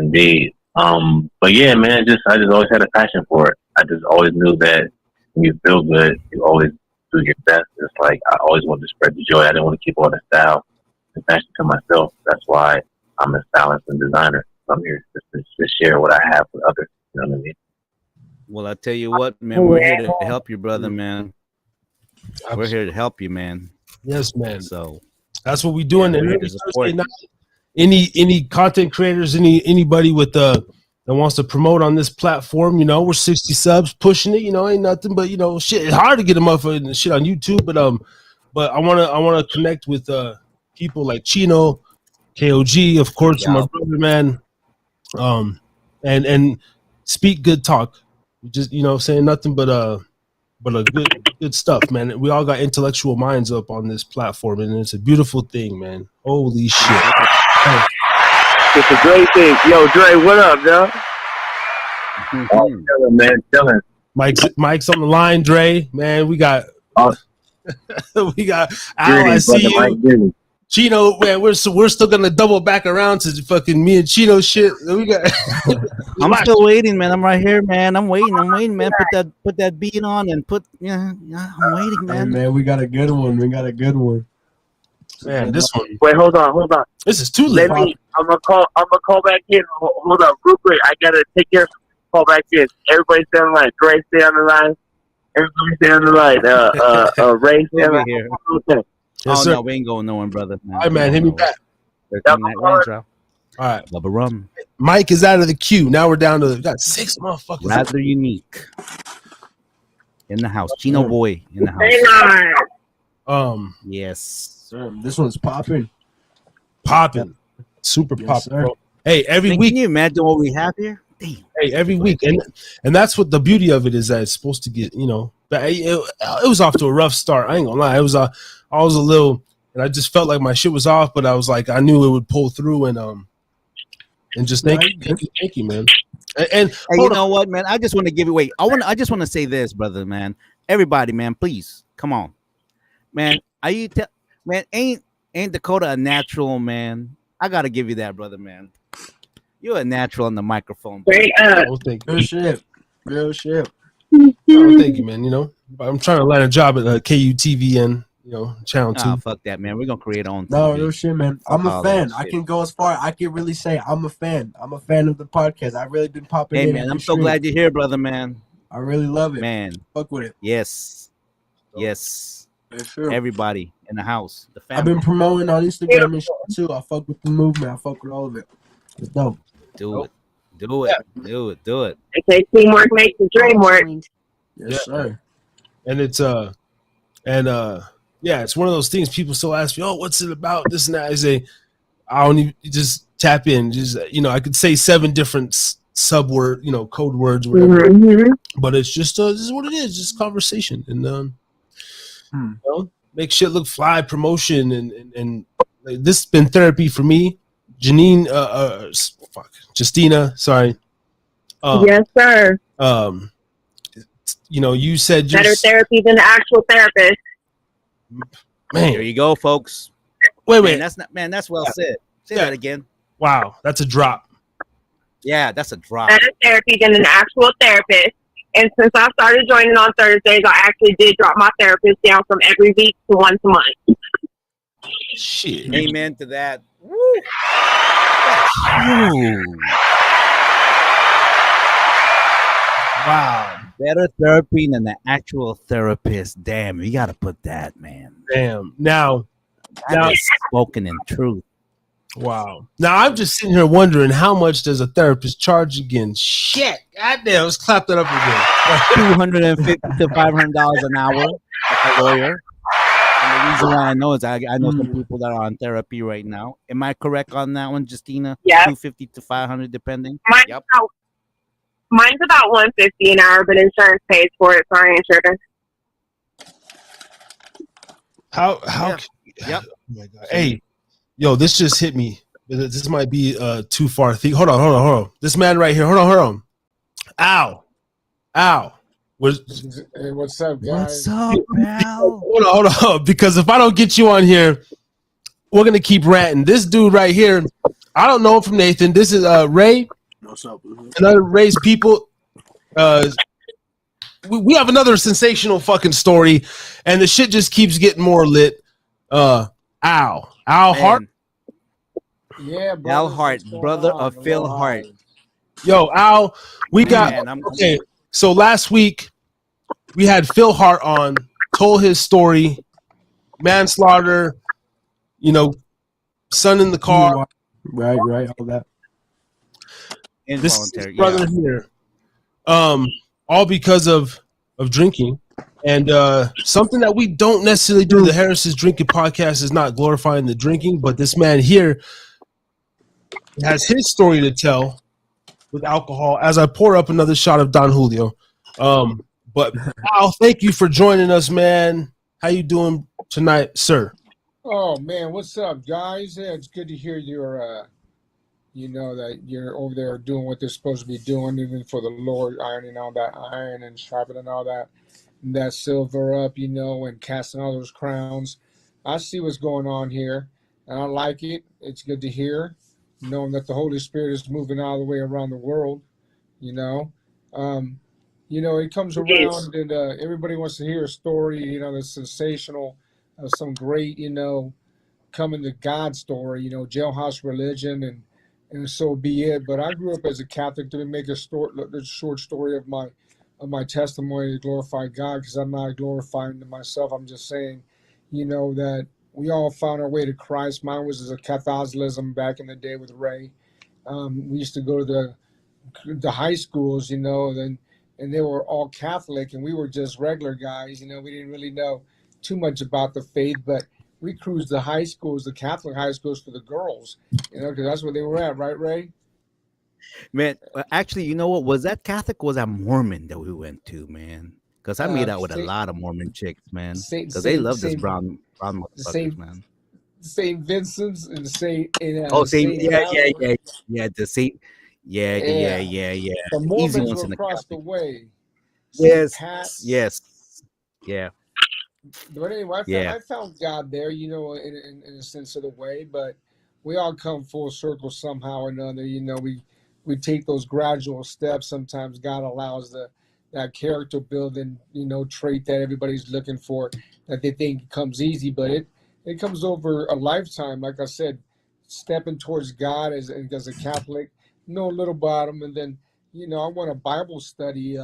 But yeah, man, I just always had a passion for it. I just always knew that when you feel good, you always do your best. It's like I always wanted to spread the joy. I didn't want to keep all the style and passion to myself. That's why I'm a stylist and designer. So I'm here to share what I have with others. You know what I mean? Well, I tell you what, man, we're here to help you, brother, man. We're here to help you, man. Yes, man. So that's what we're doing. Yeah, And every Thursday night, any content creators, anybody with that wants to promote on this platform, you know, we're 60 subs pushing it, you know, ain't nothing but, you know, shit. It's hard to get them up and shit on YouTube, but I wanna connect with people like Chino, KOG, of course, my brother, man. And speak good talk. Just, you know, saying nothing but a good stuff, man. We all got intellectual minds up on this platform, and it's a beautiful thing, man. Holy shit. It's a great thing. Yo, Dre, what up, yo? Chilling, man, chilling. Mike's on the line, Dre. Man, we got Al, I see you. Chino, man, we're still gonna double back around to fucking me and Chino shit. We got. I'm still waiting, man. I'm right here, man. I'm waiting, man. Put that beat on and I'm waiting, man. Hey, man, we got a good one. Man, this one. Wait, hold on. This is too late. I'm gonna call back in. Hold up, real quick. I gotta take care of some call back in. Everybody stay on the line. Dre, stay on the line. Everybody stay on the line. Ray, stay on the line. Yes, sir. No, we ain't going nowhere, brother. All right, man, hit me back. All right. Bubba Rum. Mike is out of the queue. Now we're down to got 6 motherfuckers. Rather Unique in the house. Chino Boy in the house. Yes. This one's popping. Super popping, bro. Hey, every week. Can you imagine what we have here? Damn. Hey, every week, and that's what the beauty of it is, that it's supposed to get, you know. It was off to a rough start. I ain't gonna lie. I was a little, and I just felt like my shit was off, but I was like, I knew it would pull through, and just thank you, man. And hey, you know what, man? I just want to give it away. I just want to say this, brother, man. Everybody, man, please come on, man. Man, ain't Dakota a natural, man? I gotta give you that, brother, man. You're a natural on the microphone. Straight up. Real shit. Oh, thank you, man. You know, I'm trying to land a job at KUTV and, you know, Channel 2. Oh, fuck that, man. We're gonna create our own TV. No, real shit, man. I'm a fan. I can go as far. I can really say I'm a fan. I'm a fan of the podcast. I've really been popping in. Hey, man, I'm so glad you're here, brother, man. I really love it, man. Fuck with it. Yes. Sure. Everybody in the house, the family. I've been promoting on Instagram and shit too. I fuck with the movement. I fuck with all of it. It's dope. Do it. They say teamwork makes the dream work. Yes, sir. and it's yeah, it's one of those things. People still ask me, "Oh, what's it about?" This and that. I say, I don't even just tap in. Just I could say 7 different sub word, code words, whatever. Mm-hmm. But it's just this is what it is. Just conversation and make shit look fly. Promotion and this has been therapy for me. Janine, Justina, sorry. Yes, sir. You said better therapy than the actual therapist. Man, there you go, folks. Wait. That's well said. Say that again. Wow, that's a drop. Yeah, that's a drop. Better therapy than an actual therapist. And since I started joining on Thursdays, I actually did drop my therapist down from every week to once a month. Shit. Amen to that. Woo. That's huge. Wow. Better therapy than the actual therapist. Damn, you got to put that, man. Damn. Now is spoken in truth. Wow. Now I'm just sitting here wondering, how much does a therapist charge again? Shit. Goddamn. Let's clap that up again. $250 to $500 an hour like a lawyer. And the reason why I know is I know some people that are on therapy right now. Am I correct on that one, Justina? Yeah. $250 to $500 depending. Mine's about $150 an hour, but insurance pays for it, so I ain't tripping. How? Yep. Oh my God. Hey, yo, this just hit me. This might be too far. Hold on. This man right here. Hold on. Ow. Hey, what's up, guys? What's up, pal? Hold on. Because if I don't get you on here, we're gonna keep ranting. This dude right here, I don't know him from Nathan. This is Ray. What's up? Another Ray's people. We have another sensational fucking story, and the shit just keeps getting more lit. Al Hart. Yeah, Al Hart, brother of Phil Hart. Yo, Al, we got okay. So last week we had Phil Hart on, told his story, manslaughter, son in the car, right, all that. Involuntary, brother here, all because of drinking, and something that we don't necessarily do. The Harris's Drinking podcast is not glorifying the drinking, but this man here has his story to tell with alcohol. As I pour up another shot of Don Julio, but Al, thank you for joining us, man. How you doing tonight, sir? Oh man, what's up, guys? Yeah, it's good to hear your that you're over there doing what they're supposed to be doing, even for the Lord, ironing all that iron and sharpening all that silver up, and casting all those crowns. I see what's going on here, and I like it. It's good to hear, knowing that the Holy Spirit is moving all the way around the world. It comes around, and everybody wants to hear a story, that's sensational, of some great, coming to God story, jailhouse religion, and so be it. But I grew up as a Catholic. To make a short story of my testimony to glorify God, because I'm not glorifying myself. I'm just saying, that we all found our way to Christ. Mine was as a Catholicism back in the day with Ray. We used to go to the high schools, and they were all Catholic, and we were just regular guys. We didn't really know too much about the faith, but we cruised the high schools, the Catholic high schools, for the girls, because that's where they were at, right, Ray? Man, actually, you know what? Was that Catholic or was that Mormon that we went to, man? Because I made out with a lot of Mormon chicks, man. Because they love this brown motherfuckers, man. St. Vincent's and the St. Same, yeah, the St. Yeah. The Mormons were across the way. Yes. Yeah. But anyway, I found God there, in a sense of the way. But we all come full circle somehow or another. We take those gradual steps. Sometimes God allows that character building, trait that everybody's looking for, that they think comes easy, but it comes over a lifetime. Like I said, stepping towards God as a Catholic, know a little about Him, and then I want a Bible study.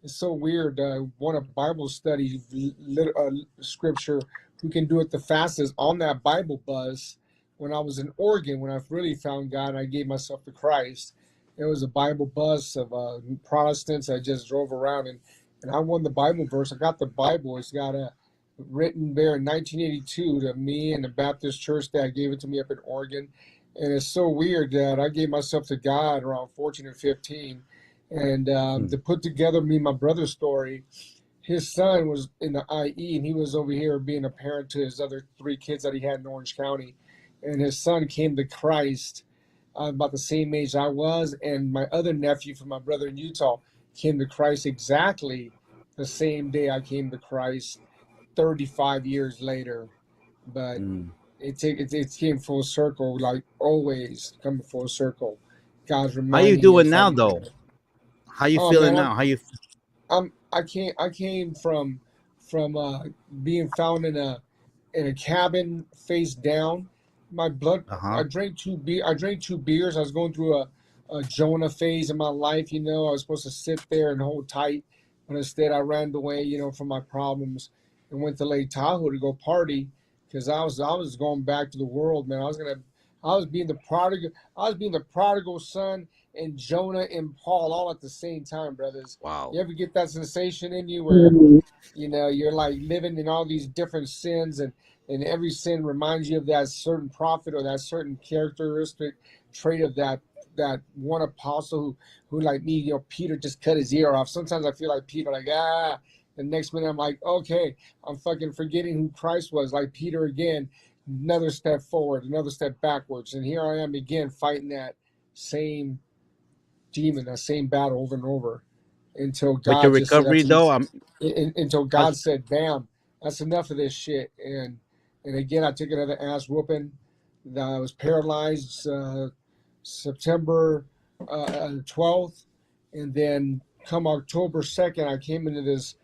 It's so weird. I want a Bible study scripture. Who can do it the fastest on that Bible bus? When I was in Oregon, when I really found God, and I gave myself to Christ. It was a Bible bus of Protestants. I just drove around, and I won the Bible verse. I got the Bible. It's got a written there in 1982 to me and the Baptist church that gave it to me up in Oregon. And it's so weird that I gave myself to God around 14 or 15. And to put together me and my brother's story, his son was in the IE, and he was over here being a parent to his other 3 kids that he had in Orange County. And his son came to Christ about the same age I was, and my other nephew from my brother in Utah came to Christ exactly the same day I came to Christ 35 years later. But it came full circle, like always coming full circle. God's How you reminding me doing of now, something. though? How you Oh feeling man, now? How you? I came from being found in a cabin face down. My blood. I drank 2 beer. I drank 2 beers. I was going through a Jonah phase in my life. You know, I was supposed to sit there and hold tight, but instead I ran away. You know, from my problems and went to Lake Tahoe to go party because I was going back to the world, man. I was being the prodigal. I was being the prodigal son and Jonah and Paul all at the same time, brothers. Wow. You ever get that sensation in you where you know you're like living in all these different sins, and every sin reminds you of that certain prophet or that certain characteristic trait of that one apostle who like me, you know, Peter just cut his ear off. Sometimes I feel like Peter, like the next minute I'm like, okay, I'm fucking forgetting who Christ was, like Peter again. Another step forward, another step backwards, and here I am again fighting that same demon, that same battle over and over until With your God just said, recovery, though, until God said, "Bam, that's enough of this shit." And again, I took another ass whooping. I was paralyzed September 12th, and then come October 2nd, I came into this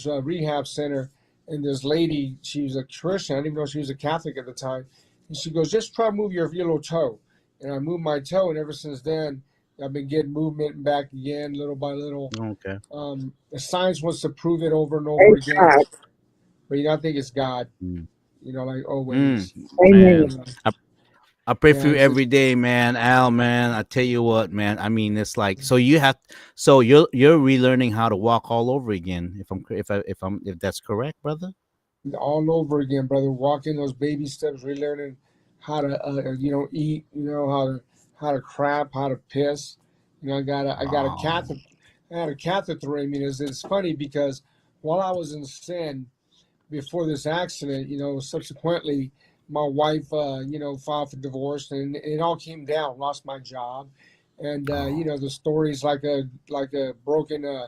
rehab center, and this lady, she was a Christian. I didn't even know she was a Catholic at the time, and she goes, "Just try to move your little toe," and I moved my toe, and ever since then, I've been getting movement back again, little by little. Okay. The science wants to prove it over and over again, but you know, I think it's God. You know, like always. Man, I pray for you it's every day, man. Al, man, I tell you what, man. I mean, it's like so you're relearning how to walk all over again. If that's correct, brother. all over again, brother. Walking those baby steps, relearning how to, you know, eat. You know how to crap, how to piss. You know, I got a catheter. I had a catheter. I mean, it's funny because while I was in sin before this accident, you know, subsequently my wife, you know, filed for divorce, and it all came down. Lost my job, and you know, the story's like a broken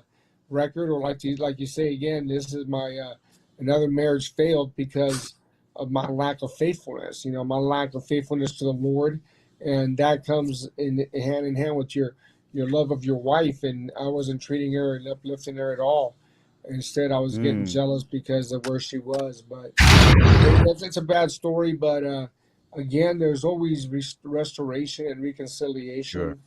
record, or like you say again. This is my another marriage failed because of my lack of faithfulness. You know, my lack of faithfulness to the Lord, and that comes in hand with your love of your wife. And I wasn't treating her and uplifting her at all. Instead, I was getting jealous because of where she was. But it's a bad story. But again, there's always restoration and reconciliation. Sure.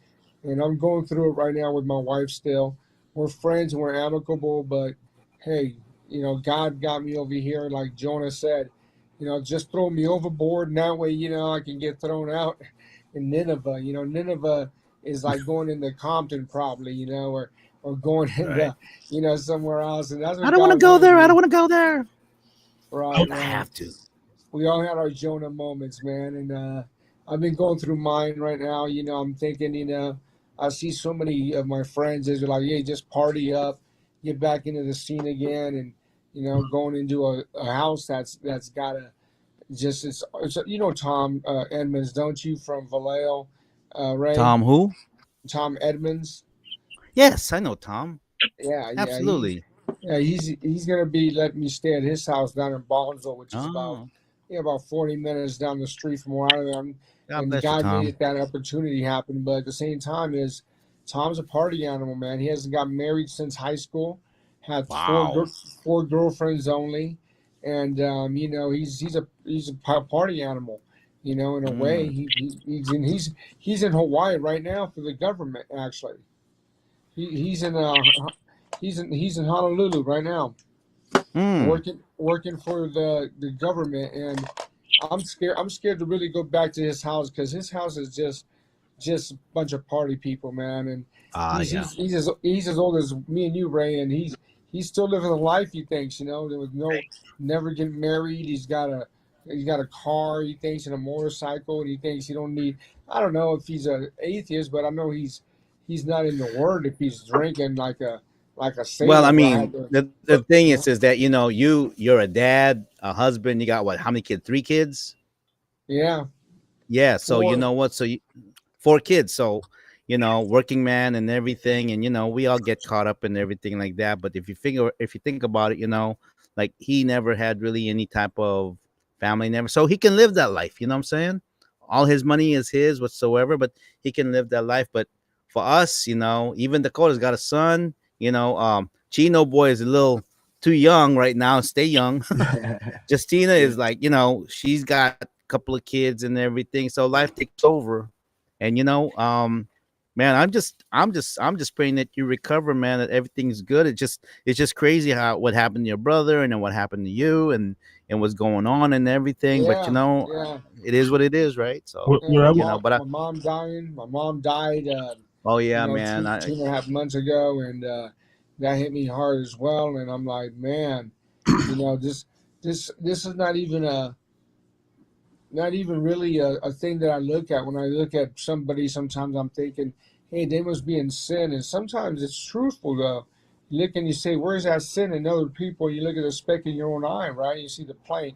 And I'm going through it right now with my wife still. We're friends and we're amicable, but hey, you know, God got me over here, like Jonah said, you know, just throw me overboard, and that way, you know, I can get thrown out in Nineveh. You know, Nineveh is like going into Compton probably, you know, or going into, you know, somewhere else. And that's what I don't want to go there. I don't want to go there. Right. I have to. We all had our Jonah moments, man. And I've been going through mine right now. You know, I'm thinking, you know, I see so many of my friends is like, hey, just party up, get back into the scene again, and you know, going into a house that's got a just it's you know Tom Edmonds, don't you, from Vallejo, Ray? Tom who? Tom Edmonds. Yes, I know Tom. Yeah, absolutely. He's gonna be letting me stay at his house down in Baldwinsville, which is about 40 minutes down the street from where I am. And God made that opportunity happen, but at the same time, Tom's a party animal, man. He hasn't got married since high school, had four girlfriends only, and you know, he's a party animal. You know, in a way, he's in Hawaii right now for the government. Actually, he's in Honolulu right now, working for the government, and I'm scared to really go back to his house because his house is just a bunch of party people, man. And he's as old as me and you, Ray, and he's he's still living a life. He thinks, you know, there was never get married. He's got a car. He thinks, and a motorcycle, and he thinks he don't need. I don't know if he's an atheist, but I know he's not in the word if he's drinking like a sailor. Well, I mean, the thing is that you're a dad, a husband. You got what? How many kids? 3 kids? Yeah. Yeah. So 4. you know what? So 4 kids. So working man and everything, and we all get caught up in everything like that. But if you think about it, like he never had really any type of family, never. So he can live that life. You know what I'm saying? All his money is his whatsoever, but he can live that life. But for us, even Dakota's got a son. Chino boy is a little too young right now. Stay young. Justina is like, she's got a couple of kids and everything. So life takes over. And man, I'm just praying that you recover, man, that everything's good. It's just crazy what happened to your brother and then what happened to you and what's going on and everything. Yeah, but it is what it is, right? So my mom dying. My mom died. Oh yeah, man. 2.5 months ago, and that hit me hard as well. And I'm like, man, this is not even really a thing that I look at. When I look at somebody, sometimes I'm thinking, hey, they must be in sin. And sometimes it's truthful though. You look and you say, where's that sin in other people? You look at a speck in your own eye, right? You see the plank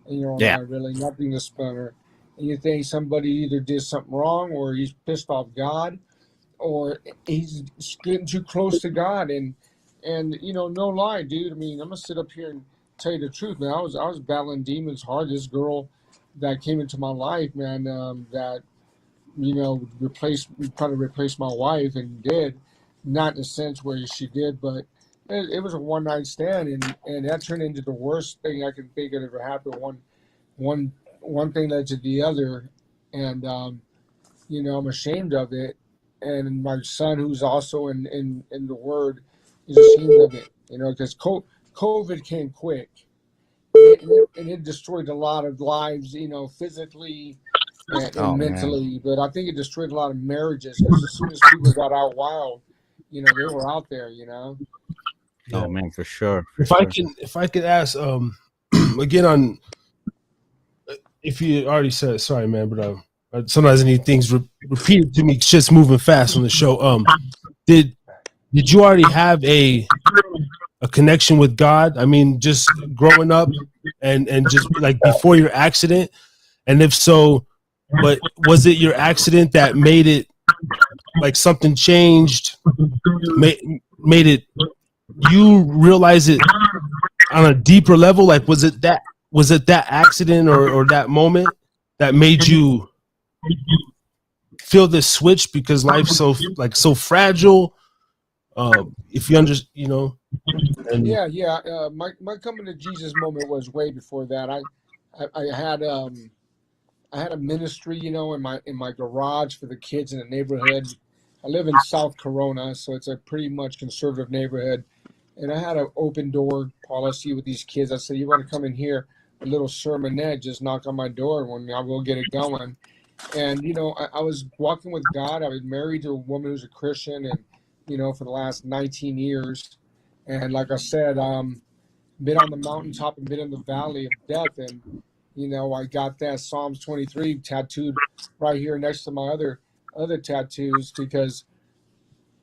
in your own eye, really, nothing to splinter. And you think somebody either did something wrong, or he's pissed off God, or he's getting too close to God. And no lie, dude. I mean, I'm gonna sit up here and tell you the truth, man. I was battling demons hard. This girl that came into my life, man, that tried to replace my wife, and did, not in a sense where she did, but it was a one-night stand, and that turned into the worst thing I can think that ever happened. One thing led to the other, and I'm ashamed of it. And my son, who's also in the Word, is ashamed of it, because COVID came quick, and it destroyed a lot of lives, physically and mentally. Man. But I think it destroyed a lot of marriages, because as soon as people got out wild, they were out there, Yeah. Oh man, for sure. If I could ask, again on, if you already said, sorry, man, but sometimes I need things repeated to me. Just moving fast on the show. Did you already have a connection with God? I mean, just growing up and just like before your accident, and if so, but was it your accident that made it like something changed, made it you realize it on a deeper level? Like was it that accident or that moment that made you feel this switch, because life's so fragile? If you understand, my coming to Jesus moment was way before that. I had a ministry, in my garage for the kids in the neighborhood. I live in South Corona, so it's a pretty much conservative neighborhood. And I had an open door policy with these kids. I said, you want to come in here, a little sermonette, just knock on my door when I will get it going. And, I was walking with God. I was married to a woman who's a Christian, and, for the last 19 years. And like I said, been on the mountaintop and been in the valley of death. And, I got that Psalms 23 tattooed right here next to my other tattoos, because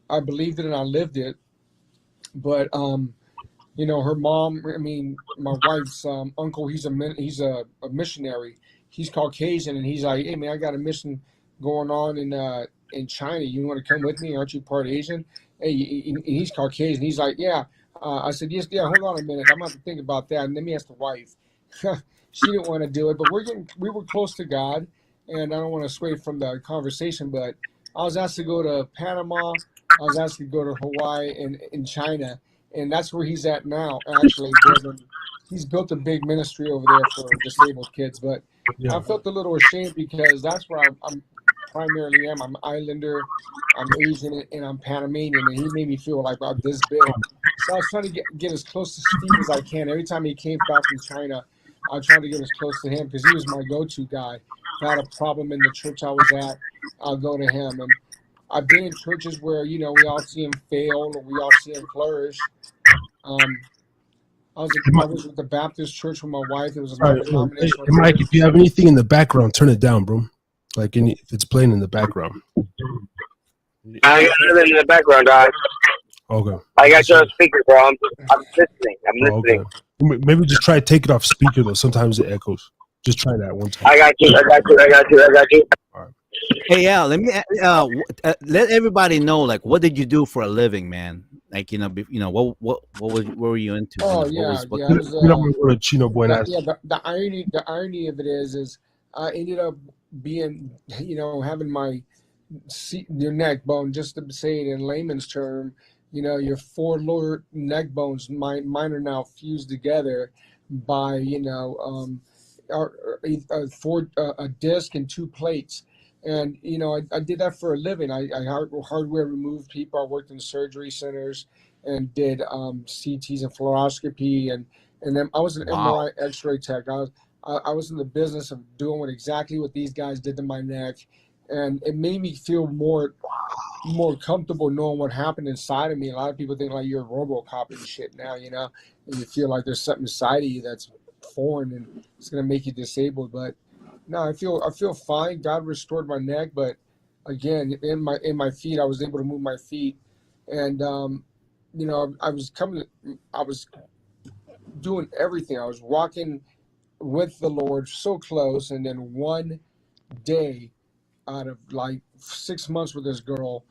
I believed it and I lived it. But, her mom, my wife's uncle, he's a missionary. He's Caucasian, and he's like, hey man, I got a mission going on in China. You want to come with me? Aren't you part Asian? Hey, he's Caucasian. He's like, yeah. I said, yes, yeah, hold on a minute. I'm going to have to think about that. And let me ask the wife. She didn't want to do it, but we were close to God, and I don't want to sway from the conversation, but I was asked to go to Panama. I was asked to go to Hawaii and in China, and that's where he's at now. Actually, he's built a big ministry over there for disabled kids. But I felt a little ashamed, because that's where I'm primarily am. I'm Islander, I'm Asian, and I'm Panamanian, and he made me feel like I'm this big. So I was trying to get as close to Steve as I can. Every time he came back from China, I tried to get as close to him, because he was my go-to guy. If I had a problem in the church I was at, I'll go to him. And I've been in churches where, we all see him fail, or we all see him flourish. I was with the Baptist church with my wife. It was a Sorry, non-denominational hey, Mike, church. if you have anything in the background, turn it down, bro. Like if it's playing in the background. I got nothing in the background, dog. Okay. I got you on speaker, bro. I'm listening. I'm listening. Okay. Maybe just try to take it off speaker though. Sometimes it echoes. Just try that one time. I got you. All right. Hey, Al, let me let everybody know, like, what did you do for a living, man? Like, what were you into? Oh, you know, yeah. what I was, You know, we're going to Chino Buenas. the irony of it is I ended up being, having my your neck bone, just to say it in layman's term, your four lower neck bones, mine are now fused together by, a disc and two plates. And, I did that for a living. I hardware removed people. I worked in surgery centers and did CTs and fluoroscopy. And then I was an MRI x-ray tech. I was in the business of doing exactly what these guys did to my neck. And it made me feel more comfortable knowing what happened inside of me. A lot of people think like you're a RoboCop and shit now, and you feel like there's something inside of you that's foreign and it's gonna make you disabled. But no, I feel fine. God restored my neck, but again, in my feet, I was able to move my feet, and I was doing everything. I was walking with the Lord so close, and then one day out of like 6 months with this girl.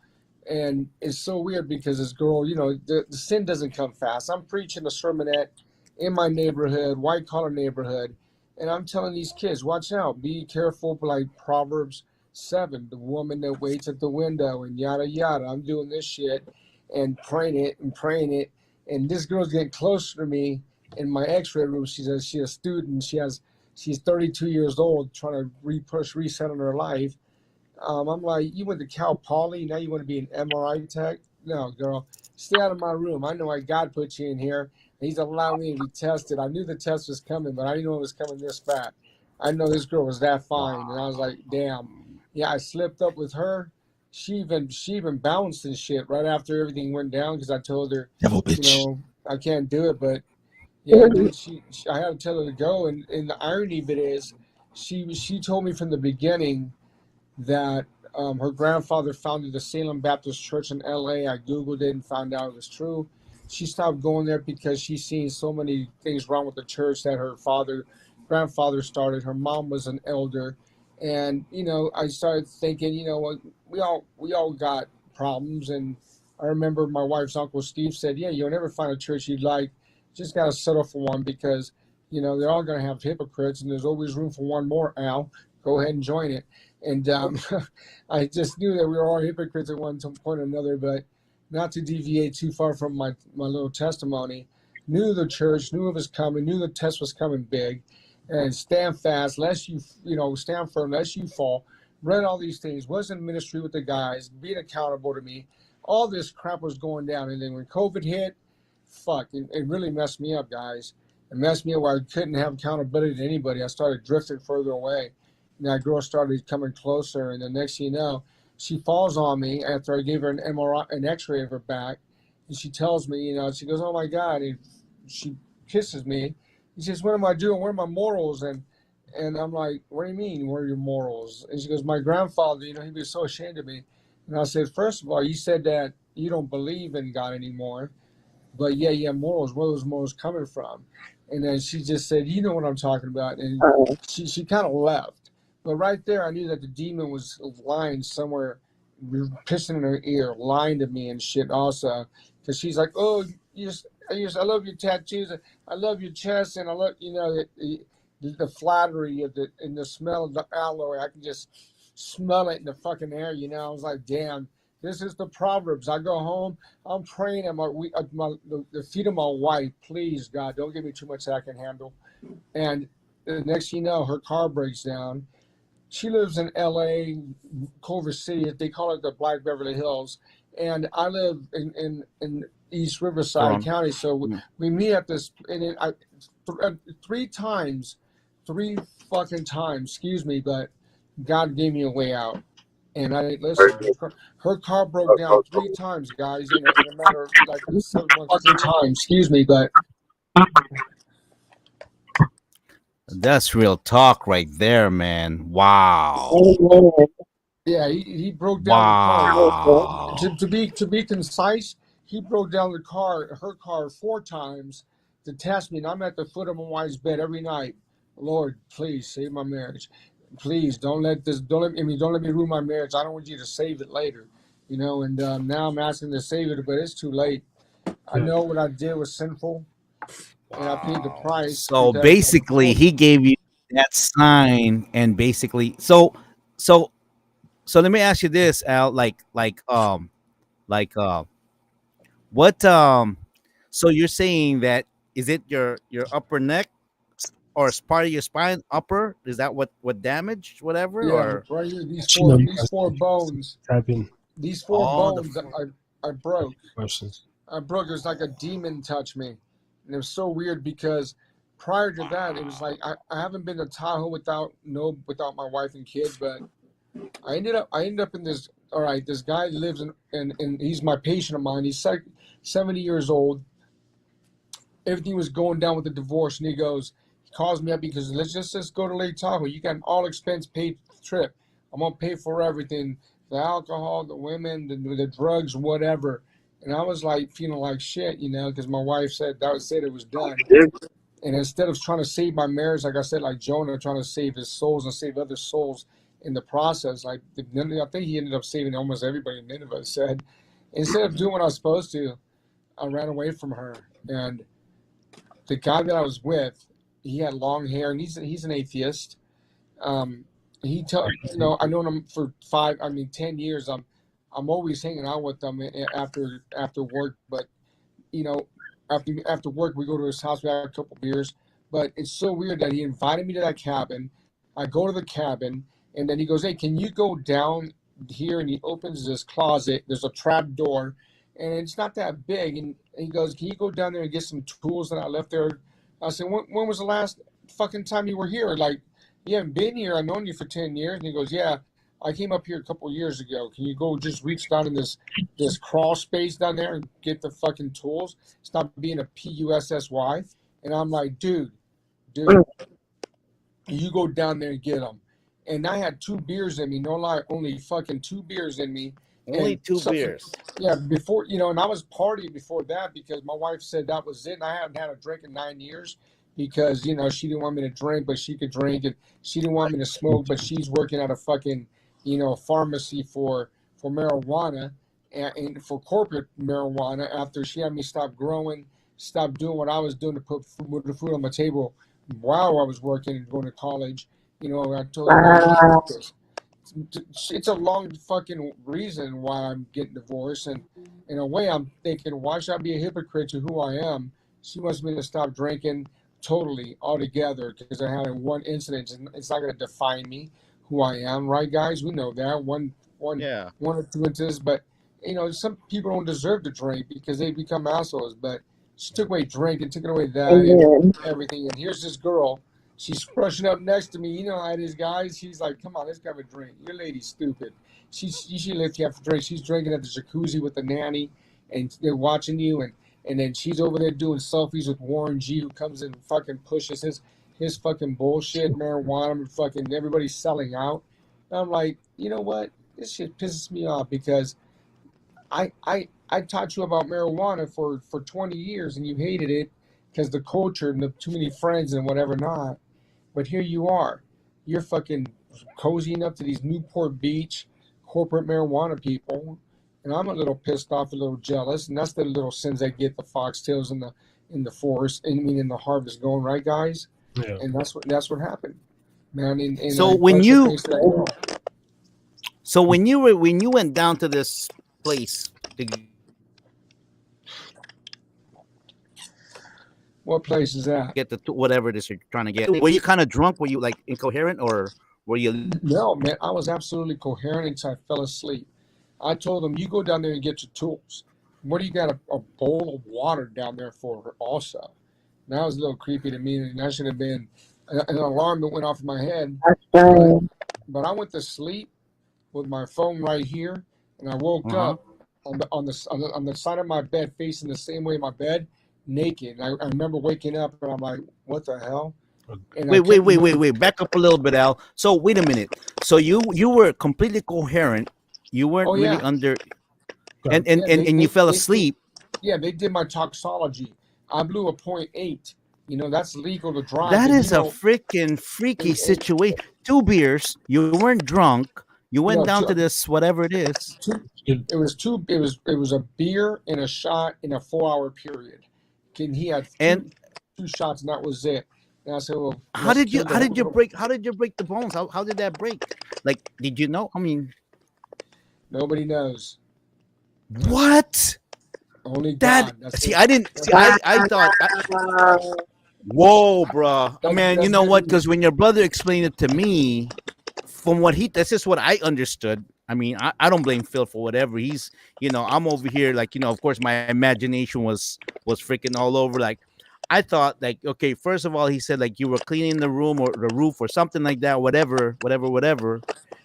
And it's so weird because this girl, the sin doesn't come fast. I'm preaching a sermonette in my neighborhood, white collar neighborhood, and I'm telling these kids, watch out, be careful, like Proverbs 7, the woman that waits at the window and yada yada. I'm doing this shit and praying it, and this girl's getting closer to me in my X-ray room. She's a student. She's 32 years old, trying to reset on her life. I'm like, you went to Cal Poly, now you want to be an MRI tech? No, girl, stay out of my room. I know why God put you in here. He's allowing me to be tested. I knew the test was coming, but I didn't know it was coming this fat. I know this girl was that fine, and I was like, damn. Yeah, I slipped up with her. She even bounced and shit right after everything went down because I told her, Devil bitch. I can't do it. But yeah, dude, I had to tell her to go. And the irony of it is, she told me from the beginning that her grandfather founded the Salem Baptist Church in L.A. I Googled it and found out it was true. She stopped going there because she's seen so many things wrong with the church that her grandfather started. Her mom was an elder. And, I started thinking, what, we all got problems. And I remember my wife's uncle Steve said, yeah, you'll never find a church you'd like. Just got to settle for one because, they're all going to have hypocrites and there's always room for one more, Al. Go ahead and join it. And I just knew that we were all hypocrites at one point or another, but not to deviate too far from my little testimony. Knew the church, knew it was coming, knew the test was coming big, and stand fast, lest you stand firm, lest you fall. Read all these things, was in ministry with the guys, being accountable to me. All this crap was going down, and then when COVID hit, it really messed me up, guys. It messed me up where I couldn't have accountability to anybody. I started drifting further away. And that girl started coming closer, and the next thing you know, she falls on me after I gave her an X-ray of her back, and she tells me, she goes, "Oh my God!" And she kisses me. She says, "What am I doing? What are my morals?" And I'm like, "What do you mean? What are your morals?" And she goes, "My grandfather, he'd be so ashamed of me." And I said, "First of all, you said that you don't believe in God anymore, but yeah, morals. Where are those morals coming from?" And then she just said, "You know what I'm talking about," and she kind of left. But right there, I knew that the demon was lying somewhere, pissing in her ear, lying to me and shit also. Because she's like, "Oh, I love your tattoos. I love your chest. And I love, the flattery of and the smell of the aloe. I can just smell it in the fucking air, I was like, damn, this is the Proverbs. I go home, I'm praying at the feet of my wife. Please, God, don't give me too much that I can handle. And the next thing you know, her car breaks down. She lives in L.A., Culver City. They call it the Black Beverly Hills. And I live in East Riverside County. So we meet at this, and three fucking times, excuse me, but God gave me a way out. And I listen. Her car broke down 3 times, guys. In a matter of like 7 months, 3 times. Excuse me, but That's real talk right there, man. Wow. yeah, he broke down the car. Wow. To be concise, he broke down her car 4 times to test me, and I'm at the foot of my wife's bed every night. Lord, please save my marriage. Please don't let me ruin my marriage. I don't want you to save it later, And now I'm asking to save it, but it's too late. I know what I did was sinful, and I paid the price. So basically, he gave you that sign, and basically, so let me ask you this, Al. Like what so you're saying that is it your upper neck or is part of your spine upper? Is that what damaged, whatever? Yeah, Or right here, these Chino, four bones, these 4 all bones that I broke. questions. I broke. It was like a demon touched me, and it was so weird because prior to that, it was like I haven't been to Tahoe without my wife and kids, but I ended up in this. All right, this guy lives in he's my patient of mine. He's 70 years old. Everything was going down with the divorce, and he calls me up because let's just go to Lake Tahoe. You got an all expense paid trip. I'm gonna pay for everything, the alcohol, the women, the drugs, whatever. And I was like feeling like shit, because my wife said it was done. And instead of trying to save my marriage, like I said, like Jonah trying to save his souls and save other souls in the process, I think he ended up saving almost everybody. Nineveh said, instead of doing what I was supposed to, I ran away from her. And the guy that I was with, he had long hair, and he's an atheist. I've known him for 10 years. I'm always hanging out with them after work, but after work we go to his house, we have a couple beers. But it's so weird that he invited me to that cabin. I go to the cabin, and then he goes, "Hey, can you go down here?" And he opens this closet. There's a trap door, and it's not that big. And he goes, "Can you go down there and get some tools that I left there?" I said, when was the last fucking time you were here? Like, you haven't been here. I've known you for 10 years. And he goes, "Yeah, I came up here a couple of years ago. Can you go just reach down in this crawl space down there and get the fucking tools? Stop being a PUSSY." And I'm like, dude, you go down there and get them. And I had 2 beers in me. No lie, only fucking 2 beers in me. only 2 beers. Yeah, before, and I was partying before that because my wife said that was it. And I hadn't had a drink in 9 years because, she didn't want me to drink, but she could drink. And she didn't want me to smoke, but she's working at a fucking, pharmacy for marijuana and for corporate marijuana after she had me stop growing, stop doing what I was doing to put food on my table while I was working and going to college. I told her, it's a long fucking reason why I'm getting divorced. And in a way, I'm thinking, why should I be a hypocrite to who I am? She wants me to stop drinking totally, altogether, because I had one incident. It's not going to define me, who I am, right, guys? We know that. One or 2 incidents, but, some people don't deserve to drink because they become assholes. But she took away drink and took away that and everything. And here's this girl. She's brushing up next to me. You know how it is, guys. She's like, "Come on, let's have a drink. Your lady's stupid. She let you have a drink." She's drinking at the jacuzzi with the nanny, and they're watching you. And then she's over there doing selfies with Warren G, who comes in and fucking pushes his fucking bullshit, marijuana, and fucking everybody's selling out. And I'm like, you know what? This shit pisses me off because I taught you about marijuana for 20 years, and you hated it because the culture and the too many friends and whatever not. But here you are. You're fucking cozying up to these Newport Beach corporate marijuana people. And I'm a little pissed off, a little jealous. And that's the little sins that get the foxtails in the forest, in the harvest going, right, guys? Yeah. And that's what happened. Man, and So when you went down to this place to what place is that? get the whatever it is you're trying to get. Were you kind of drunk? Were you like incoherent, or were you? No, man, I was absolutely coherent until I fell asleep. I told them, "You go down there and get your tools. What do you got a bowl of water down there for also?" And that was a little creepy to me, and that should have been an alarm that went off in my head. But I went to sleep. with my phone right here, and I woke up on the side of my bed, facing the same way my bed, naked. And I remember waking up, and I'm like, "What the hell?" And Wait. Back up a little bit, Al. So wait a minute. So you were completely coherent. You weren't Oh really yeah, under, yeah. and you fell asleep. They did my toxology. I blew a .8. You know that's legal to drive, That and you is a know, freaking freaky and situation. 2 beers. You weren't drunk. You went no, down to this whatever it is. it was two. It was a beer and a shot in a 4 hour period. And he had And two shots, and that was it. And I said, "Well, how let's did you kill the how did you whole." break how did you break the bones? How did that break? Like, did you know? I mean, Nobody knows. what? Only That God. That's see, it. I didn't see. I thought. Whoa, bro, man. You That's know what? literally. Because when your brother explained it to me, from what that's just what I understood. I mean, I don't blame Phil for whatever he's. I'm over here like of course my imagination was freaking all over. Like, I thought like, okay, first of all, he said like you were cleaning the room or the roof or something like that, whatever,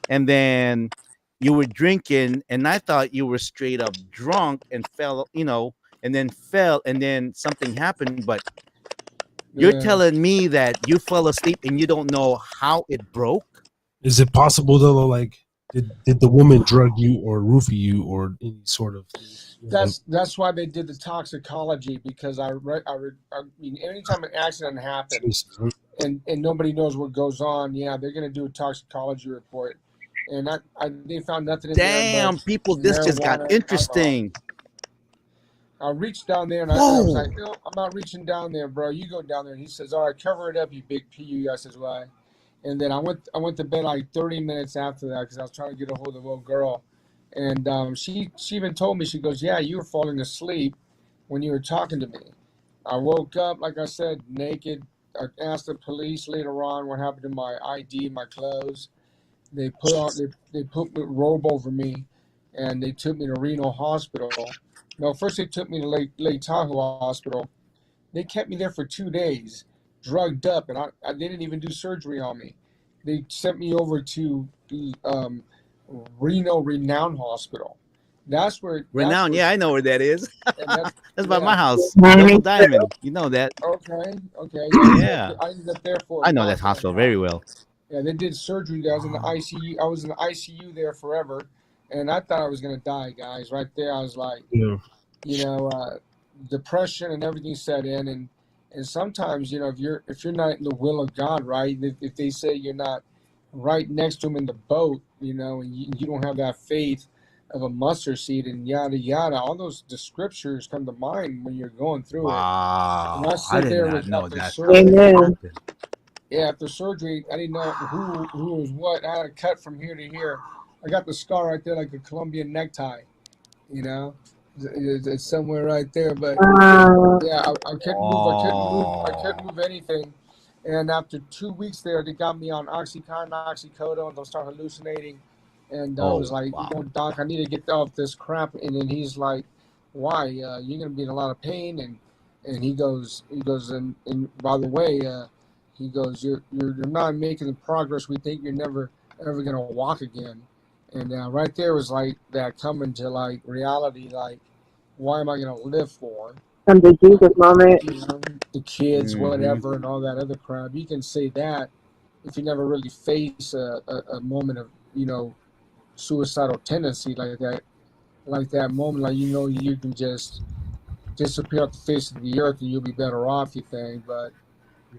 and then you were drinking, and I thought you were straight up drunk and fell, and then something happened, but you're Yeah. telling me that you fell asleep and you don't know how it broke? Is it possible though? Like, did the woman drug you or roofie you or any sort of? That's why they did the toxicology, because I mean, anytime an accident happens and nobody knows what goes on, yeah, they're gonna do a toxicology report, and they found nothing in there Damn, but people, this just got marijuana and alcohol. interesting. I reached down there and I was Whoa. like, no, I'm not reaching down there, bro. You go down there. And he says, all right, cover it up, you big PU. I says, why? And then I went to bed like 30 minutes after that because I was trying to get a hold of the little girl. And she even told me, she goes, yeah, you were falling asleep when you were talking to me. I woke up, like I said, naked. I asked the police later on what happened to my ID, my clothes. They put a robe over me, and they took me to Reno Hospital. No, first they took me to Lake Tahoe Hospital. They kept me there for 2 days, drugged up, and they didn't even do surgery on me. They sent me over to um, Reno Renown Hospital. That's Renown, where, yeah, I know where that is. and that's That's by my yeah. house. Double Diamond. You know that. Okay, yeah. Yeah. I ended up there for a I know that month and hospital a half. very well. Yeah, they did surgery there. I was in the ICU. I was in the ICU there forever, and I thought I was gonna die, guys. Right there, I was like, Yeah. you know, depression and everything set in, and sometimes, if you're not in the will of God, right? If they say you're not right next to him in the boat, and you don't have that faith of a mustard seed and yada yada, all the scriptures come to mind when you're going through it. And I Wow. I sit did there not with know after that's how surgery. it happened. Yeah, after surgery, I didn't know who was what. I had a cut from here to here. I got the scar right there, like a Colombian necktie. You know, it's somewhere right there. But yeah, I couldn't move. I couldn't move. I couldn't Oh. move anything. And after 2 weeks there, they got me on oxycontin, oxycodone. They'll start hallucinating, and I was Oh, like, wow. Doc, I need to get off this crap. And then he's like, why? You're gonna be in a lot of pain. And he goes, and by the way, he goes, you're not making the progress. We think you're never ever gonna walk again. And right there was like that coming to like reality. Like, why am I gonna live for? Some big Jesus moment. The kids, Mm-hmm. whatever, and all that other crap. You can say that if you never really face a moment of suicidal tendency like that moment, like you can just disappear off the face of the earth and you'll be better off. You think, but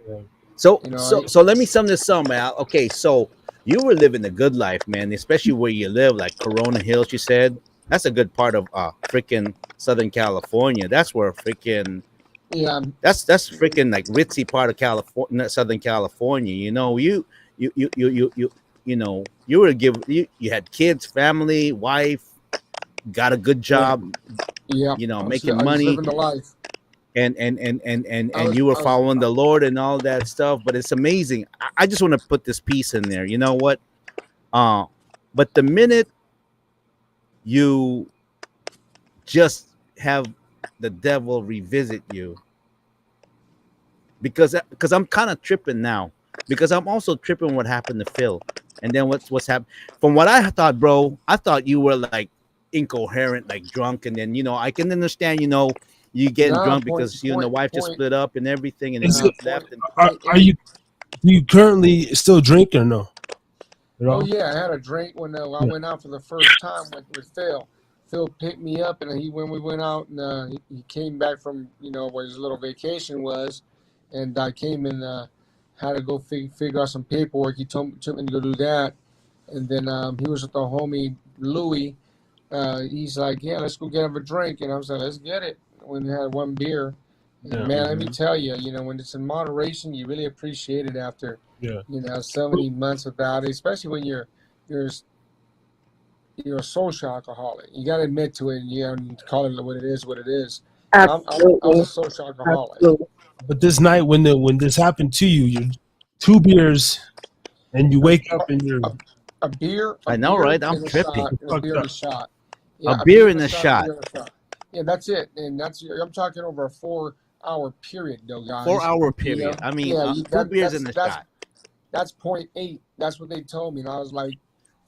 Yeah. So you know, so I, so let me sum this up, Al. Okay, so you were living the good life, man, especially where you live, like Corona Hills, you said. That's a good part of freaking Southern California. That's where freaking yeah, that's freaking like ritzy part of California, Southern California. You were you had kids, family, wife, got a good yeah, job, yeah. making I was money, living the life. and you were I was following the Lord and all that stuff. But it's amazing. I just want to put this piece in there. You know what? Uh, but the minute you just have the devil revisit you, because I'm kind of tripping now, because I'm also tripping what happened to Phil. And then what's happened? From what I thought, bro, I thought you were like incoherent, like drunk, and then I can understand, you getting Nah, drunk because you and the wife just point. split up and everything, and then Is you it? left. And Are you? Do you currently still drink or no? At Oh all? yeah, I had a drink when I Yeah. went out for the first time with Phil. Phil picked me up, and when we went out, and he came back from where his little vacation was, and I came and had to go figure out some paperwork. He took me to go do that, and then he was with the homie Louie. He's like, yeah, let's go get him a drink, and I was like, let's get it. We had one beer, and Yeah. man, let me tell you, when it's in moderation, you really appreciate it after Yeah. so many months without it, especially when you're a social alcoholic. You got to admit to it, and you call it what it is. I was a social alcoholic. Absolutely. But this night, when this happened to you, you're 2 beers, and you wake up and you're A beer. I know, right? I'm and a tripping. shot, and a beer and a shot. A beer and a shot. beer and a shot. Yeah, that's it. And I'm talking over a 4-hour period, though, guys. 4-hour period. I mean, 2 beers and a shot. That's 0.8. That's what they told me, and I was like,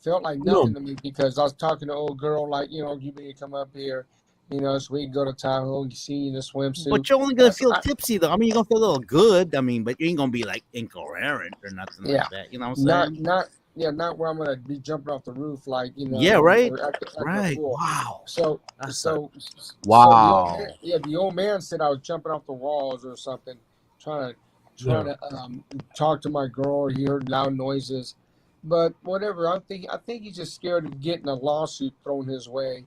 felt like nothing to me because I was talking to an old girl like, you need to come up here, so we can go to Tahoe and see you in a swimsuit. But you're only gonna feel tipsy though. I mean, you're gonna feel a little good. I mean, but you ain't gonna be like incoherent or nothing like that. You know what I'm saying? Not where I'm gonna be jumping off the roof like Yeah, right. Right. Wow. So wow. The old man said I was jumping off the walls or something, trying to talk to my girl. He heard loud noises, but whatever. I think he's just scared of getting a lawsuit thrown his way,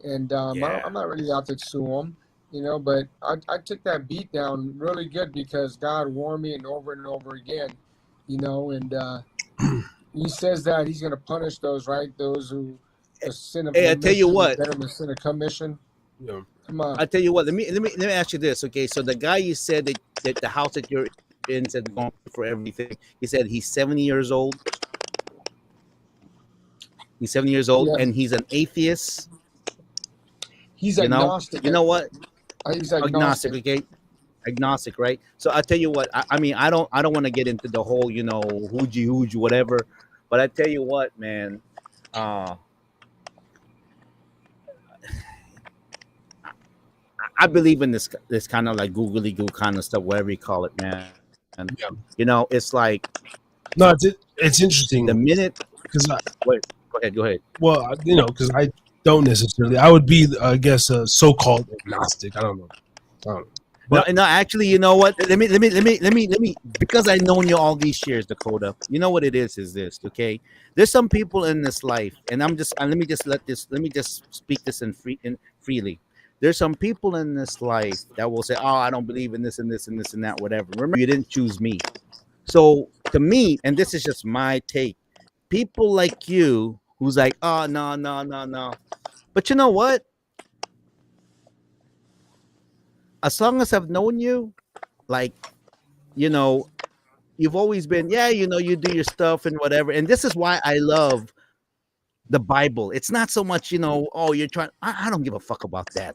and I'm not really out to sue him, But I took that beat down really good because God warned me and over again, and he says that he's going to punish those who the sin of Hey, I tell you what. better than sin of commission. Yeah. Come on. I tell you what. Let me ask you this. Okay, so the guy you said that the house that you're in said going for everything. He said he's 70 years old. He's 70 years old, and he's an atheist. He's agnostic. You know what? He's agnostic. Okay, agnostic, right? So I tell you what. I mean, I don't want to get into the whole, hooji whatever. But I tell you what, man. I believe in this kind of like googly goo kind of stuff, whatever you call it, man. And it's like it's interesting. The minute because go ahead. Well, because I don't necessarily. I would be, I guess, a so-called agnostic. I don't know. But no, actually, you know what? Let me, because I've known you all these years, Dakota. You know what it is this, okay? There's some people in this life, and let me just speak this freely. There's some people in this life that will say, "Oh, I don't believe in this and this and this and that, whatever." Remember, you didn't choose me. So to me, and this is just my take, people like you who's like, "Oh, no." But you know what? As long as I've known you, like, you've always been, you do your stuff and whatever. And this is why I love the Bible. It's not so much, oh, you're trying. I don't give a fuck about that.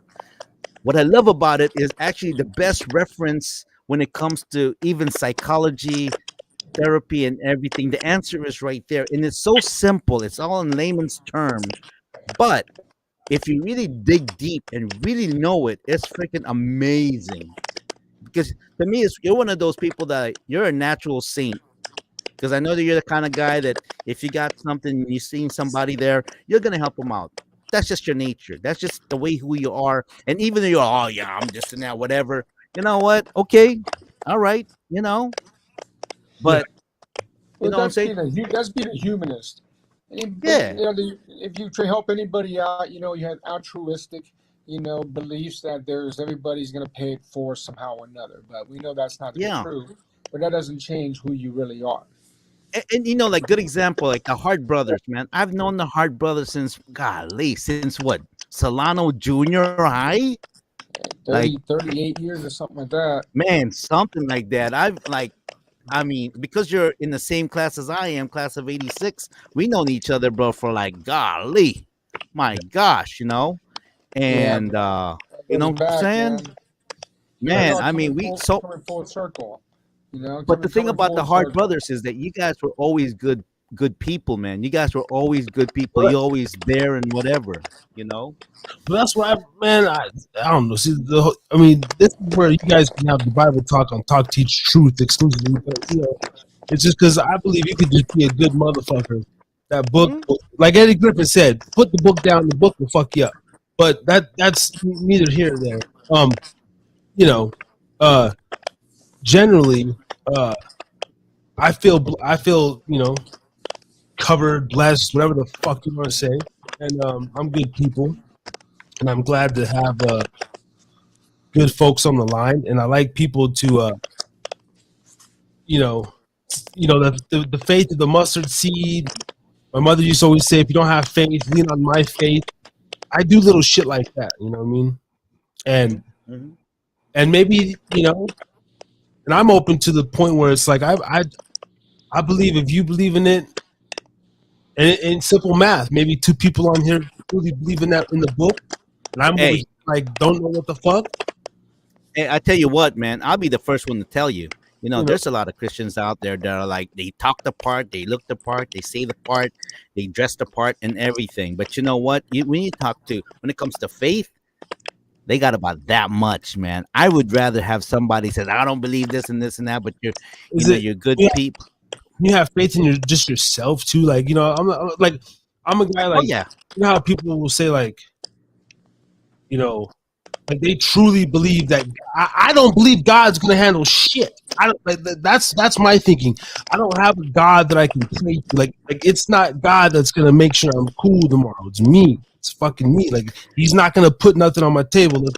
What I love about it is actually the best reference when it comes to even psychology, therapy, and everything. The answer is right there. And it's so simple. It's all in layman's terms. But if you really dig deep and really know it, it's freaking amazing. Because to me, you're one of those people that you're a natural saint. Because I know that you're the kind of guy that if you got something, you've seen somebody there, you're going to help them out. That's just your nature. That's just the way who you are. And even though you're, oh, yeah, I'm just in that, whatever. You know what? Okay. All right. But, you know what I'm saying? That's being a humanist. Yeah. If you try to help anybody out, you have altruistic, beliefs that everybody's going to pay it for somehow or another. But we know that's not true. But that doesn't change who you really are. And like good example, like the Hart brothers, man. I've known the Hart brothers since what? Solano Junior High? 38 years or something like that. Man, something like that. Because you're in the same class as I am, class of 86, we known each other, bro, for like, golly, my gosh, And, you know what I'm saying? Man, we coming full circle, But the thing about the Hart brothers is that you guys were always good good people, man. You guys were always good people. You always there and whatever, you know. But that's why, man. I don't know. See, I mean, this is where you guys can have the Bible talk on Talk Teach Truth exclusively. But it's just because I believe you could just be a good motherfucker. That book, like Eddie Griffin said, put the book down. The book will fuck you up. But that's neither here nor there. You know, generally, I feel, covered, blessed, whatever the fuck you want to say, and I'm good people, and I'm glad to have good folks on the line, and I like people to, the faith of the mustard seed. My mother used to always say, if you don't have faith, lean on my faith. I do little shit like that, you know what I mean? And maybe, and I'm open to the point where it's like, I believe if you believe in it, and in simple math, maybe two people on here really believe in that in the book, and I'm always like, don't know what the fuck. Hey, I tell you what, man, I'll be the first one to tell you. There's a lot of Christians out there that are like, they talk the part, they look the part, they say the part, they dress the part and everything. But you know what? When it comes to faith, they got about that much, man. I would rather have somebody say, I don't believe this and this and that, but you're good people. You have faith in just yourself too. Like, I'm a guy like, you know how people will say like, like they truly believe that I don't believe God's gonna handle shit. I don't like that's my thinking. I don't have a God that I can pray to. Like it's not God that's gonna make sure I'm cool tomorrow. It's me. It's fucking me. Like he's not gonna put nothing on my table. Let's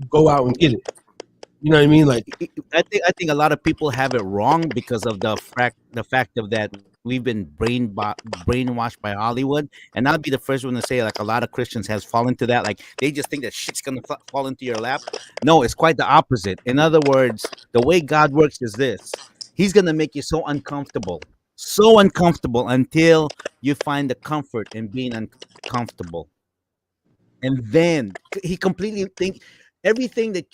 go out and get it. You know what I mean? Like I think a lot of people have it wrong because of the fact of that we've been brainwashed by Hollywood, and I'll be the first one to say like a lot of Christians has fallen to that. Like they just think that shit's gonna fall into your lap. No, it's quite the opposite. In other words, the way God works is this: He's gonna make you so uncomfortable until you find the comfort in being uncomfortable, and then He completely everything that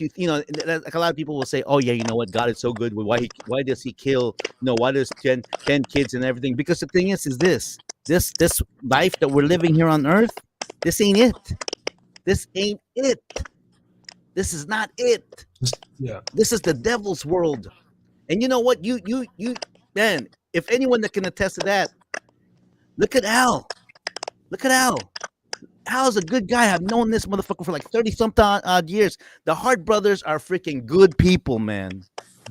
like a lot of people will say, oh yeah, you know what, God is so good. Why does he kill, why does 10 kids and everything? Because the thing is this life that we're living here on earth, this ain't it. This is not it. Yeah. This is the devil's world. And you know what, you man, if anyone that can attest to that, look at Al. Al's a good guy. I've known this motherfucker for like 30-something odd years. The Hart brothers are freaking good people, man.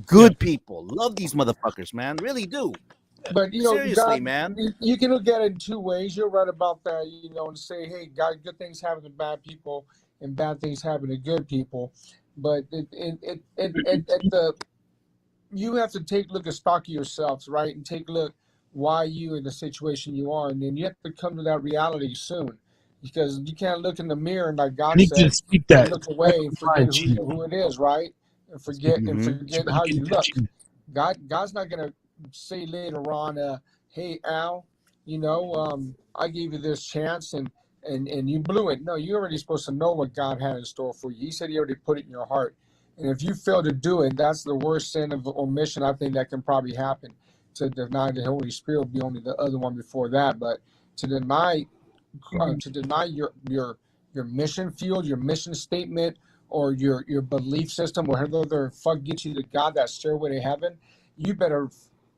Good people. Love these motherfuckers, man. Really do. But, seriously, God, man. You can look at it in two ways. You're right about that, and say, hey, God, good things happen to bad people and bad things happen to good people. But you have to look at stock of yourselves, right? And take a look why you in the situation you are. And then you have to come to that reality soon. Because you can't look in the mirror and like God said, look away and forget who it is, right? And forget how you look. God's not gonna say later on, hey Al, I gave you this chance and you blew it. No, you're already supposed to know what God had in store for you. He said he already put it in your heart. And if you fail to do it, that's the worst sin of omission I think that can probably happen. To deny the Holy Spirit would be only the other one before that, but to deny your mission field, your mission statement, or your belief system, or whatever fuck gets you to God, that stairway to heaven, you better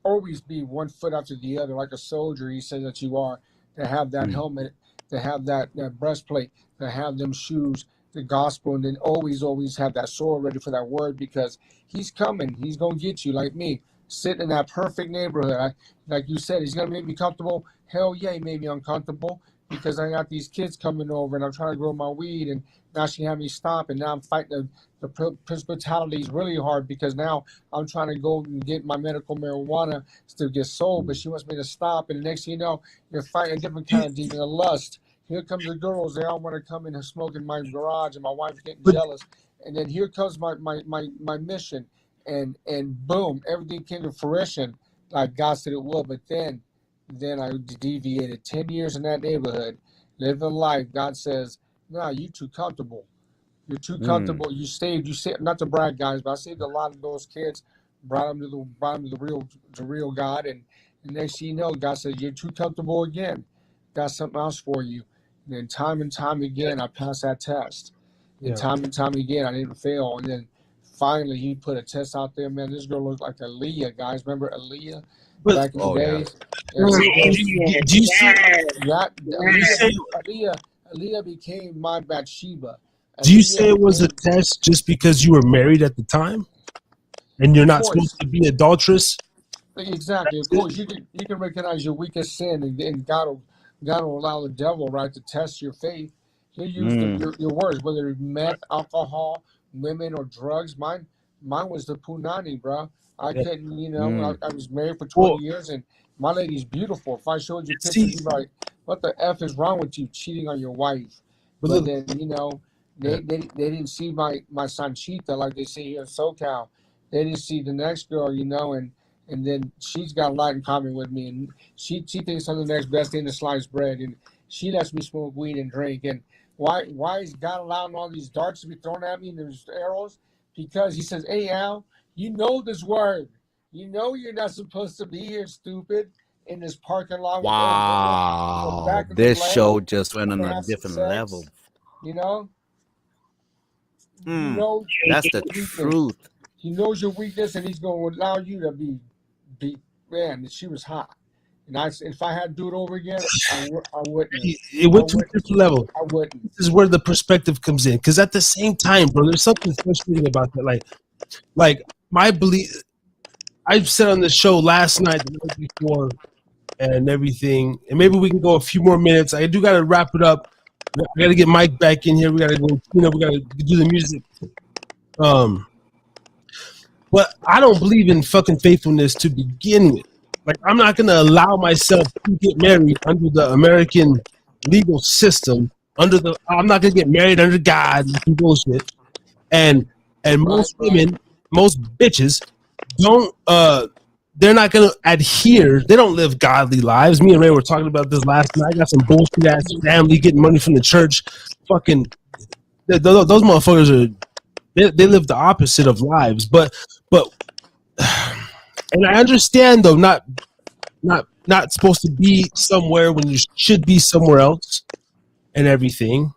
always be one foot after the other, like a soldier. He says that you are, to have that helmet, to have that breastplate, to have them shoes, the gospel, and then always have that sword ready for that word, because he's coming. He's gonna get you, like me, sitting in that perfect neighborhood. Like you said, he's gonna make me comfortable. Hell yeah, he made me uncomfortable. Because I got these kids coming over and I'm trying to grow my weed, and now she had me stop, and now I'm fighting the principalities really hard, because now I'm trying to go and get my medical marijuana to get sold, but she wants me to stop, and the next thing you know, you're fighting a different kind of demon of lust. Here comes the girls, they all want to come in and smoke in my garage, and my wife's getting jealous, and then here comes my mission, and boom, everything came to fruition like God said it would. But then I deviated 10 years in that neighborhood, living life. God says, "No, you too comfortable. You're too comfortable. You saved. Not to brag, guys, but I saved a lot of those kids, brought them to the real God, and And next thing you know, God said, you're too comfortable again. Got something else for you. And then time and time again, I passed that test. And time again, I didn't fail. And then finally, he put a test out there. Man, this girl looked like Aaliyah, guys. Remember Aaliyah back in the days? Aaliyah became my Bathsheba. Do you say it was a test just because you were married at the time, and you're not supposed to be adulterous? Exactly. Of course, you can recognize your weakest sin, and God will allow the devil, right, to test your faith. He'll use your words, whether it's meth, alcohol, women, or drugs. Mine was the punani, bro. I couldn't, I was married for 20 years, and my lady's beautiful. If I showed you pictures, you'd be like, what the F is wrong with you cheating on your wife? But then, they didn't see my Sanchita like they see here in SoCal. They didn't see the next girl, and then she's got a lot in common with me, and she thinks I'm the next best thing to sliced bread, and she lets me smoke weed and drink. And why is God allowing all these darts to be thrown at me and there's arrows? Because he says, hey, Al, you know this word. You know you're not supposed to be here, stupid, in this parking lot. Wow. This show just went on a different level. That's the truth. He knows your weakness, and he's going to allow you to be man. She was hot, and if I had to do it over again, I wouldn't. It went to a different level. I wouldn't. This is where the perspective comes in, because at the same time, bro, there's something frustrating about that. Like my belief. I said on the show last night, the night before, and everything, and maybe we can go a few more minutes. I do got to wrap it up. I got to get Mike back in here. We got to go. We got to do the music. But I don't believe in fucking faithfulness to begin with. Like, I'm not going to allow myself to get married under the American legal system. I'm not going to get married under God and bullshit. And most women, most bitches, they're not going to adhere. They don't live godly lives. Me and Ray were talking about this last night. I got some bullshit ass family getting money from the church. Fucking, those motherfuckers are, they live the opposite of lives. But and I understand though, not supposed to be somewhere when you should be somewhere else and everything.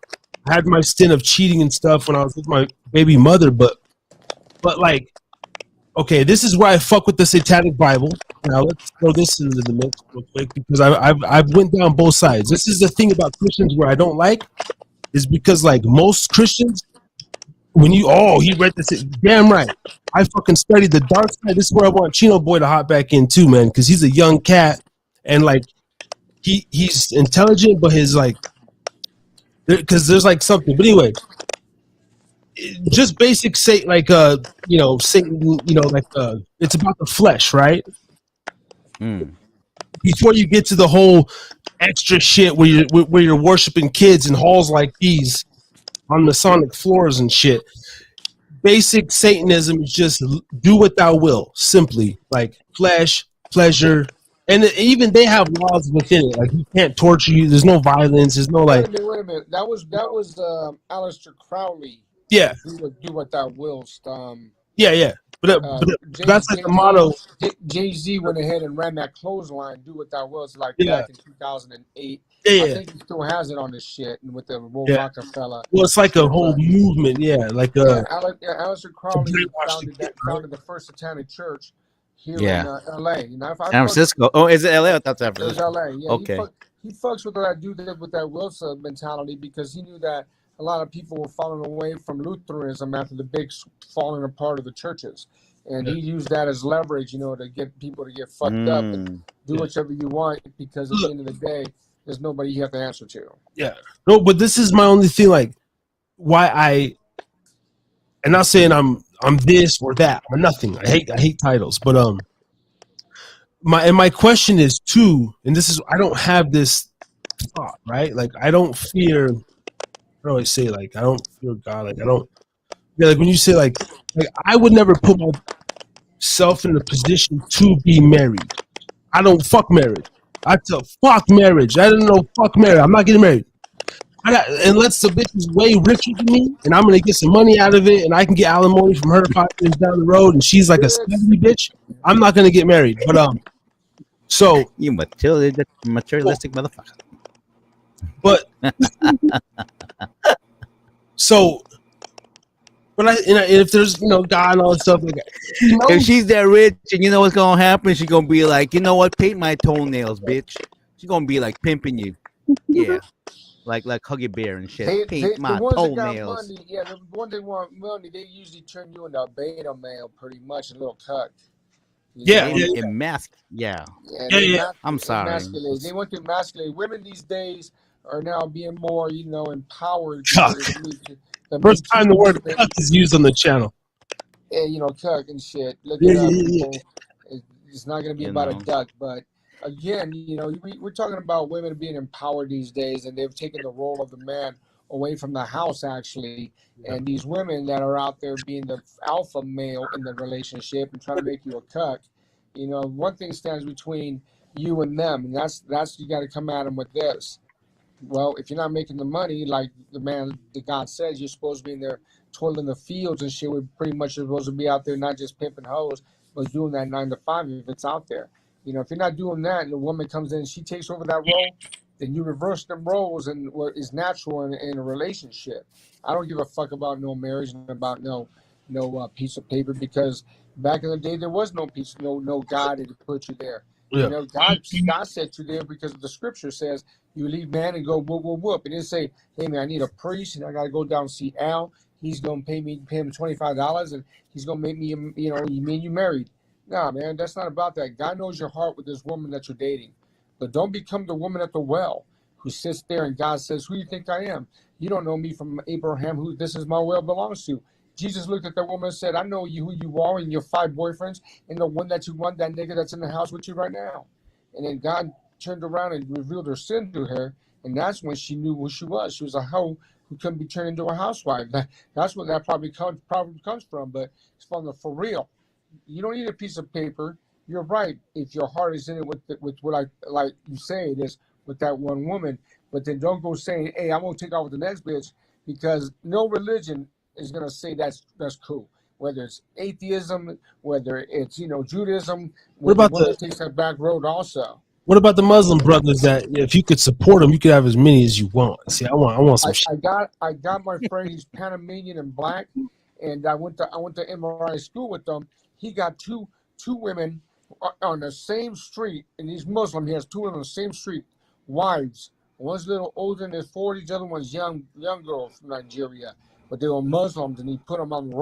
I had my stint of cheating and stuff when I was with my baby mother, but like, okay, this is where I fuck with the Satanic Bible. Now let's throw this into the mix real quick, because I've went down both sides. This is the thing about Christians where I don't like, is because like most Christians, when he read this, damn right. I fucking studied the dark side. This is where I want Chino Boy to hop back in too, man, because he's a young cat and like he's intelligent, but his like, because there's like something. But anyway, just basic Satan, like Satan, like it's about the flesh, right? Before you get to the whole extra shit where you're worshiping kids in halls like these on Masonic floors and shit. Basic Satanism is just do what thou will, simply, like flesh, pleasure, and even they have laws within it. Like you can't torture you. There's no violence. There's no like. Wait a minute. That was Aleister Crowley. Yeah. Do what thou willst. Yeah. But that's like the motto. Jay-Z went ahead and ran that clothesline, do what thou willst, like back in 2008. Yeah. I think he still has it on this shit, and with the Rockefeller. Well, it's like a whole movement, Aleister Crowley founded the first satanic church here in L.A. San Francisco. Oh, is it L.A.? I thought San Francisco. It was L.A. Yeah. Okay. He fucks with that Wilson mentality, because he knew that a lot of people were falling away from Lutheranism after the big falling apart of the churches. And he used that as leverage, to get people to get fucked up and do whatever you want, because at the end of the day, there's nobody you have to answer to. Yeah. No, but this is my only thing, like, why and not saying I'm this or that or nothing. I hate titles. But my question is too, and this is, I don't have this thought, right? Like I don't fear, I always say, like, I don't fear God. Like I don't, like when you say like I would never put myself in a position to be married. I don't fuck marriage. I tell fuck marriage. I don't know fuck marriage. I'm not getting married. Unless the bitch is way richer than me and I'm gonna get some money out of it and I can get alimony from her 5 years down the road and she's like a 70 bitch, I'm not gonna get married. But So you materialistic motherfucker. But so, but if there's God and all that stuff like that, if she's that rich and you know what's gonna happen, she's gonna be like, you know what, paint my toenails, bitch. She's gonna be like pimping you, yeah, like Huggy Bear and shit. Paint my the ones toenails. that got money, yeah, the ones that want money, they usually turn you into a beta male, pretty much, a little cuck. I'm sorry. They want to emasculate. Women these days are now being more, empowered. First time the word cuck is used on the channel. Yeah, cuck and shit. Look it up, people. It's not going to be about a duck, but again, we're talking about women being empowered these days, and they've taken the role of the man away from the house, actually. And these women that are out there being the alpha male in the relationship and trying to make you a cuck, one thing stands between you and them, and that's you got to come at them with this. Well, if you're not making the money, like the God says, you're supposed to be in there toiling the fields and shit. We're pretty much supposed to be out there not just pimping hoes, but doing that 9 to 5 if it's out there. If you're not doing that and the woman comes in and she takes over that role, then you reverse them roles and what is natural in a relationship. I don't give a fuck about no marriage and about no piece of paper, because back in the day there was no piece, no God that put you there. Yeah. God set you there because the scripture says you leave man and go whoop whoop whoop. It didn't say, hey man, I need a priest and I gotta go down and see Al. He's gonna pay him $25 and he's gonna make me, you married. Nah, man, that's not about that. God knows your heart with this woman that you're dating. But don't become the woman at the well who sits there and God says, who do you think I am? You don't know me from Abraham, who this is my well belongs to. Jesus looked at that woman and said, I know you, who you are and your 5 boyfriends and the one that you want, that nigga that's in the house with you right now. And then God turned around and revealed her sin to her. And that's when she knew who she was. She was a hoe who couldn't be turned into a housewife. That's where that probably comes from, but it's from the for real. You don't need a piece of paper. You're right. If your heart is in it with what I like you say it is with that one woman, but then don't go saying, hey, I'm going to take off with the next bitch, because no religion is going to say that's cool. Whether it's atheism, whether it's, Judaism, what about the takes that back road also. What about the Muslim brothers that if you could support them, you could have as many as you want? See, I want some shit. I got my friend, he's Panamanian and black, and I went to T.N.R school with them. He got two women on the same street, and he's Muslim. He has 2 women on the same street, wives. One's a little older in their 40s, the other one's young girls from Nigeria. But they were Muslims, and he put them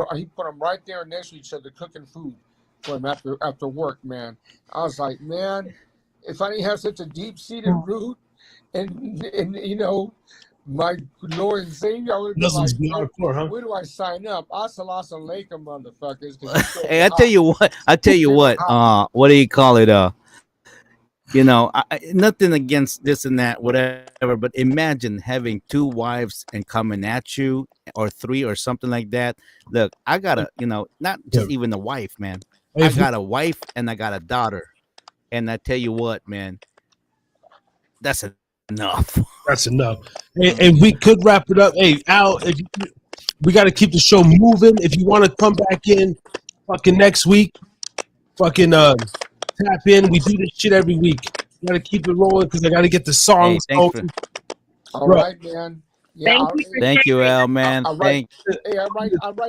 right there next to each other, cooking food for him after work, man. I was like, man, if I didn't have such a deep-seated root, and my Lord and Savior, I would be like, where do I sign up? Assalamu alaikum, motherfuckers. Hey, I tell you what. What do you call it? Nothing against this and that, whatever. But imagine having 2 wives and coming at you, or 3 or something like that. Look, I got not just even a wife, man. I got a wife and I got a daughter. And I tell you what, man, that's enough. That's enough. And we could wrap it up. Hey, Al, we got to keep the show moving. If you want to come back in fucking next week, fucking tap in. We do this shit every week. You got to keep it rolling because I got to get the songs open. All right, man. Yeah, thank you, Al, man. I write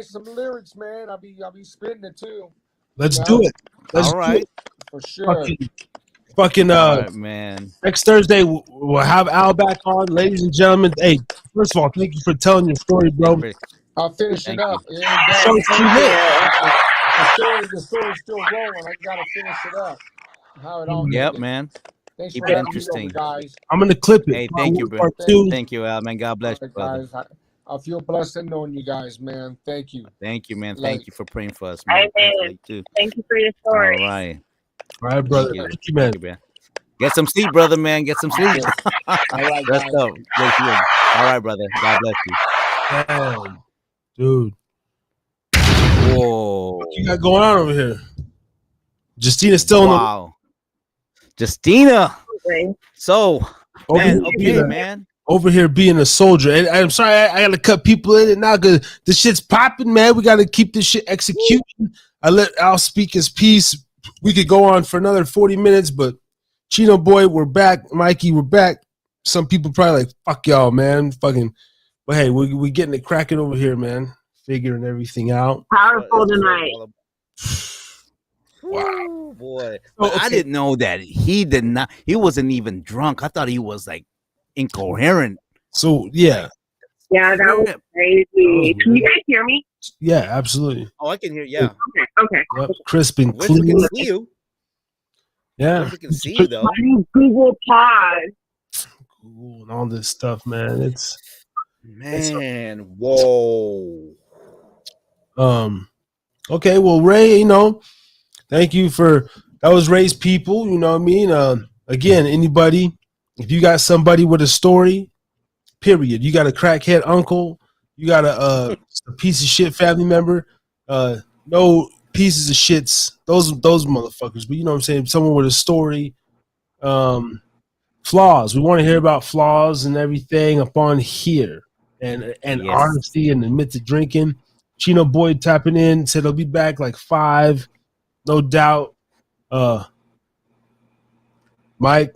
some lyrics, man. I'll be spitting it too. Let's do it. All right. For sure. Fucking right, man. Next Thursday we'll have Al back on, ladies and gentlemen. Hey, first of all, thank you for telling your story, bro. I'll finish it up. The story's still rolling. I gotta finish it up. How it all Yep, ended. man. Thanks Keep for it having me interesting. over, guys. I'm gonna clip it. Hey, thank you, bro. Thank you, Al, man. God bless you, brother. Guys, I feel blessed in knowing you guys, man. Thank you. Thank you, man. Thank you for praying for us, man. Thank you for your story. All right. All right, brother. Thank you, man. Get some sleep, brother, man. Get some sleep. All right, Rest guys. up. All right, brother. God bless you. Damn, dude. Whoa. What you got going on over here? Justina's still wow. Justina. So, man, okay, man. Over here being a soldier. And I'm sorry, I got to cut people in and now because this shit's popping, man. We got to keep this shit executing. I let Al speak his piece. We could go on for another 40 minutes, but Chino Boy, we're back. Mikey, we're back. Some people probably like, fuck y'all, man. Fucking, but hey, we're getting it cracking over here, man. Figuring everything out. Powerful tonight. Wow, boy. But I didn't know that he wasn't even drunk. I thought he was like incoherent. So, yeah. Yeah, that was crazy. Can you guys hear me? Yeah, absolutely. Oh, I can hear. Yeah. Okay. Yep. Crisp and Wish we clean. can see you. Yeah. Wish we can see you though. Google Pause. Google and all this stuff, man. It's whoa. Okay, well, Ray, you know, thank you for that was Ray's people, you know what I mean? Again, anybody, if you got somebody with a story, period. You got a crackhead uncle, you got a piece of shit family member, no pieces of shits, those motherfuckers, but you know what I'm saying, someone with a story, flaws. We want to hear about flaws and everything up on here. And yes. Honesty and admit to drinking. Chino Boy tapping in, said he'll be back like 5, no doubt. Mike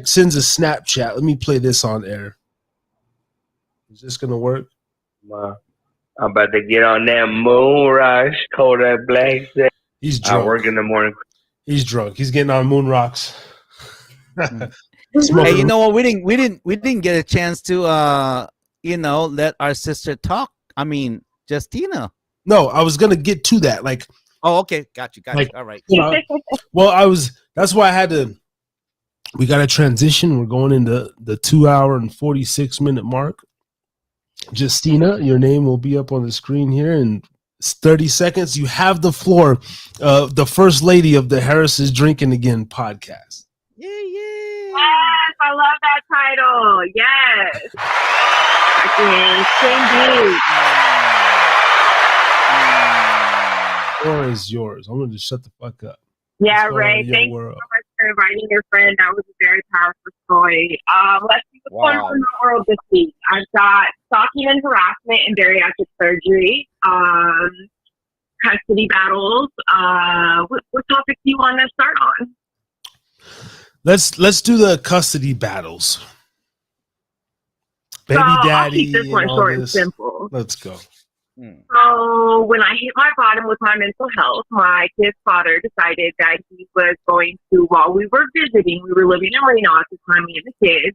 sends a Snapchat. Let me play this on air. Is this gonna work? I'm about to get on that moon rush, Kodak Black. He's drunk. I work in the morning. He's drunk. He's getting on moon rocks. Hey, you know what? We didn't get a chance to let our sister talk. I mean, Justina. No, I was gonna get to that. Like, oh, okay, got you. Like, all right. Well, that's why I had to. We got to transition. We're going into the 2 hour and 46-minute mark. Justina, your name will be up on the screen here in 30 seconds. You have the floor. The first lady of the Harris's Drinkin' Again podcast. Yeah. Yes, I love that title. Yes. The floor is yours. I'm going to just shut the fuck up. Yeah, Ray, thank you so much for inviting your friend. That was a very powerful story. Let's see what's going on in the world this week. I've got stalking and harassment and bariatric surgery, custody battles. What topic do you want to start on? Let's do the custody battles. Baby daddy. I'll keep this one short and simple. Let's go. So when I hit my bottom with my mental health, my kid's father decided that he was going to, while we were visiting, we were living in Reno at the time, me and the kids.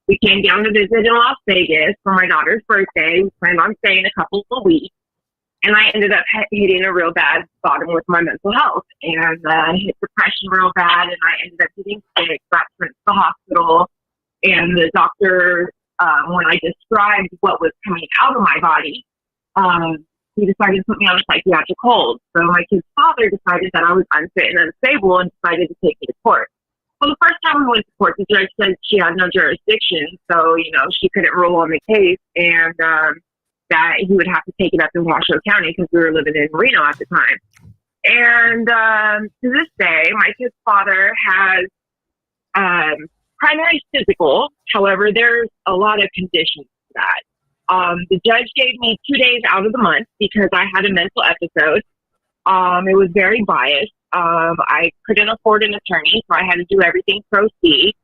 We came down to visit in Las Vegas for my daughter's birthday. We planned on staying a couple of weeks. And I ended up hitting a real bad bottom with my mental health. And I hit depression real bad, and I ended up getting sick, got sent to the hospital. And the doctor, when I described what was coming out of my body, he decided to put me on a psychiatric hold. So my kid's father decided that I was unfit and unstable and decided to take me to court. Well, the first time we went to court, the judge said she had no jurisdiction, so, she couldn't rule on the case, and that he would have to take it up in Washoe County because we were living in Reno at the time. And to this day, my kid's father has primary physical. However, there's a lot of conditions to that. The judge gave me 2 days out of the month because I had a mental episode. It was very biased. I couldn't afford an attorney, so I had to do everything pro se.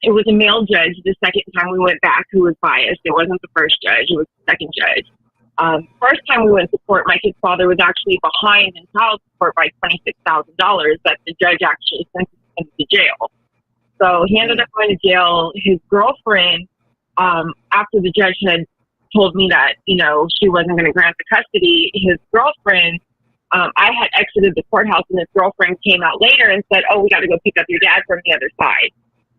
It was a male judge the second time we went back who was biased. It wasn't the first judge. It was the second judge. First time we went to court, my kid's father was actually behind in child support by $26,000 that the judge actually sent him to jail. So he ended up going to jail. His girlfriend, after the judge had told me that, she wasn't going to grant the custody, his girlfriend, I had exited the courthouse, and his girlfriend came out later and said, "Oh, we got to go pick up your dad from the other side."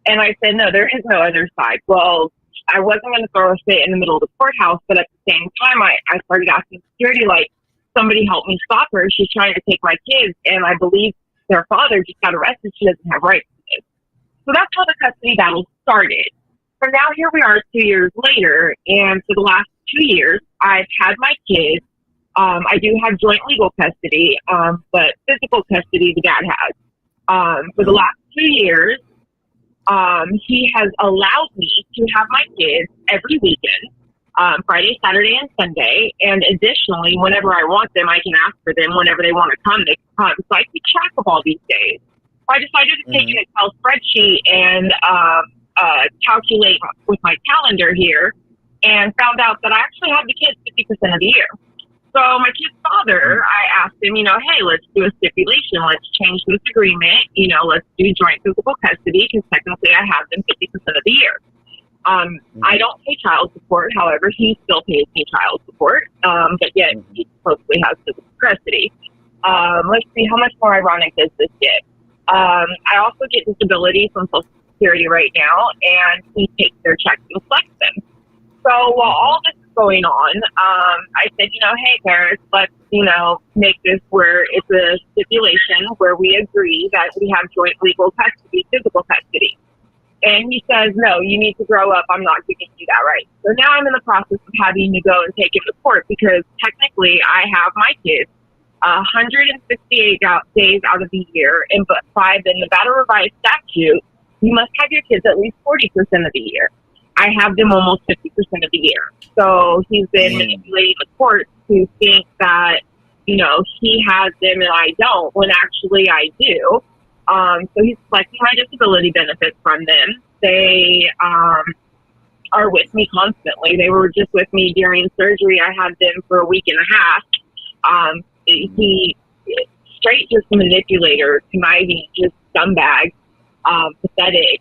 And I said, "No, there is no other side." Well, I wasn't going to throw a fit in the middle of the courthouse, but at the same time, I started asking security, like, somebody help me stop her. She's trying to take my kids, and I believe their father just got arrested. She doesn't have rights to this. So that's how the custody battle started. So now here we are 2 years later, and for the last 2 years, I've had my kids. I do have joint legal custody, but physical custody the dad has. For the last 2 years, he has allowed me to have my kids every weekend, Friday, Saturday, and Sunday. And additionally, whenever I want them, I can ask for them. Whenever they want to come, they can come. So I keep track of all these days. I decided to take an Excel spreadsheet and calculate with my calendar here, and found out that I actually have the kids 50% of the year. So my kid's father, I asked him, hey, let's do a stipulation. Let's change this agreement. Let's do joint physical custody because technically I have them 50% of the year. I don't pay child support. However, he still pays me child support. But yet he supposedly has physical custody. Let's see, how much more ironic does this get? I also get disability from Social Security right now, and he takes their checks and collects them. So while all this is going on, I said, hey, parents, let's, make this where it's a stipulation where we agree that we have joint legal custody, physical custody. And he says, no, you need to grow up. I'm not giving you that right. So now I'm in the process of having to go and take him to court because technically I have my kids 168 days out of the year, and but by the Nevada revised statute, you must have your kids at least 40% of the year. I have them almost 50% of the year. So he's been manipulating the courts to think that, he has them and I don't, when actually I do. So he's collecting my disability benefits from them. They are with me constantly. They were just with me during surgery. I had them for a week and a half. He straight just manipulator, conniving, just scumbag, pathetic.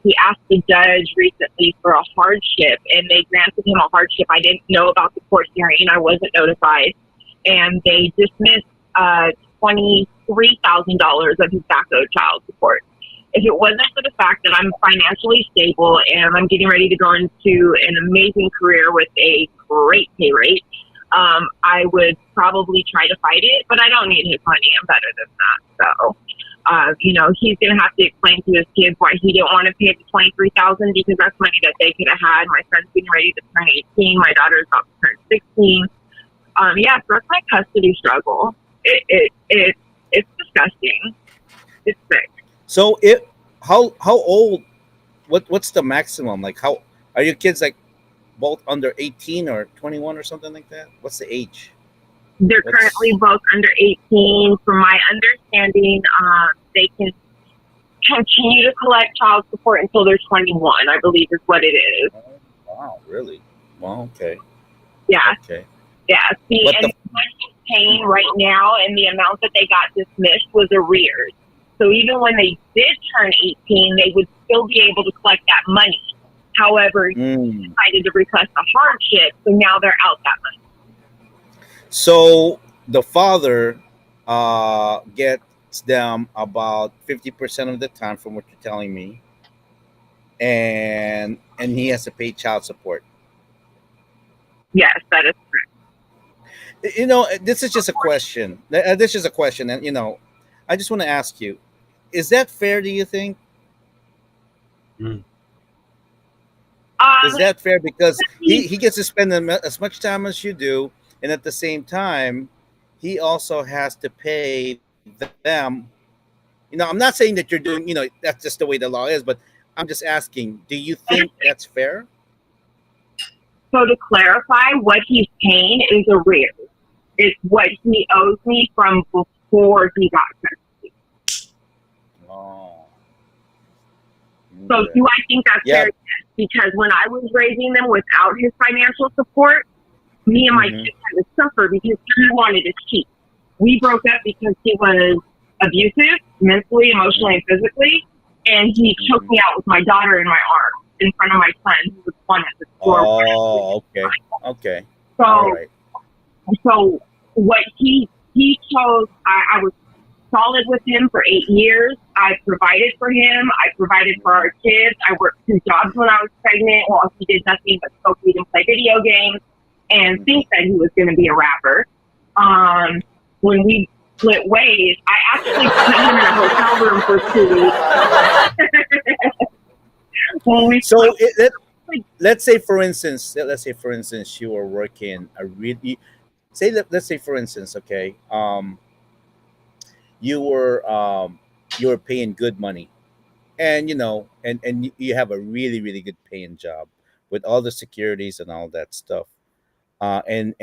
He asked the judge recently for a hardship, and they granted him a hardship. I didn't know about the court hearing. I wasn't notified. And they dismissed $23,000 of his back owed child support. If it wasn't for the fact that I'm financially stable and I'm getting ready to go into an amazing career with a great pay rate, I would probably try to fight it, but I don't need his money. I'm better than that. So, he's going to have to explain to his kids why he didn't want to pay the $23,000 because that's money that they could have had. My son's getting ready to turn 18. My daughter's about to turn 16. So that's my custody struggle. It's disgusting. It's sick. So how old? What's the maximum? Like, how are your kids, like both under 18 or 21 or something like that? What's the age? They're currently both under 18. From my understanding, they can continue to collect child support until they're 21, I believe is what it is. Oh, wow, really? Wow, okay. Yeah. Okay. Yeah. See, and what he's paying right now and the amount that they got dismissed was arrears. So even when they did turn 18, they would still be able to collect that money. However, he decided to request a hardship, so now they're out that money. So the father gets them about 50% of the time, from what you're telling me, and he has to pay child support. Yes, that is correct. This is just a question. This is a question, and I just want to ask you: is that fair? Do you think? Is that fair? Because he gets to spend as much time as you do, and at the same time, he also has to pay them. I'm not saying that you're doing, that's just the way the law is, but I'm just asking, do you think that's fair? So to clarify, what he's paying is arrears. It's what he owes me from before he got custody. Oh. So do I think that's fair? Yes, because when I was raising them without his financial support, me and my kids had to suffer because he wanted to cheat. We broke up because he was abusive, mentally, emotionally, and physically, and he choked me out with my daughter in my arms in front of my son, who was one at the store. Oh, okay. So, all right. So what he chose, I was solid with him for 8 years. I provided for him. I provided for our kids. I worked 2 jobs when I was pregnant while he did nothing but smoke weed and play video games and think that he was going to be a rapper. When we split ways, I actually put him in a hotel room for 2 weeks. Let's say for instance, you were working a really, let's say for instance, okay, you were paying good money, and and you have a really, really good paying job with all the securities and all that stuff, and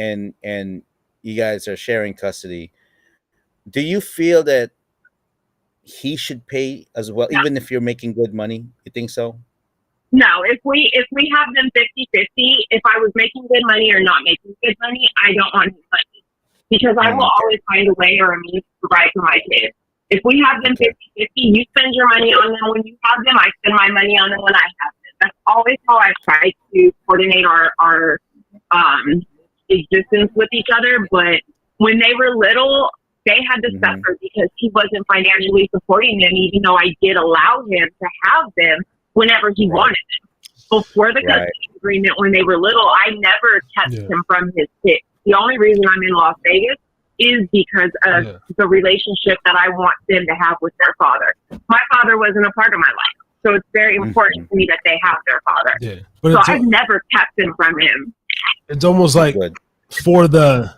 you guys are sharing custody. Do you feel that he should pay as well, No. even if you're making good money? You think so? No, if we have them 50-50, if I was making good money or not making good money, I don't want his money because I will always find a way or a means to provide for my kids. If we have them 50-50, you spend your money on them when you have them, I spend my money on them when I have them. That's always how I've tried to coordinate our existence with each other. But when they were little, they had to suffer because he wasn't financially supporting them, even though I did allow him to have them whenever he wanted them. Before the custody agreement, when they were little, I never kept him from his kids. The only reason I'm in Las Vegas is because of the relationship that I want them to have with their father. My father wasn't a part of my life, so it's very important to me that they have their father. Yeah. So I've never kept them from him. It's almost like for the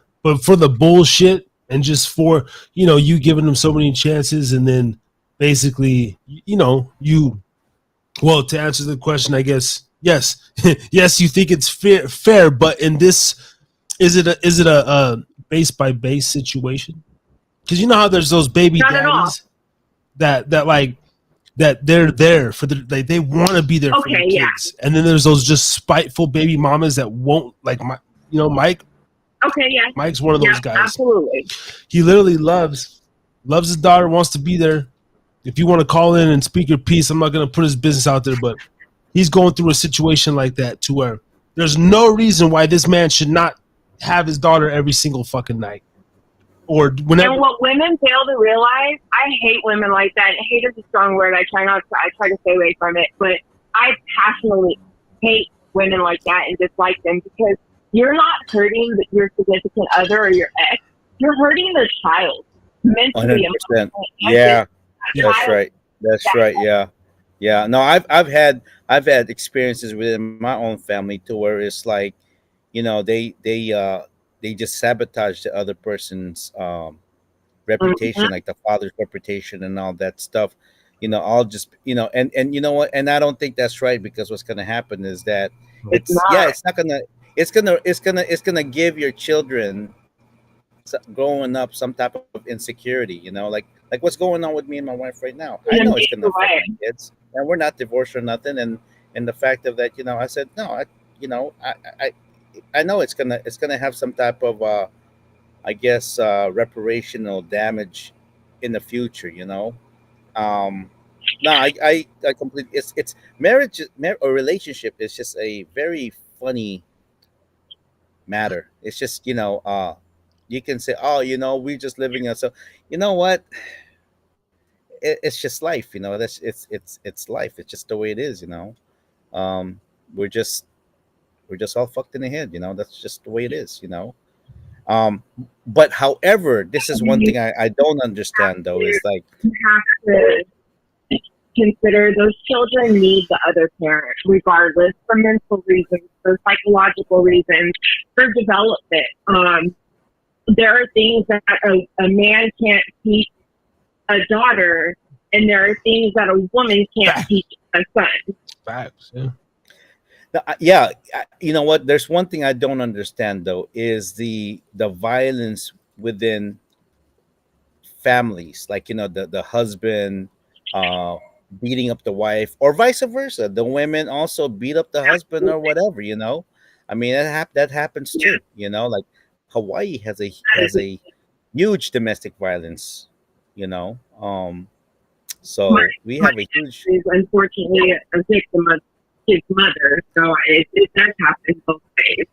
bullshit and just for, you know, you giving them so many chances and then basically, you know, well, to answer the question, I guess, yes, yes, you think it's fair, but in this, is it a base by base situation? Because you know how there's those baby daddies that they're there for they want to be there for the kids, and then there's those just spiteful baby mamas that won't, like Mike. Okay, yeah. Mike's one of those guys. Absolutely. He literally loves his daughter, wants to be there. If you want to call in and speak your piece, I'm not going to put his business out there, but he's going through a situation like that to where there's no reason why this man should not have his daughter every single fucking night. Or whenever. And what women fail to realize, I hate women like that. Hate is a strong word. I try to stay away from it, but I passionately hate women like that and dislike them because you're not hurting your significant other or your ex. You're hurting the child mentally. 100%. Yeah. That's right. That's right. Yeah. Yeah. No, I've had experiences within my own family to where it's like, you know, they just sabotage the other person's reputation, like the father's reputation and all that stuff. You know, I'll just, you know, and you know what, and I don't think that's right, because what's gonna happen is that it's gonna give your children growing up some type of insecurity, you know, like what's going on with me and my wife right now. I know it's gonna affect my kids, and we're not divorced or nothing, and the fact of that, you know, I said no, I know it's gonna have some type of I guess reparational damage in the future, you know. No, I completely, it's marriage or relationship is just a very funny matter. It's just, you know, you can say, oh, you know, we're just living it. So, you know what? It's just life, you know. That's it's life. It's just the way it is, you know. We're just all fucked in the head, you know. That's just the way it is, you know. But however, this is one thing I don't understand though, is like you have to consider those children need the other parent, regardless, for mental reasons, for psychological reasons, for development. There are things that a man can't teach a daughter, and there are things that a woman can't teach a son. Facts, yeah. Yeah, you know what? There's one thing I don't understand though, is the violence within families. Like, you know, the husband beating up the wife, or vice versa. The women also beat up the husband or whatever. You know, I mean that happens too. You know, like Hawaii has a huge domestic violence. You know, so we have a huge. Unfortunately, a victim of his mother, so it does happen both ways.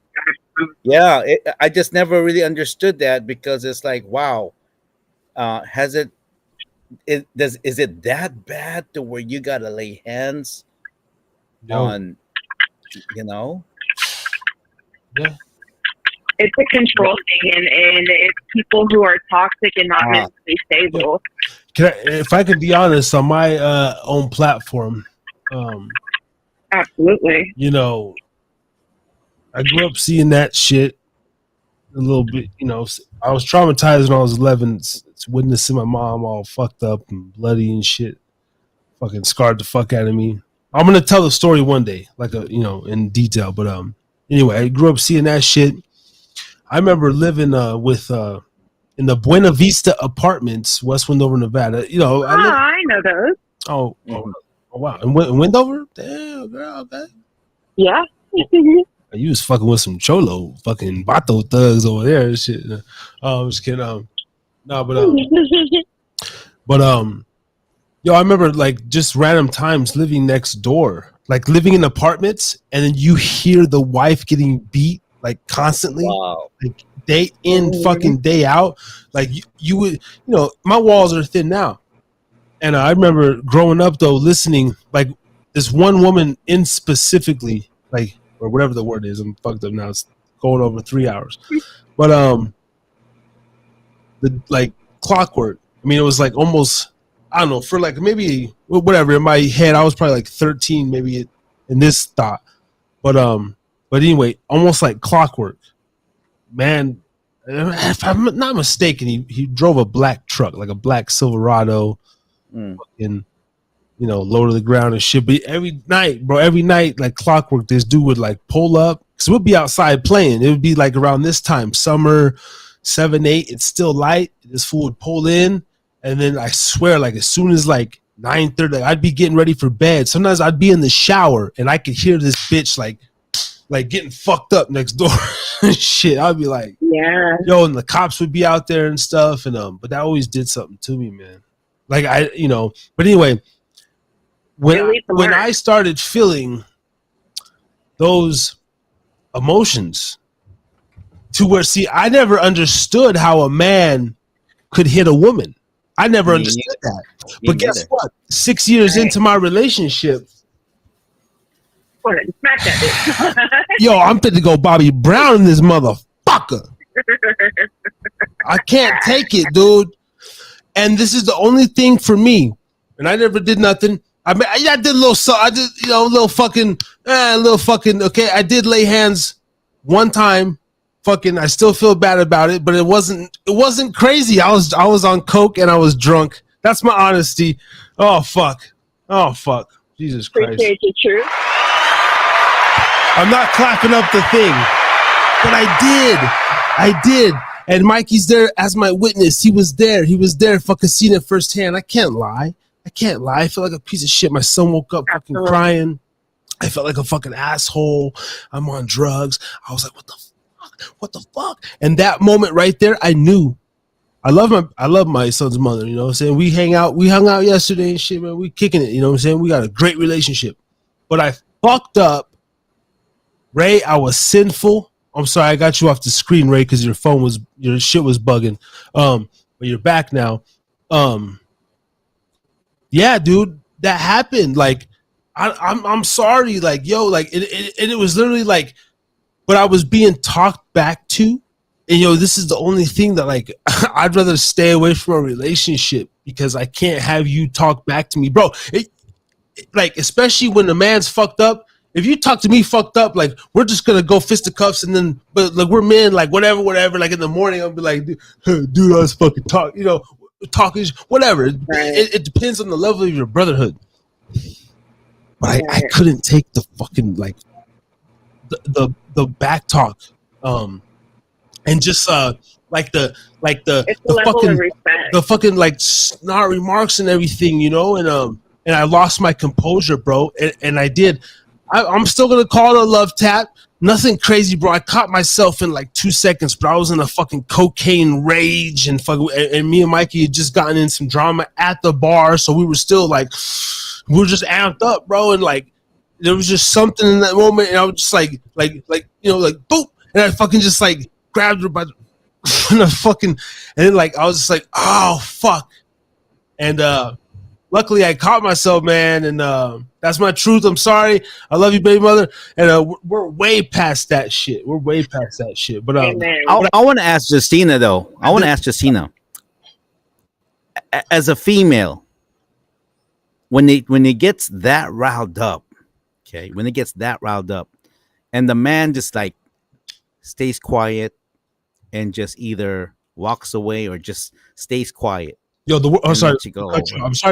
Yeah, I just never really understood that, because it's like, wow, is it that bad to where you gotta lay hands on, you know? Yeah, it's a control thing, and it's people who are toxic and not mentally stable. If I could be honest, on my own platform, absolutely. You know, I grew up seeing that shit a little bit. You know, I was traumatized when I was 11, witnessing my mom all fucked up and bloody and shit. Fucking scarred the fuck out of me. I'm gonna tell the story one day, like in detail. But anyway, I grew up seeing that shit. I remember living with in the Buena Vista Apartments, West Wendover, Nevada. You know, I know those. Oh, wow. In Wendover? Damn, girl, okay. Yeah. You was fucking with some cholo, fucking Vato thugs over there and shit. I'm just kidding. Yo, I remember like just random times living next door, like living in apartments, and then you hear the wife getting beat like constantly, like day in, fucking day out. Like you would, you know, my walls are thin now, and I remember growing up though, listening like this one woman in specifically, like or whatever the word is. I'm fucked up now. It's going over 3 hours, but the like clockwork. I mean, it was like almost. I don't know, for like maybe whatever in my head, I was probably like 13, maybe in this thought, but anyway, almost like clockwork, man. If I'm not mistaken, he drove a black truck, like a black Silverado, and you know, low to the ground and shit. But every night, like clockwork, this dude would like pull up, because we'll be outside playing. It would be like around this time, summer, 7, 8. It's still light. This fool would pull in. And then I swear, like as soon as like 9:30, like, I'd be getting ready for bed. Sometimes I'd be in the shower and I could hear this bitch like getting fucked up next door. Shit, I'd be like, yeah, yo, and the cops would be out there and stuff. And but that always did something to me, man. Like but anyway, when I started feeling those emotions, to where I never understood how a man could hit a woman. I never understood that. But guess what? 6 years into my relationship, yo, I'm fit to go Bobby Brown in this motherfucker. I can't take it, dude. And this is the only thing for me. And I never did nothing. I mean, I did a little, I did, you know, a little fucking, okay. I did lay hands one time. Fucking, I still feel bad about it, but it wasn't crazy. I was on coke and I was drunk. That's my honesty. Oh fuck. Jesus Christ. Appreciate the truth. I'm not clapping up the thing, but I did. And Mikey's there as my witness. He was there. Fucking seen it firsthand. I can't lie. I feel like a piece of shit. My son woke up fucking crying. I felt like a fucking asshole. I'm on drugs. I was like, what the fuck? And that moment right there, I knew. I love my son's mother, you know what I'm saying? We hung out yesterday and shit, man. We kicking it, you know what I'm saying? We got a great relationship. But I fucked up. Ray, I was sinful. I'm sorry, I got you off the screen, Ray, because your shit was bugging. But you're back now. Yeah, dude, that happened. Like, I'm sorry. Like, yo, like it was literally like, but I was being talked back to, and yo, this is the only thing that like I'd rather stay away from a relationship, because I can't have you talk back to me, bro. Like, especially when the man's fucked up. If you talk to me fucked up, like we're just gonna go fisticuffs, and then but like we're men, like whatever. Like in the morning, I'll be like, dude, I was fucking talking, you know, talking whatever. It depends on the level of your brotherhood. But I couldn't take the fucking like the back talk, and just like the fucking like snarl remarks and everything, you know, and I lost my composure, bro, and I did. I'm still gonna call it a love tap. Nothing crazy, bro. I caught myself in like 2 seconds, but I was in a fucking cocaine rage, and me and Mikey had just gotten in some drama at the bar, so we were still like, we were just amped up, bro, and like there was just something in that moment, and I was just like you know, like boop, and I fucking just like grabbed her by the fucking, and then like I was just like, oh fuck, and luckily I caught myself, man, and that's my truth. I'm sorry. I love you, baby mother, and we're way past that shit. But I want to ask Justina though. As a female, when it gets that riled up, okay, and the man just like stays quiet and just either walks away or just stays quiet. Yo, I'm sorry to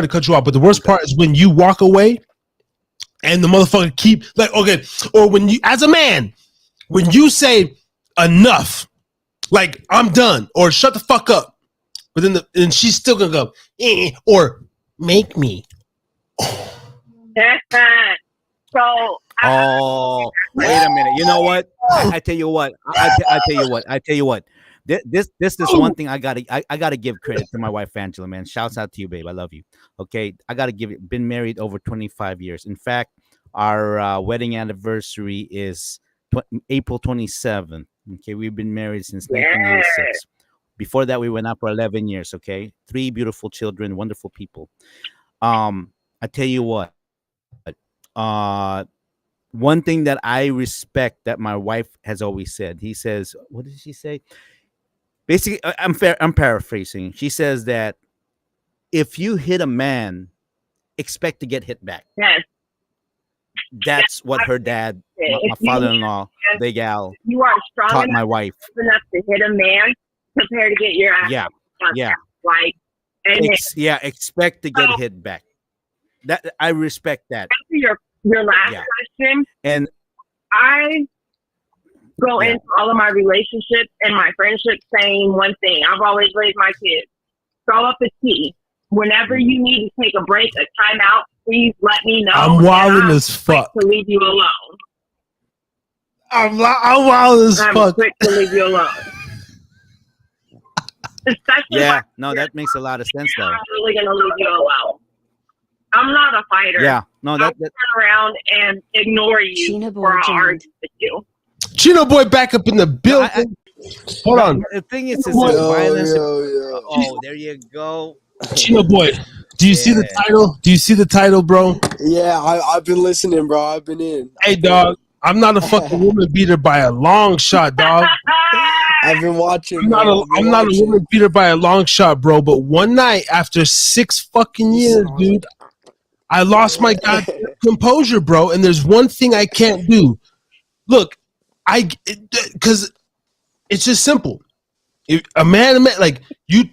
cut you off, but the worst part is when you walk away and the motherfucker keep like, okay, or when you, as a man, when you say enough, like I'm done or shut the fuck up, But then and she's still gonna go, or make me. That's that. So. Oh, wait a minute. You know what? I tell you what. I tell you what. This is one thing I gotta give credit to my wife Angela, man. Shouts out to you, babe. I love you. Okay, I gotta give it. Been married over 25 years. In fact, our wedding anniversary is April 27th. Okay, we've been married since 1986. Before that, we went out for 11 years. Okay, 3 beautiful children, wonderful people. I tell you what. One thing that I respect that my wife has always said. He says, what did she say? Basically, I'm paraphrasing. She says that if you hit a man, expect to get hit back. Yes. That's what her dad, my father-in-law, Big Al, you are strong taught my wife. Enough to hit a man, prepare to get your ass. Yeah. Like, expect to get hit back. That I respect that. Your last question, and I go into all of my relationships and my friendships saying one thing. I've always raised my kids: throw up a tea. Whenever you need to take a break, a timeout, please let me know. I'm wilding as fuck. To leave you alone. I'm wild as fuck. I'm quick to leave you alone. Especially that makes a lot of sense though. I'm really gonna leave you alone. I'm not a fighter. Yeah, no, that turn around and ignore you for argue with you. Chino Boy back up in the building. Hold on. The thing is violence. Oh, there you go. Chino Boy, do you see the title? Do you see the title, bro? Yeah, I've been listening, bro. I've been in. Hey, dog. I'm not a fucking woman beater by a long shot, dog. I've been watching. I'm not a woman beater by a long shot, bro. But one night after 6 fucking years, dude, I lost my goddamn composure, bro. And there's one thing I can't do. Look, because it's just simple. If a man, like you,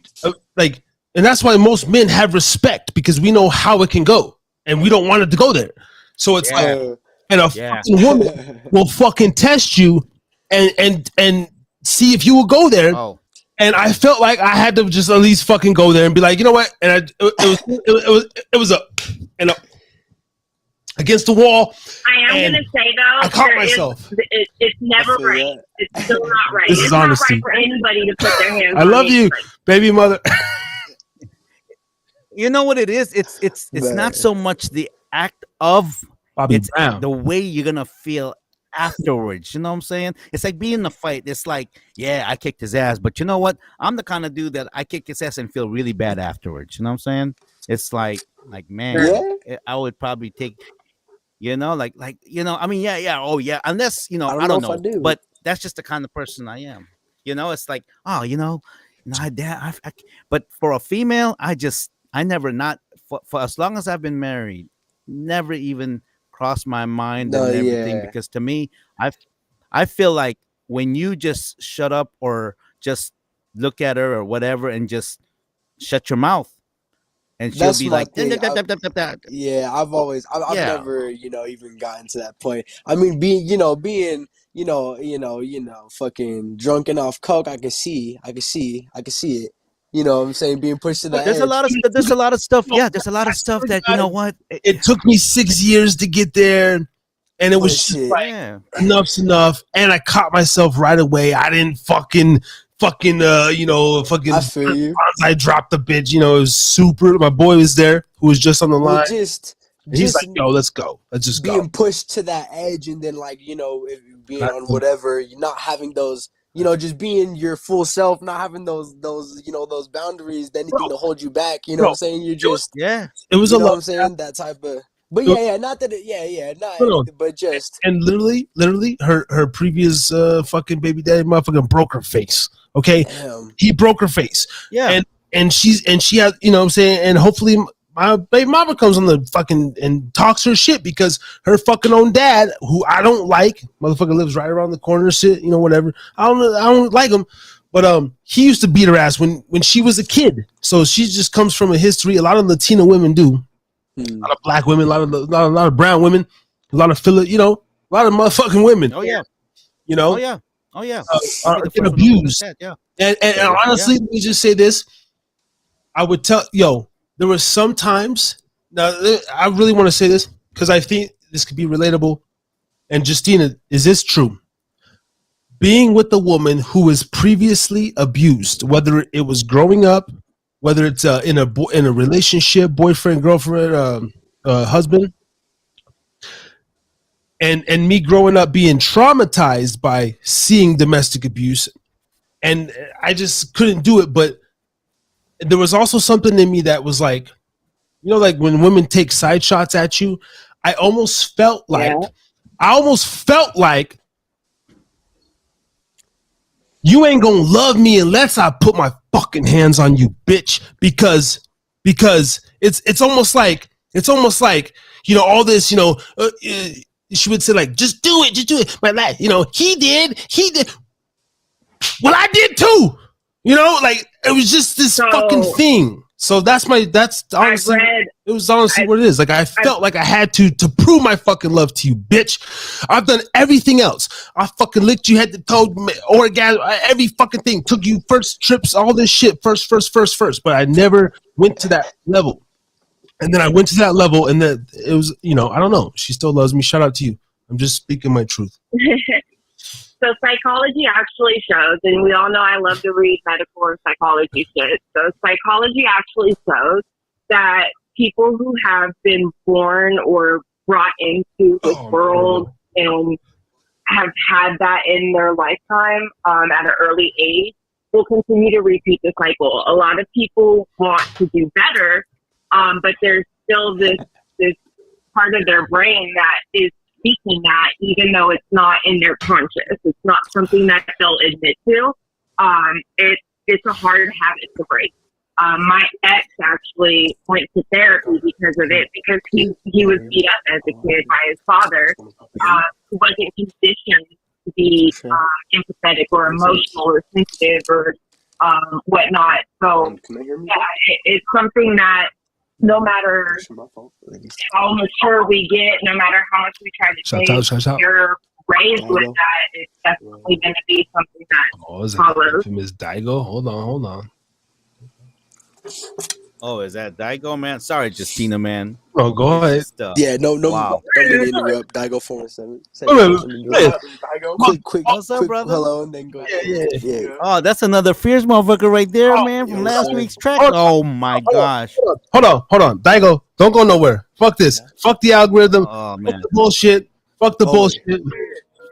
like, and that's why most men have respect because we know how it can go, and we don't want it to go there. So it's like, and a fucking woman will fucking test you, and see if you will go there. Oh. And I felt like I had to just at least fucking go there and be like, you know what? And it was against the wall. I am going to say though, I caught myself. It's never right. It's still not right. This is honesty. Not right for anybody to put their hands. I love you, baby mother. You know what it is? It's not so much the act of it's the way you're gonna feel afterwards. You know what I'm saying? It's like being in a fight. It's like, yeah, I kicked his ass, but you know what? I'm the kind of dude that I kick his ass and feel really bad afterwards. You know what I'm saying? It's like man, I would probably take, you know, like you know, I mean, oh yeah, unless you know, I don't know, but that's just the kind of person I am. You know, it's like, oh, but for a female, I never not for as long as I've been married, never even crossed my mind and everything because to me, I feel like when you just shut up or just look at her or whatever and just shut your mouth and she'll be like, I've never, even gotten to that point. I mean, being fucking drunk and off coke, I can see it. You know what I'm saying? Being pushed to the edge. There's a lot of stuff. Yeah, there's a lot of stuff that, you know what? It took me 6 years to get there. And it was just like, enough's enough. And I caught myself right away. I didn't fucking, I feel you. I dropped the bitch. It was super. My boy was there who was just on the line. He's like, yo, let's go. Let's just being pushed to that edge and then being on whatever, you're not having those, just being your full self, not having those boundaries, anything to hold you back. You know what I'm saying? You're just, it was a lot. I'm saying? That type of, but not that but just. And literally her previous fucking baby daddy motherfucking broke her face. Okay. Damn. He broke her face. Yeah. And she has, what I'm saying? And hopefully my baby mama comes on the fucking and talks her shit because her fucking own dad, who I don't like, motherfucker lives right around the corner, shit, whatever. I don't like him, but he used to beat her ass when she was a kid. So she just comes from a history. A lot of Latina women do. A lot of black women, a lot of brown women, a lot of a lot of motherfucking women. Oh yeah. Are getting abused. And honestly, let me just say this. I would tell, there were some times. Now, I really want to say this because I think this could be relatable. And Justina, is this true? Being with a woman who was previously abused, whether it was growing up, whether it's in a relationship, boyfriend, girlfriend, husband, and me growing up being traumatized by seeing domestic abuse, and I just couldn't do it. But there was also something in me that was like, like when women take side shots at you, I almost felt like you ain't gonna love me unless I put my fucking hands on you, bitch. Because it's almost like all this, she would say like, just do it. But like, he did. Well, I did too. Like it was just this fucking thing. So that's honestly, it was honestly what it is. Like I felt like I had to prove my fucking love to you, bitch. I've done everything else. I fucking licked you head to toe, orgasm, every fucking thing. Took you first trips, all this shit, first. But I never went to that level. And then I went to that level, and then it was, I don't know. She still loves me. Shout out to you. I'm just speaking my truth. So psychology actually shows, and we all know I love to read medical and psychology shit. So psychology actually shows that people who have been born or brought into this world and have had that in their lifetime at an early age will continue to repeat the cycle. A lot of people want to do better, but there's still this part of their brain that is speaking that, even though it's not in their conscious. It's not something that they'll admit to. It's a hard habit to break. My ex actually went to therapy because of it, because he was beat up as a kid by his father. He wasn't conditioned to be empathetic or emotional or sensitive or whatnot. So it's something that no matter how mature we get, no matter how much we try to change, you're raised with that. It's definitely going to be something that follows. Miss Daigo, hold on. Oh, is that Daigo, man? Sorry, Justina, man. Oh, go ahead. Yeah, no. Wow. Don't mean to interrupt. Daigo 417. Quick. What's up, brother? Hello, and then go. Yeah. Oh, that's another fierce motherfucker right there, man, from last week's track. Oh my gosh. Hold on. Daigo, don't go nowhere. Fuck this. Fuck the algorithm. Oh, man. Fuck the bullshit. Fuck the bullshit.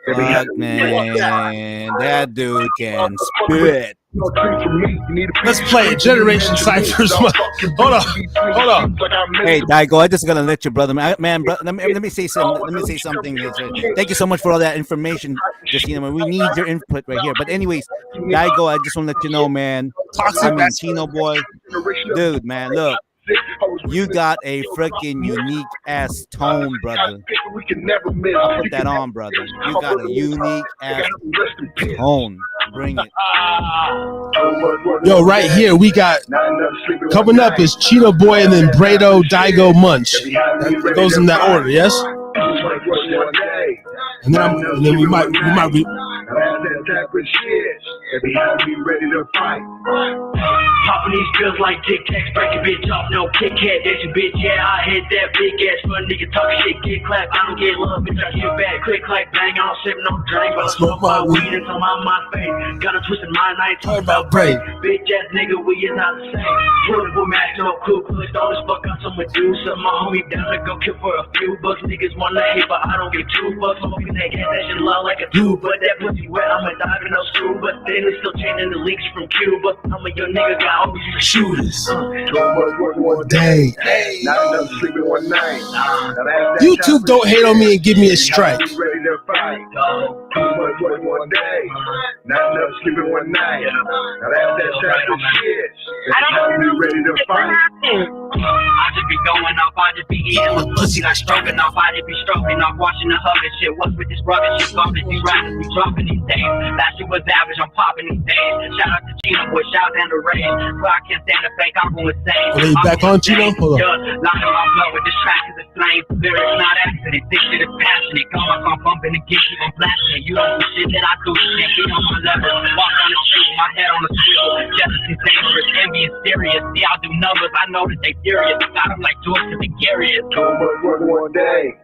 Fuck, man. That dude can spit. Let's play Generation Cyphers. Hold on. Hey, Daigo, I just gotta let you, brother. Man, let me say something. Let me say something. Thank you so much for all that information, Justina. We need your input right here. But anyways, Daigo, I just want to let you know, man. Chino boy, dude, man, look. You got a freaking unique ass tone, brother. I'll put that on, brother. You got a unique ass tone. Bring it. Yo, right here we got coming up is Chino Boy and then Brado, Daigo, Munch. That goes in that order, yes? And then we might be. Ready to fight. Popping these pills like Tic Tacs, break a bitch off, no Kit Kat, that's a bitch, yeah, I hit that big ass for a nigga talk shit, get clap, I don't get love, bitch, I get back, click, clack, bang, I don't sip no drink, but I smoke my weed until my face, got a twisted mind, I ain't talking about break, bitch ass nigga, we is not the same, portable mask, no cool, push all this fuck on some Medusa, my homie down to go kill for a few bucks, niggas wanna hate, but I don't get $2, smoking that gas, that shit loud like a tube, but that pussy wet, I'm a dive in no screw, but then it's still changing the leaks from Cuba, I'm a young nigga, got all these shooters. One day. Not enough sleeping one night. YouTube don't hate on me and give me a strike. Ready to fight. Too much work one day. Not enough sleeping one night. Now that's that type of shit. I don't know. Ready to fight. I just be going off, I just be eating with pussy like stroking off. I just be stroking off, watching the hug and shit. What's with this rubbish shit? Bumping these rappers, we dropping these days. Last year was average, I'm popping these days. Shout out to Chino Boy, shout out to the Rage. But I can't stand the fake, I'm going insane. Are you back on, Chino? Hold on. Locking my blood with this track is a flame. Lyrics not accident, this shit is passionate. Call my song bumping and get you on blasting it. You don't do shit that I do, you can't be on my level. Walk on the street with my head on the swivel. Justice is dangerous, envy is serious. See, I do numbers, I know that they furious. Got them like George to the Garius. Too much work one day,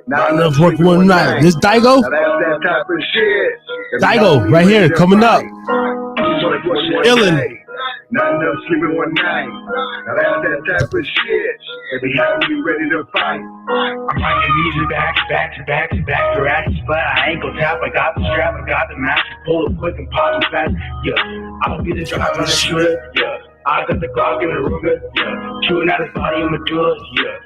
not enough work one night. This Daigo? Now that's that type of shit. Daigo, right here, coming up. Illin. Not enough sleeping one night. Now that's that type of shit. If you have me ready to fight. I'm writing music back to back to back to back to racks, but I ain't gon' tap. I got the strap, I got the match. Pull it quick and pop it fast. Yeah, I'll be the driver and the shooter. Yeah, I got the Glock in the Ruger. Yeah, shooting at his body in Medulla. Yeah,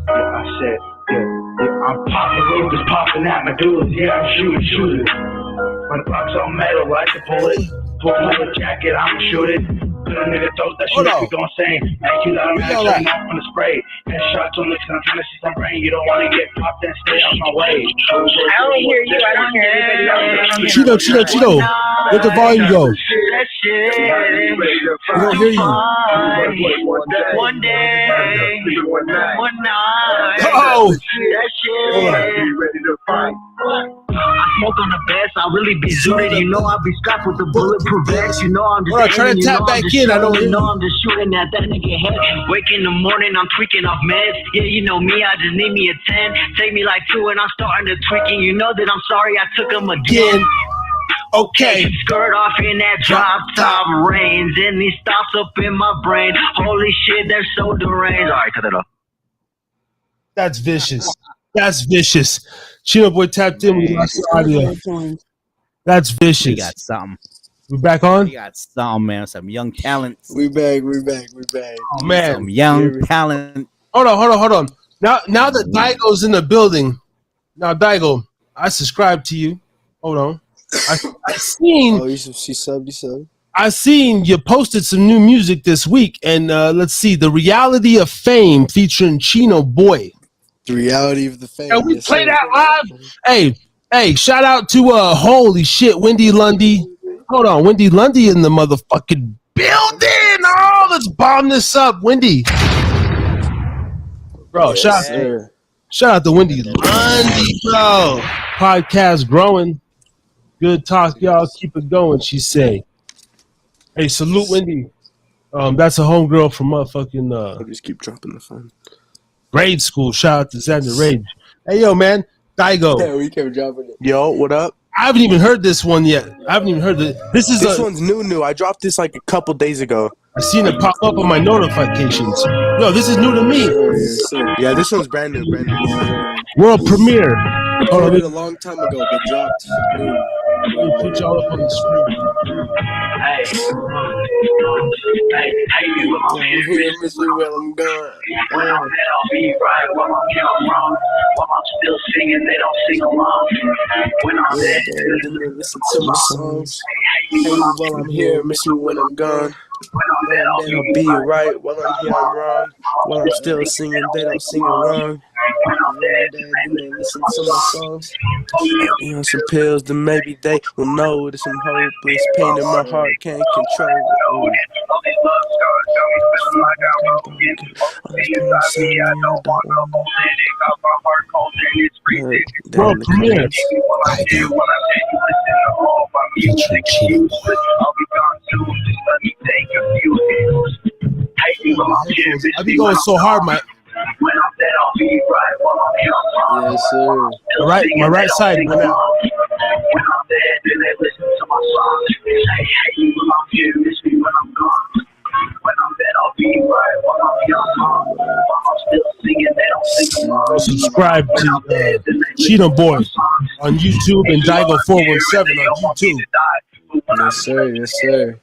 I said, yeah, I'm popping Rugers, popping at Medulla. Yeah, I'm shooting shooters. When the box on metal, I can pull it. Pull the jacket, I'ma shoot it. Put a nigga throat, that shit make me gon' sing. Make you let him action off on the spray. Headshots on the gun, I'm trying to see some brain. You don't wanna get popped and stay out my way. I don't hear you, I don't hear you. Cheeto. Let the volume go. We don't hear you. One day, one night. Oh! I smoke on the best, I really be zooted. You know I be strapped with the bulletproof vest. You know I'm just Alright, try to tap back in. I don't hear you. I'm just shooting at that nigga head. Wake in the morning, I'm tweaking off meds. Yeah, you know me, I just need me a 10. Take me like 2 and I'm starting to tweaking. You know that I'm sorry I took him again. Okay. Skirt off in that drop top range, and these thoughts up in my brain. Holy shit, they're so deranged. Alright, cut it off. That's vicious. That's vicious. Chino Boy tapped in. We lost the audio. That's vicious. We got something. We back on? We got something, man. Some young talents. We back. Oh, man. Some young talent. Hold on. Now that Daigo's in the building, now Daigo, I subscribe to you. Hold on. I seen. Oh, she subbed. I seen you posted some new music this week, and let's see, The Reality of Fame featuring Chino Boy. The Reality of the Fame. Can we play that live? Hey, shout out to holy shit, Wendy Lundy. Hold on, Wendy Lundy in the motherfucking building. Oh, let's bomb this up, Wendy. Bro, shout out to Wendy Lundy, bro. Podcast growing. Good talk, y'all. Keep it going, she say. Hey, salute Wendy. That's a homegirl from motherfucking I just keep dropping the phone. grade school. Shout out to Xander Rage. Hey, yo, man. Daigo. Yeah, we kept dropping it. Yo, what up? I haven't even heard this one yet. I haven't even heard it. This one's new. I dropped this like a couple days ago. I seen it pop up on my notifications. Yo, this is new to me. Yeah, this one's brand new. World premiere. I heard it a long time ago, but dropped. Let me put y'all up on the screen. I'm here, miss me when I'm gone. When I'm dead, I'll be right. While I'm here, I'm wrong. While I'm still singing, they don't sing along. When I'm dead, listen to my songs. Hey, while I'm here, miss me when I'm gone. When I'm dead, I'll be right. While I'm here, I'm wrong. While I'm still singing, they don't sing along. When I'm dead, they listen to my songs. You know, some pills, then maybe they will know there's some hopeless pain in my heart, can't control it. Bro, come here. I be going so hard, man. When I'm dead, I'll be right. While I'm here, I'm wrong. Yes, sir. My right side went out. When I'm dead, then they listen to my songs. Hey, when I'm here, miss me when I'm gone. When I'm dead, I'll be right. While I'm here, I'm wrong. While I'm still singing, they don't sing along. Subscribe to Chino Boy on YouTube and Daigo417 on YouTube. Yes, sir. Yes, sir.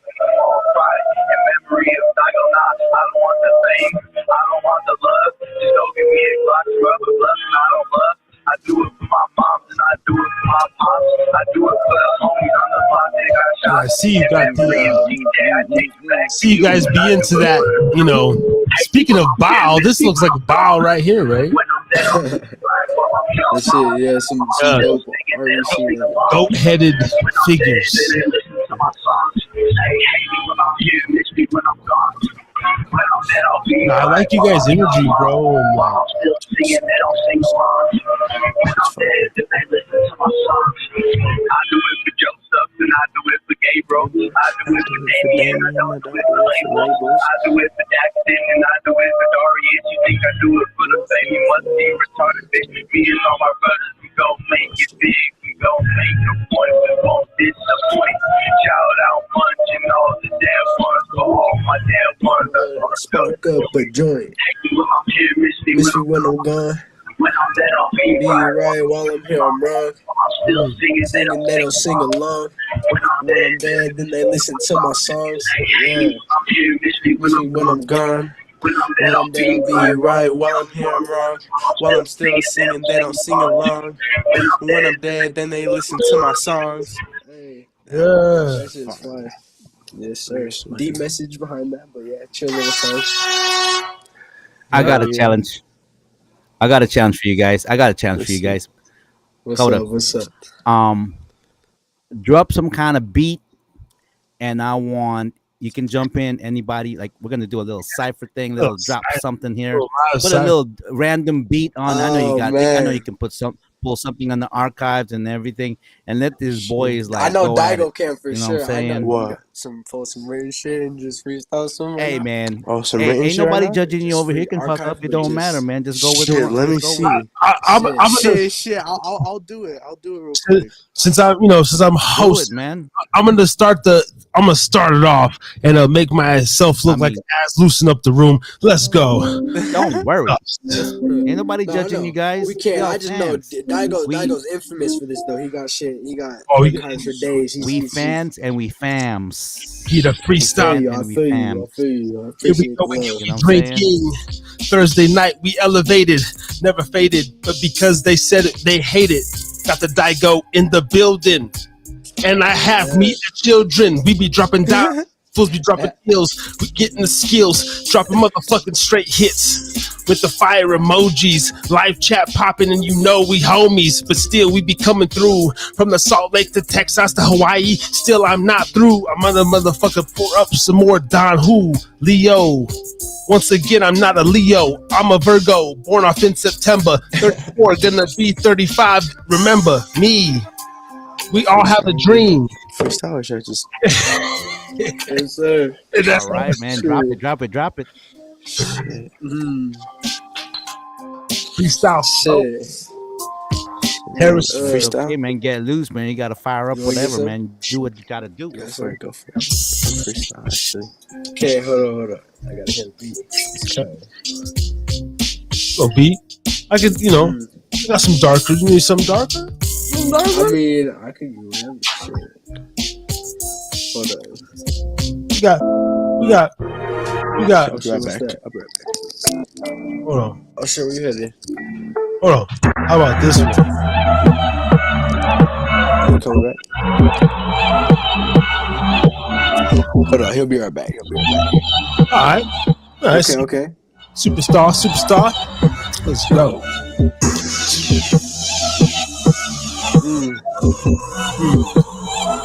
I don't want the fame, I don't want the love. Just go give me a glass of rubber blood and I don't love. I do it for my moms and I do it for my pops. I do it for the homies on the block. They got shot. I see you got the see you guys be into that, speaking of bow, this looks like a bow right here, right? That shit, yeah, some dope REC. Goat-headed figures. No, I like you guys' energy, bro. And, and I do it for gay bro. I do it for Damien, I don't do it for labels. I do it for Daxton, and I do it for Darius. You think I do it for the fame? You must be retarded, bitch. Me and all my brothers, we gon' make it big. We gon' make a point, we won't disappoint. Shout out Munch and all the damn ones for all my damn ones. Spark up a joint. Miss me when I'm gone. Be right while I'm here, I'm wrong. Singing, they don't sing along. When I'm dead, then they listen to my songs. Yeah. Miss me when I'm gone. When I'm dead, be right while I'm here, I'm wrong. While I'm still singing, they don't sing along. When I'm dead, then they listen to my songs. Hey. Yeah. That shit's fun. Yes, sir. Deep message behind that, but yeah, chill little song. I got a challenge. I got a challenge for you guys. What's Hold up? up. What's up? Drop some kind of beat, and I want you can jump in. Anybody, like we're gonna do a little cipher thing, drop something here. Put a little random beat on. I know you got. I know you can pull something on the archives and everything, and let these boys like. I know go at Daigo it. can for You know sure. what I'm saying? I know What? some written shit and just freestyle some. Right Hey now. man, Oh, some hey, written ain't shit nobody right now? judging you Just over here. You free can fuck archive, up. It but don't matter, just- man. Just go with Shit, it. let me Just see. go with it. I'm gonna, Shit. I'll do it. I'll do it real quick. since I'm Do host, it, man. I'm gonna start it off and make myself look like an ass, loosen up the room. Let's go. Don't worry. Ain't nobody No, judging no. you guys. We can't. We all I just fans. know Daigo's infamous for this though. He got shit. He got archives for days. We fans and we fams. Get a freestyle. I feel you. I Here we appreciate go the again. love. You know what I'm saying? Drinking. Thursday night, we elevated, never faded, but because they said it, they hate it. Got the Daigo in the building, and I have me the children. We be dropping down, fools be dropping kills. We getting the skills, dropping motherfucking straight hits with the fire emojis. Live chat popping, and you know we homies, but still we be coming through from the Salt Lake to Texas to Hawaii. Still I'm not through. I'm gonna motherfucker pour up some more Don Leo. Once again, I'm not a Leo. I'm a Virgo, born off in September. 34, gonna be 35. Remember me. We all have a dream. Freestyle or should I just... Yes, sir. All right, man. Drop it. Shit. Freestyle. Shit. Harris. Freestyle? Okay, man. Get loose, man. You gotta fire up You wanna get whatever, some? man. Do what you gotta do. Go for it. Freestyle, actually. Okay, hold on. I gotta hit a beat. Oh, beat. I could, I got some darker. You need some darker? I mean, I could do whatever shit. Hold on. We got. I'll be right back. Hold on. Oh shit, where you headed? Hold on. How about this one? You coming back? Hold on, he'll be right back. All right. Nice. Okay. Superstar. Let's go.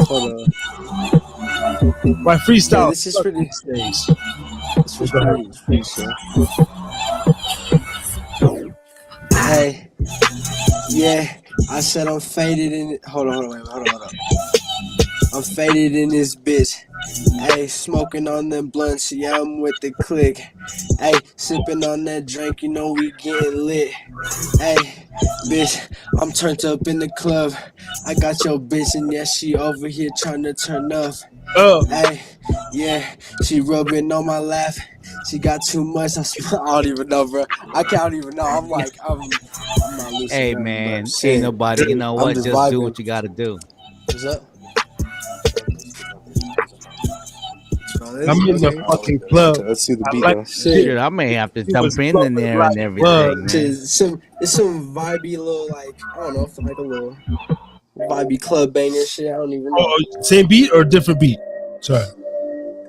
Hold on. My freestyle. Yeah, this is pretty. This was pretty sure. Hey, yeah, I said I'm faded in it. Hold on. I'm faded in this bitch. Hey, smoking on them blunts, yeah, I'm with the click. Hey, sipping on that drink, you know we getting lit. Hey, bitch, I'm turned up in the club. I got your bitch, and yeah, she over here trying to turn up. Hey, yeah, she rubbing on my lap. She got too much. I don't even know, bro. I can't even know. I'm not listening. Hey, man. Ain't nobody. You know what? Just do what you gotta do. What's up? I'm in the fucking club. Let's see the beat. Like Shit, I may have to jump in there and everything, man. It's some vibey little, like, I don't know, like a little vibey club banger shit. I don't even know. Oh, same beat or different beat? Sorry.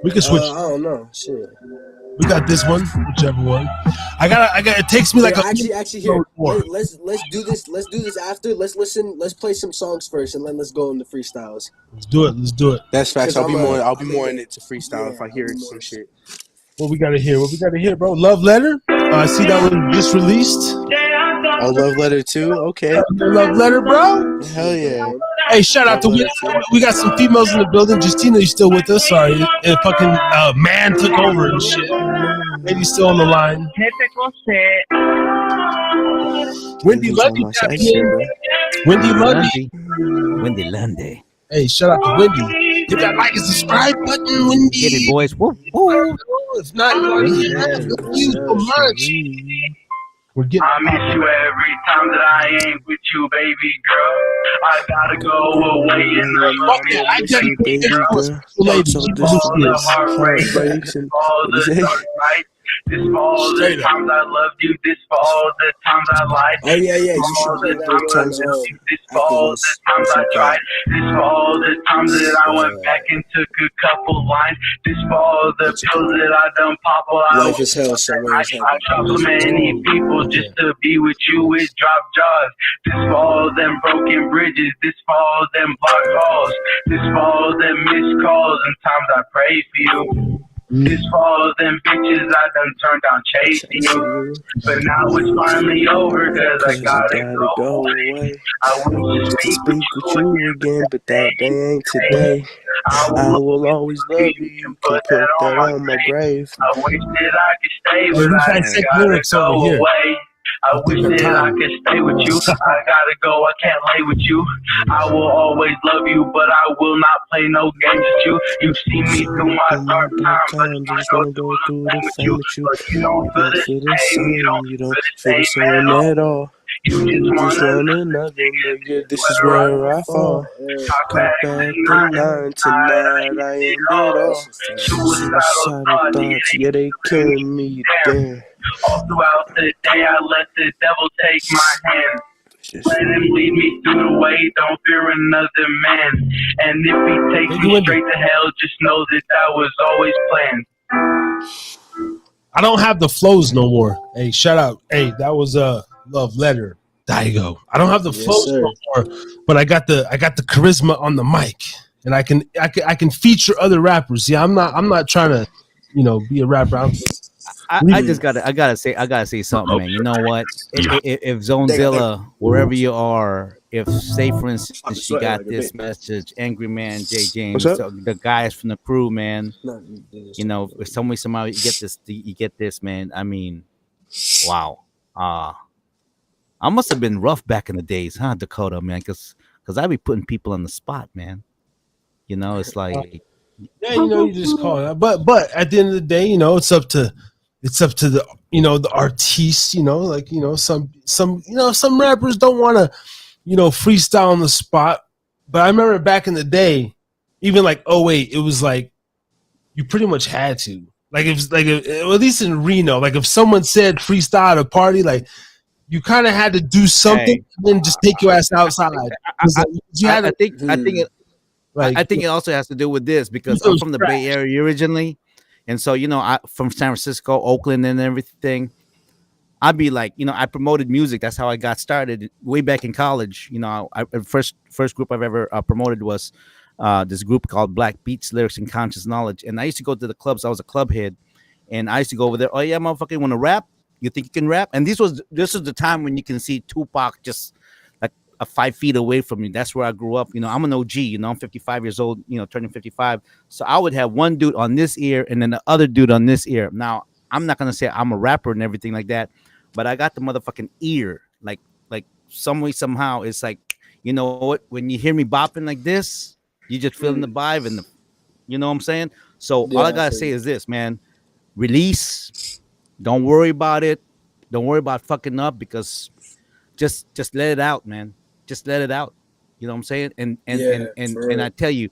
We can switch. I don't know. Shit. We got this one, whichever one. I got. It takes me like actually here. Let's do this. Let's do this after. Let's listen. Let's play some songs first, and then let's go into freestyles. Let's do it. Let's do it. That's facts. I'll be more in it to freestyle if I hear some shit. What we gotta hear? What we gotta hear, bro? Love Letter. I see that one just released. Oh, Love Letter too. Okay. Love Letter, bro. Hell yeah. Hey, shout out to we got some females in the building. Justina, you still with us? Sorry, fucking man took over and shit. Lady's still on the line. Typical shit. Wendy Lundy. Wendy Lundy. Hey, shout out to Wendy. Hit that like and subscribe button, Wendy. Get it, boys. Woo, woo. If not, you already have you so much. We're getting. I miss you every time that I ain't with you, baby girl. I gotta go away and I love you, baby girl. So the heartbreaks and all the dark nights. This for all the times I loved you. This for all the times I lied. Oh yeah. You should do that. This for all the times I tried. This for all the times that I went back and took a couple lines. This for all the pills that I done pop while I Life is hell, so I shot so many people just to be with you with drop jaws. This for all them broken bridges. This for all them block calls. This for all them missed calls and times I prayed for you. This for all them bitches I done turned down chasing you. But now it's finally over cause I gotta go away. I wish to speak with you again, but that day ain't today. I will always love you. You can put that on my grave. I wish that I could stay, but I gotta go away. I wish that I could stay with you. I gotta go, I can't lay with you. I will always love you, but I will not play no games with you. You see me through my dark time, but I go through the with you. But you don't feel the same, you don't feel the same at all. You just want another nigga, this is where I fall. Talk back the line tonight, I end it all. Suicidal thoughts, yeah, they killing me, damn. All throughout the day, I let the devil take my hand. Let him lead me through the way, don't fear another man. And if he takes me straight to hell, just know that was always planned. I don't have the flows no more. Hey, shout out. Hey, that was a Love Letter. Daigo. I don't have the flows no more, but I got the charisma on the mic, and I can feature other rappers. Yeah, I'm not trying to, be a rapper. I just gotta say something, man. You know what? If Zonezilla, wherever you are, if say for instance you got this message, Angry Man, J James, so the guys from the crew, man. If somehow you get this, man. I mean, wow. I must have been rough back in the days, huh, Dakota, man? Because I be putting people on the spot, man. It's like. Yeah, you just call it. But at the end of the day, it's up to the the artiste, some rappers don't want to freestyle on the spot. But I remember back in the day, even like it was like you pretty much had to, like if at least in Reno, like if someone said freestyle at a party, like you kind of had to do something and then just take your ass outside. I think it also has to do with this because I'm from the Bay Area originally. And so, I from San Francisco, Oakland and everything, I'd be like, I promoted music. That's how I got started way back in college. First group I've ever promoted was this group called Black Beats, Lyrics, and Conscious Knowledge. And I used to go to the clubs. I was a club head. And I used to go over there. Oh, yeah, motherfucker, you want to rap? You think you can rap? And this was the time when you can see Tupac just like 5 feet away from me. That's where I grew up. I'm an OG. I'm 55 years old. Turning 55. So I would have one dude on this ear and then the other dude on this ear. Now I'm not gonna say I'm a rapper and everything like that, but I got the motherfucking ear. Like some way somehow it's like what when you hear me bopping like this, you just feeling the vibe and you know what I'm saying. So all I gotta say is this, man. Release. Don't worry about it. Don't worry about fucking up because just let it out, man. Just let it out. You know what I'm saying? And I tell you,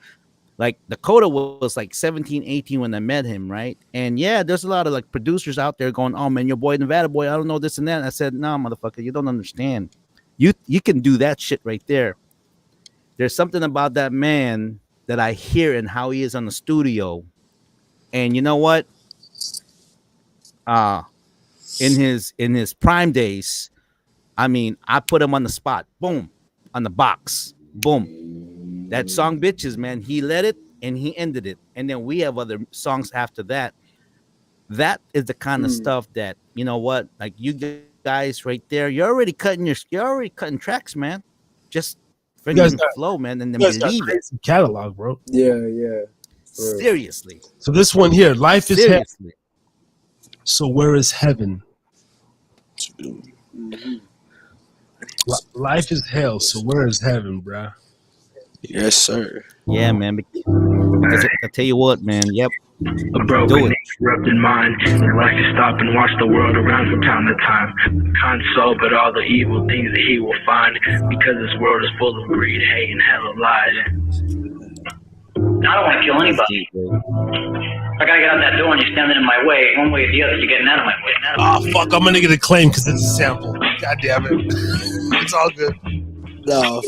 like Dakota was like 17, 18 when I met him, right? And yeah, there's a lot of like producers out there going, "Oh man, your boy Nevada boy, I don't know this and that." And I said, "No, motherfucker, you don't understand. You can do that shit right there. There's something about that man that I hear and how he is on the studio And you know what? Uh in his prime days, I mean, I put him on the spot. Boom, on the box. Boom. That song, bitches, man. He led it and he ended it, and then we have other songs after that. That is the kind of stuff that, you know what, like you guys right there, you're already cutting tracks, man. Just freaking flow, man, and then believe it. Catalog, bro. Yeah. Seriously. So this one here, life is hell. Seriously. So where is heaven? Life is hell. So where is heaven, bruh? Yes, sir. Yeah, man. Because I tell you what, man. Yep. A broken, corrupted mind that likes to stop and watch the world around from time to time. Kind soul, but all the evil things that he will find, because this world is full of greed, hate, and hella lies. I don't want to kill anybody. I gotta get out that door and you're standing in my way. One way or the other, you're getting out of my way. Oh, fuck. I'm going to get a claim because it's a sample. God damn it. It's all good. No.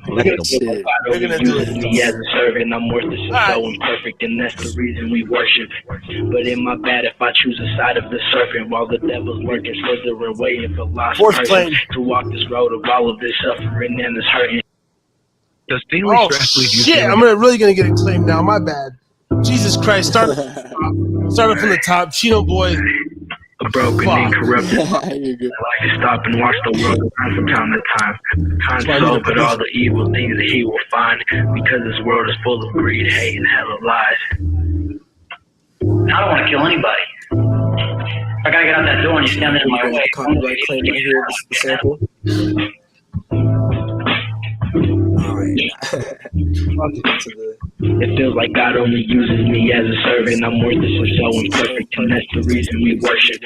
They're gonna do it. Me as a servant, I'm worthless and so imperfect, and that's the reason we worship. But am I bad if I choose a side of the serpent while the devil's lurking, slithering, waiting for lost person to walk this road of all of this suffering and this hurting? Oh, shit. I'm really going to get a claim now. My bad. Jesus Christ. Start from the top. Chino Boy. A broken and corrupted I like to stop and watch the world around from time to time. Kind soul, but all the evil things that he will find, because this world is full of greed, hate, and hella lies. I don't want to kill anybody. I gotta get out that door and you're standing in my way. Copyright claim right here. This is the sample. It feels like God only uses me as a servant. I'm worthless and so imperfect, and that's the reason we worship.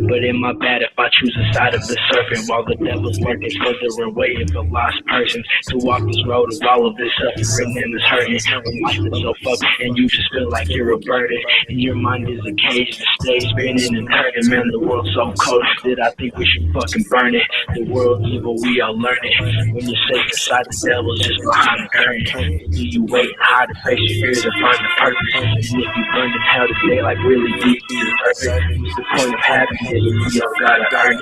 But am I bad if I choose a side of the serpent while the devil's lurking, slithering, waiting for lost persons to walk this road of all of this suffering and this hurting? When life is so fucked and you just feel like you're a burden, and your mind is a cage that stays spinning and turning. Man, the world's so cold that I think we should fucking burn it. The world's evil, we all learn it. When you're safe inside, the devil's just behind the curtain. Do you wait and hide and face your fears and find the purpose? And if you burn in hell today, like really deep, you deserve it. What's the point of happiness if you don't gotta earn it?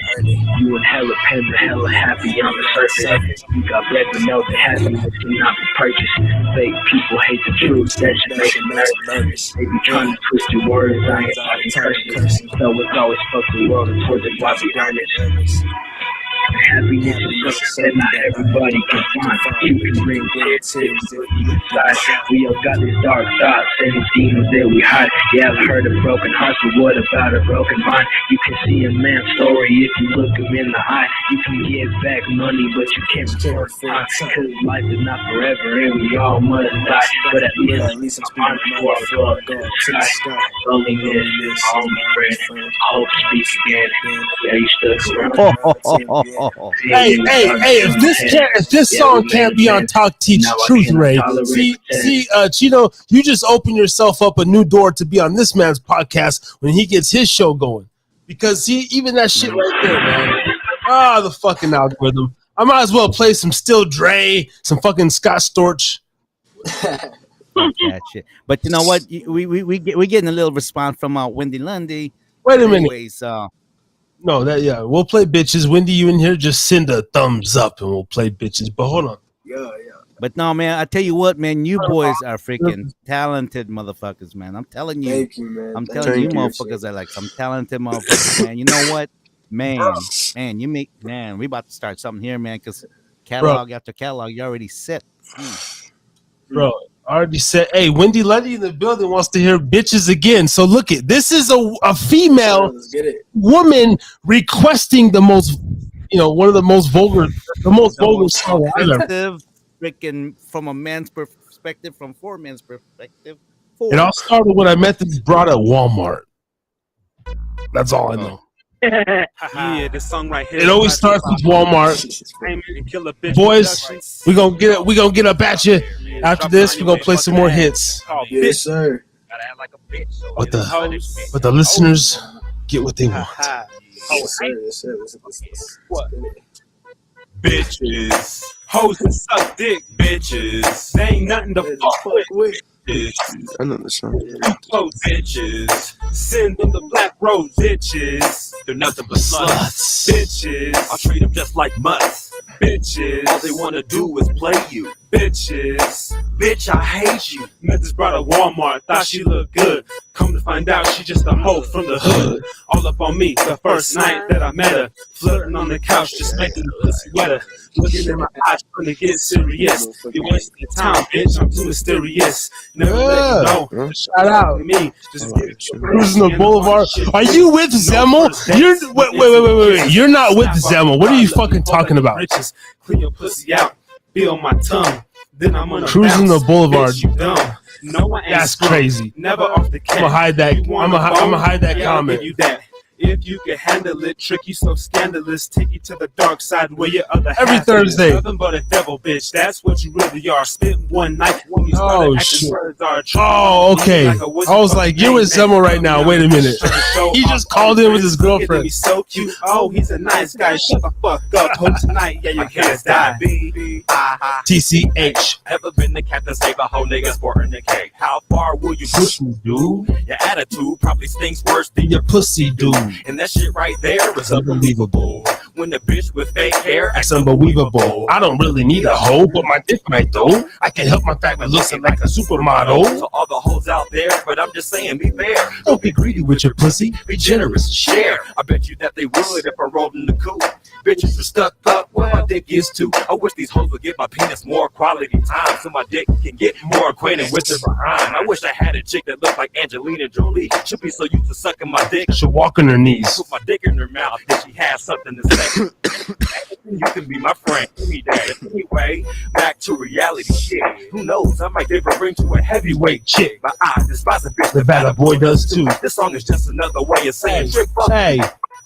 You in hella pain, but hella happy on the surface. You got bread, but know that happiness cannot be purchased. Fake people hate the truth, that should make them nervous. They be trying to twist your words, I ain't talking curses. So it's always fuck the world and towards it while we earn it. Happiness is something that not everybody can find. You can bring tears inside. We all got these dark thoughts and these demons that we hide. Yeah, I've heard of broken hearts, but what about a broken mind? You can see a man's story if you look him in the eye. You can give back money, but you can't restore time. Cause life is not forever and we all must die. But at least I'm honest before I go up to the sky. Loneliness is my only friend. Hope speaks again. Yeah, you stuck around. Hey, if this song can't be on Talk Teach Truth Ray, see, Chino, you just open yourself up a new door to be on this man's podcast when he gets his show going. Because see, even that shit right there, man. The fucking algorithm. I might as well play some Still Dre, some fucking Scott Storch. That shit. But you know what? We're getting a little response from Wendy Lundy. Wait a minute. No, we'll play bitches. Wendy, you in here? Just send a thumbs up and we'll play bitches. But hold on. Yeah. But no, man, I tell you what, man, you boys are freaking talented motherfuckers, man. I'm telling you. Thank you, man. I'm telling you motherfuckers are like some talented motherfuckers, man. You know what? Man, we about to start something here, man, because catalog after catalog, you already set. Bro, I already said, hey, Wendy Lundy in the building wants to hear bitches again. So look it. This is a female woman requesting the most, one of the most vulgar song ever. Freaking from a man's perspective, from four men's perspective. It all started when I met this broad at Walmart. That's all I know. Yeah, this song right here. It always starts with Walmart. Boys, we gonna get up at you. After this, we're gonna play some more hits. Yes, sir. But the listeners get what they want. Yes, sir. What? Bitches, hoes and suck dick, bitches. They ain't nothing to fuck with. I know the song. Oh, bitches. Send them the black rose bitches. They're nothing but sluts. Bitches. I'll treat them just like mutts. Bitches. All they wanna do is play you. Bitches. Bitch, I hate you. Met this broad at Walmart, thought she looked good. Come to find out, she just a hoe from the hood. All up on me, the first night that I met her. Flirting on the couch, just making the pussy wetter. Looking in my eyes, trying to get serious. You wasting your time, bitch, I'm too mysterious. Never let you know. Shout out. Me, just Cruising the Boulevard. Are you with Zemmel? Wait. You're not with Zemmel. What are you fucking talking about? Riches, clean your pussy out, feel my tongue. Then I'm gonna Cruising the Boulevard. Bitch, you dumb. No, I ain't That's smart. crazy. Never off the cat. I'm gonna hide that. I'm gonna hide that Yeah, I'll comment. give you that. If you can handle it, tricky, so scandalous, take you to the dark side where your other Every half Thursday. is nothing but a devil, bitch. That's what you really are. Spent one night when you started acting bizarre. Oh, okay. I was like, you're with Zemmel right now. Wait a minute. He just called in with his girlfriend. He's so cute. Oh, he's a nice guy. Shut the fuck up. Hope tonight, yeah, your kids die. TCH. Ever been the cat to save a whole nigga sporting the cake? How far will you push me, dude? Your attitude probably stinks worse than your pussy, dude. And that shit right there is unbelievable. When the bitch with fake hair That's unbelievable. I don't really need a hoe, but my dick might though. I can help my fat man looking like a supermodel. So all the hoes out there, but I'm just saying, be fair. Don't be greedy with your pussy. Be generous and share. I bet you that they would if I rolled in the coupe. Bitches are stuck up where my dick is too. I wish these hoes would give my penis more quality time so my dick can get more acquainted with her behind. I wish I had a chick that looked like Angelina Jolie. She'll be so used to sucking my dick. She'll walk on her knees. Put my dick in her mouth if she has something to say. You can be my friend. Give me that. Anyway, back to reality shit. Who knows? I might give a ring to a heavyweight chick. But I despise a bitch. The bad boy does too. This song is just another way of saying trick. Hey.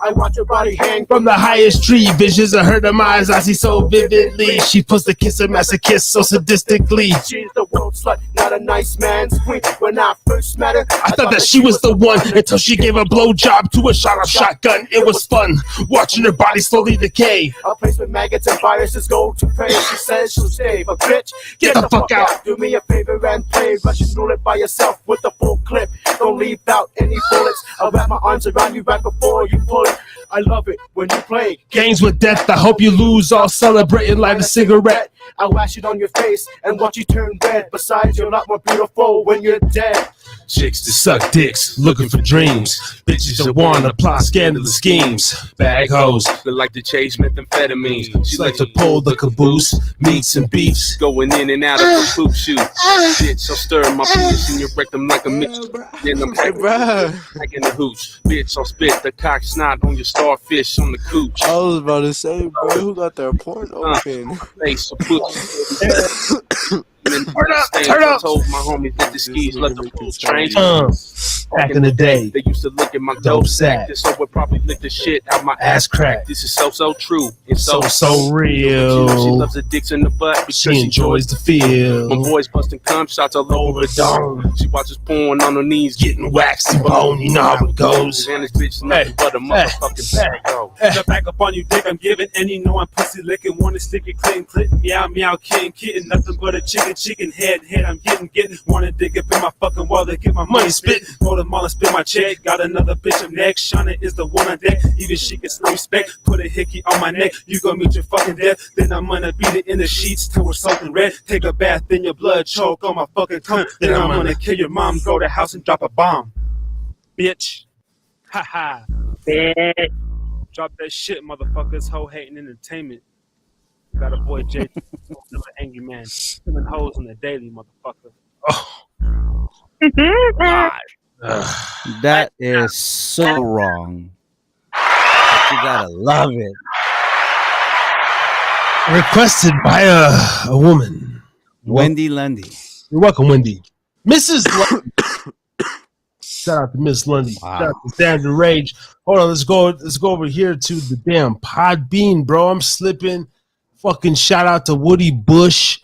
I watch your body hang From the highest tree, visions of her demise I see so vividly. She puts the kiss of masochist so sadistically. She's the world slut, not a nice man's queen. When I first met her, I thought that she was the one until she gave a blowjob to a shot of shotgun. It was fun watching her body slowly decay. A place with maggots and viruses go to pray. She says she'll stay, but bitch, get the fuck out. Do me a favor and play Russian roulette by yourself with the full clip. Don't leave out any bullets. I'll wrap my arms around you right before you pull it. I love it when you play games with death. I hope you lose all celebrating, light a cigarette. I wash it on your face and watch you turn red. Besides, you're a lot more beautiful when you're dead. Chicks that suck dicks, looking for dreams. Bitches that wanna plot scandalous schemes. Bag hoes that like to chase methamphetamines. She like to pull the caboose, meats and beefs. Going in and out of the poop shoot. Bitch, I'll stir my penis in your rectum like a mixture. Then I'm like in the hooch. Bitch, I'll spit the cock snot on your starfish on the cooch. I was about to say, bro, who got their porn open? Face so put Turn up. I told my homies that the skis let the pool strange. Back in the day, they used to look at my dope sack. So would probably lick the shit out my ass crack. This is so true and so real. She loves the dicks in the butt because she enjoys the feel. My boys busting cum shots all over the dome. She watches porn on her knees, getting waxed and bone. You know how it goes. And this bitch is nothing but a motherfucking bag. Step back up on you, dick I'm giving, and you know I'm pussy licking. Wanna stick it clean, clit, meow, meow, kitten, nothing but a chicken head. I'm getting. Wanna dig up in my fucking wallet, get my money spit. Go to mall and spit my check. Got another bitch up next. Shauna is the one on deck. Even she gets no respect. Put a hickey on my neck. You gon' meet your fucking death. Then I'm gonna beat it in the sheets till we're soaking red. Take a bath, then your blood choke on my fucking tongue. Then I'm gonna kill your mom, go to the house and drop a bomb. Bitch. Ha ha. Drop that shit, motherfuckers. Hoe hating entertainment. Got a boy Jay, still an angry man, killing hoes on the daily, motherfucker. That is so wrong. But you gotta love it. Requested by a woman, Wendy Lundy. You're welcome, Wendy. Mrs. Lundy. Shout out to Miss Lundy. Wow. Shout out to Standard Rage. Hold on, let's go over here to the damn Podbean, bro. I'm slipping. Fucking shout out to Woody Bush.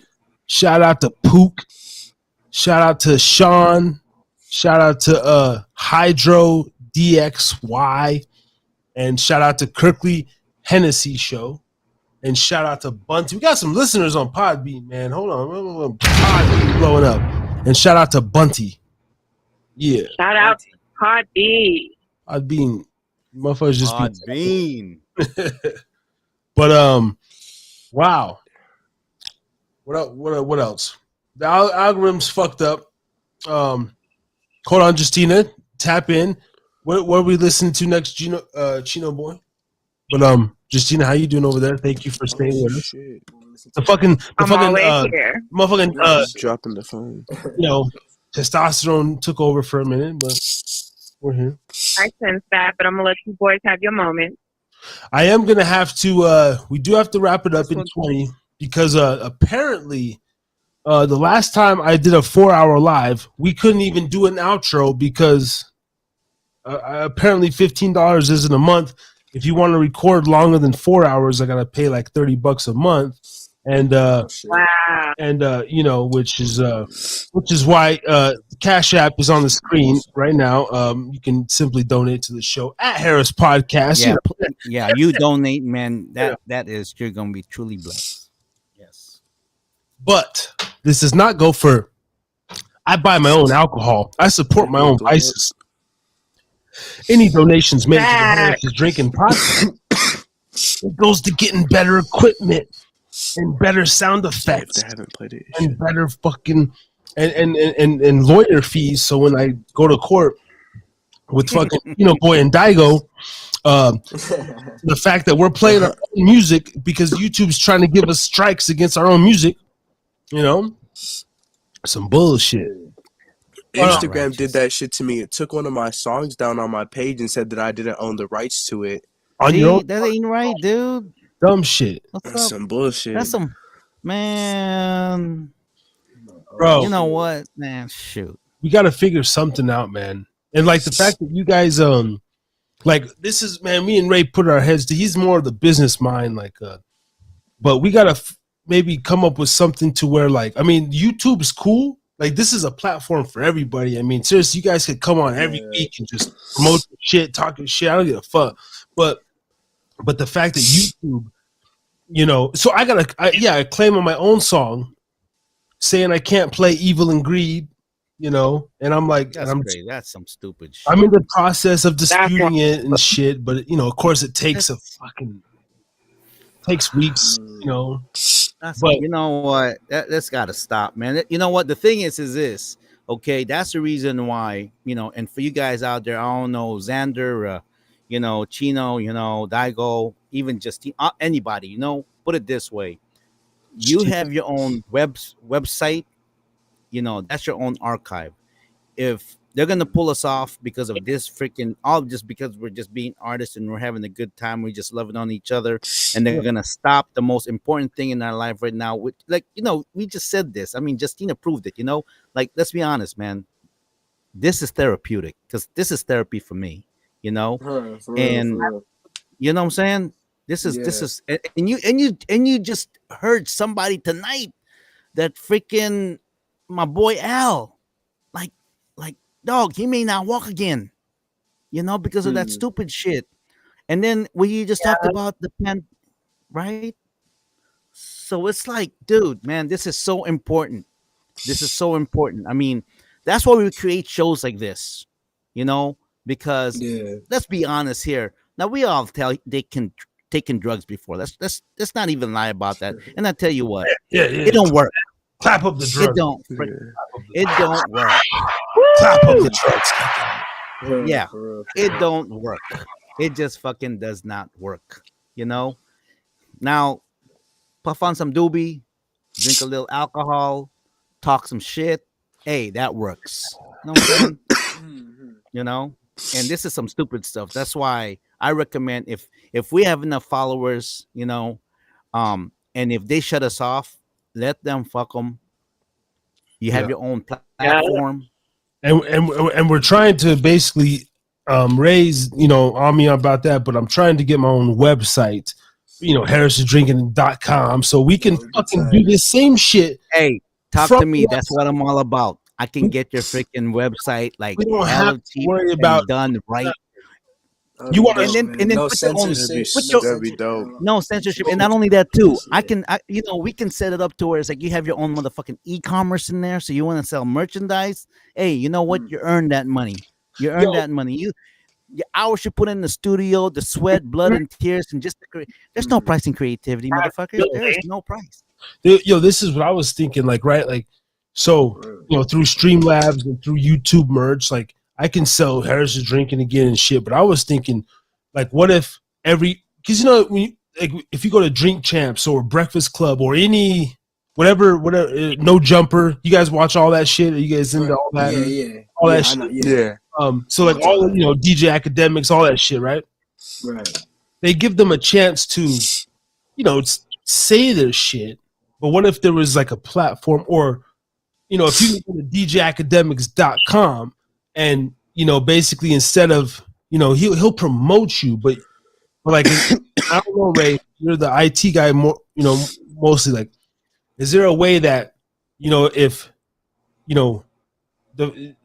Shout out to Pook. Shout out to Sean. Shout out to Hydro DXY. And shout out to Kirkley Hennessy Show. And shout out to Bunty. We got some listeners on Podbean, man. Hold on. Podbean blowing up. And shout out to Bunty. Yeah. Shout out to Podbean. Podbean. Motherfuckers just Podbean. But wow. What else? The algorithm's fucked up. Hold on, Justina. Tap in. What are we listening to next, Chino boy? But Justina, how you doing over there? Thank you for staying with us. The fucking motherfucking dropping the phone. Testosterone took over for a minute, but we're here. I sense that, but I'm gonna let you boys have your moment. I am gonna have to. We do have to wrap it up in 20 because apparently, the last time I did a 4-hour live, we couldn't even do an outro because apparently $15 isn't a month. If you want to record longer than 4 hours, I gotta pay like $30 a month, and which is why Cash App is on the screen right now. You can simply donate to the show at Harris Podcast. Yeah, you donate, man. That is, you're gonna be truly blessed. Yes, but this does not go for. I buy my own alcohol. I support my own vices. Any donations made to the Harris is Drinkin podcast, it goes to getting better equipment and better sound effects and better fucking and lawyer fees. So when I go to court with fucking boy and Daigo, the fact that we're playing our own music because YouTube's trying to give us strikes against our own music, some bullshit. Instagram did that shit to me. It took one of my songs down on my page and said that I didn't own the rights to it. That ain't right, dude. Dumb shit. That's some bullshit. That's some man. Bro, you know what, man? Shoot, we got to figure something out, man. And like the fact that you guys, like this is, man. Me and Ray put our heads to. He's more of the business mind, but we gotta maybe come up with something to where, YouTube is cool. Like, this is a platform for everybody. I mean, seriously, you guys could come on every week and just promote shit, talking shit. I don't give a fuck. But the fact that YouTube, so I claim on my own song saying I can't play Evil and Greed, and I'm like, that's some stupid shit. I'm in the process of disputing it and shit, but of course it takes takes weeks, But you know what? That's got to stop, man. You know what? The thing is this. Okay, that's the reason why, and for you guys out there, I don't know, Xander, Chino, Daigo, even just anybody, put it this way. You have your own website, that's your own archive. If they're going to pull us off because of this all just because we're just being artists and we're having a good time, we're just loving on each other, and they're going to stop the most important thing in our life right now. Which, we just said this. I mean, Justina proved it, let's be honest, man. This is therapeutic because this is therapy for me, for real. You know what I'm saying? This is, and you just heard somebody tonight that freaking my boy Al, like dog, he may not walk again, because of that stupid shit. And then we just talked about the pen, right? So it's like, dude, man, this is so important. This is so important. I mean, that's why we create shows like this, because let's be honest here. Now we all taken drugs before. Let's not even lie about that. And I tell you what, it don't work. Clap up the drugs. It don't work. Clap up the drugs. Yeah, it don't work. It just fucking does not work. Now, puff on some doobie, drink a little alcohol, talk some shit. Hey, that works. You know what I'm saying? And this is some stupid stuff. That's why I recommend if we have enough followers, and if they shut us off, let them fuck them. You have your own platform, and we're trying to basically raise on me about that. But I'm trying to get my own website, harrisisdrinking.com, so we can fucking do this same shit. Hey, talk to me. That's what I'm all about. I can get your freaking website we don't have to worry about done right. That'd You be want dope, to? man. and then No put your own censorship. put No your That'd be censorship. dope. no censorship, and not only that too. We can set it up to where it's like you have your own motherfucking e-commerce in there. So you want to sell merchandise? Hey, you know what? You earn that money. You earn Yo, that money. Your hours you put in the studio, the sweat, blood, and tears, and just there's no price in creativity, motherfuckers. There is no price. yo, this is what I was thinking. Like, right, like, so through Streamlabs and through YouTube merch, like, I can sell Harris is Drinking again and shit. But I was thinking, like, what if because when like if you go to Drink Champs or Breakfast Club or any whatever, No Jumper, you guys watch all that shit? Are you guys into all that? Yeah. All that I know. shit. Yeah. So like all DJ Academics, all that shit, right? Right. They give them a chance to, say their shit. But what if there was like a platform, or if you go to djacademics.com and basically instead of he'll promote you, but like I don't know, Ray, you're the IT guy more, mostly, like, is there a way that if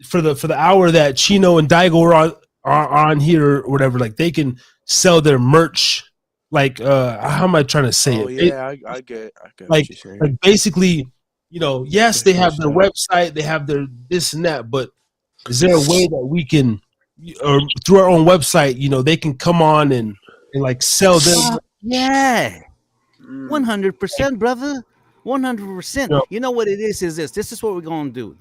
for the hour that Chino and Daigo are on here or whatever, like they can sell their merch, like how am I trying to say it? Yeah, I get Like what you're saying. like basically, yes, they have their website, they have their this and that, but is there a way that we can, or through our own website, they can come on and like sell them? Yeah, 100%, brother. 100%. You know what it is this. This is what we're gonna do.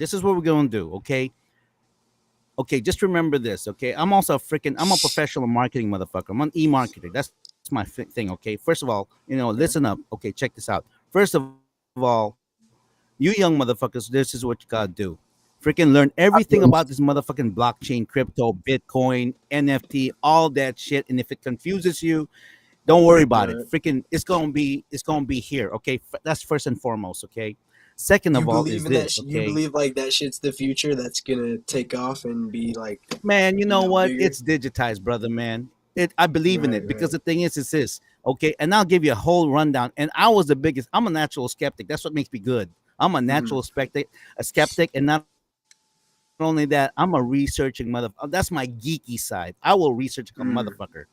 Okay, just remember this. Okay, I'm a professional marketing motherfucker. I'm an e-marketer. That's my thing. Okay, first of all, listen up. Okay, check this out. First of all, you young motherfuckers, this is what you gotta do. Freaking learn everything about this motherfucking blockchain, crypto, Bitcoin, NFT, all that shit. And if it confuses you, don't worry about it. Freaking, it's gonna be here. Okay, that's first and foremost. Okay. Second of all, is this. Okay. You believe like that shit's the future that's gonna take off and be like, man, you know what? bigger? It's digitized, brother, man. I believe in it because the thing is, it's this. Okay, and I'll give you a whole rundown. And I was the biggest. I'm a natural skeptic. That's what makes me good. I'm a natural skeptic, and not only that, I'm a researching motherfucker. That's my geeky side. I will research a motherfucker.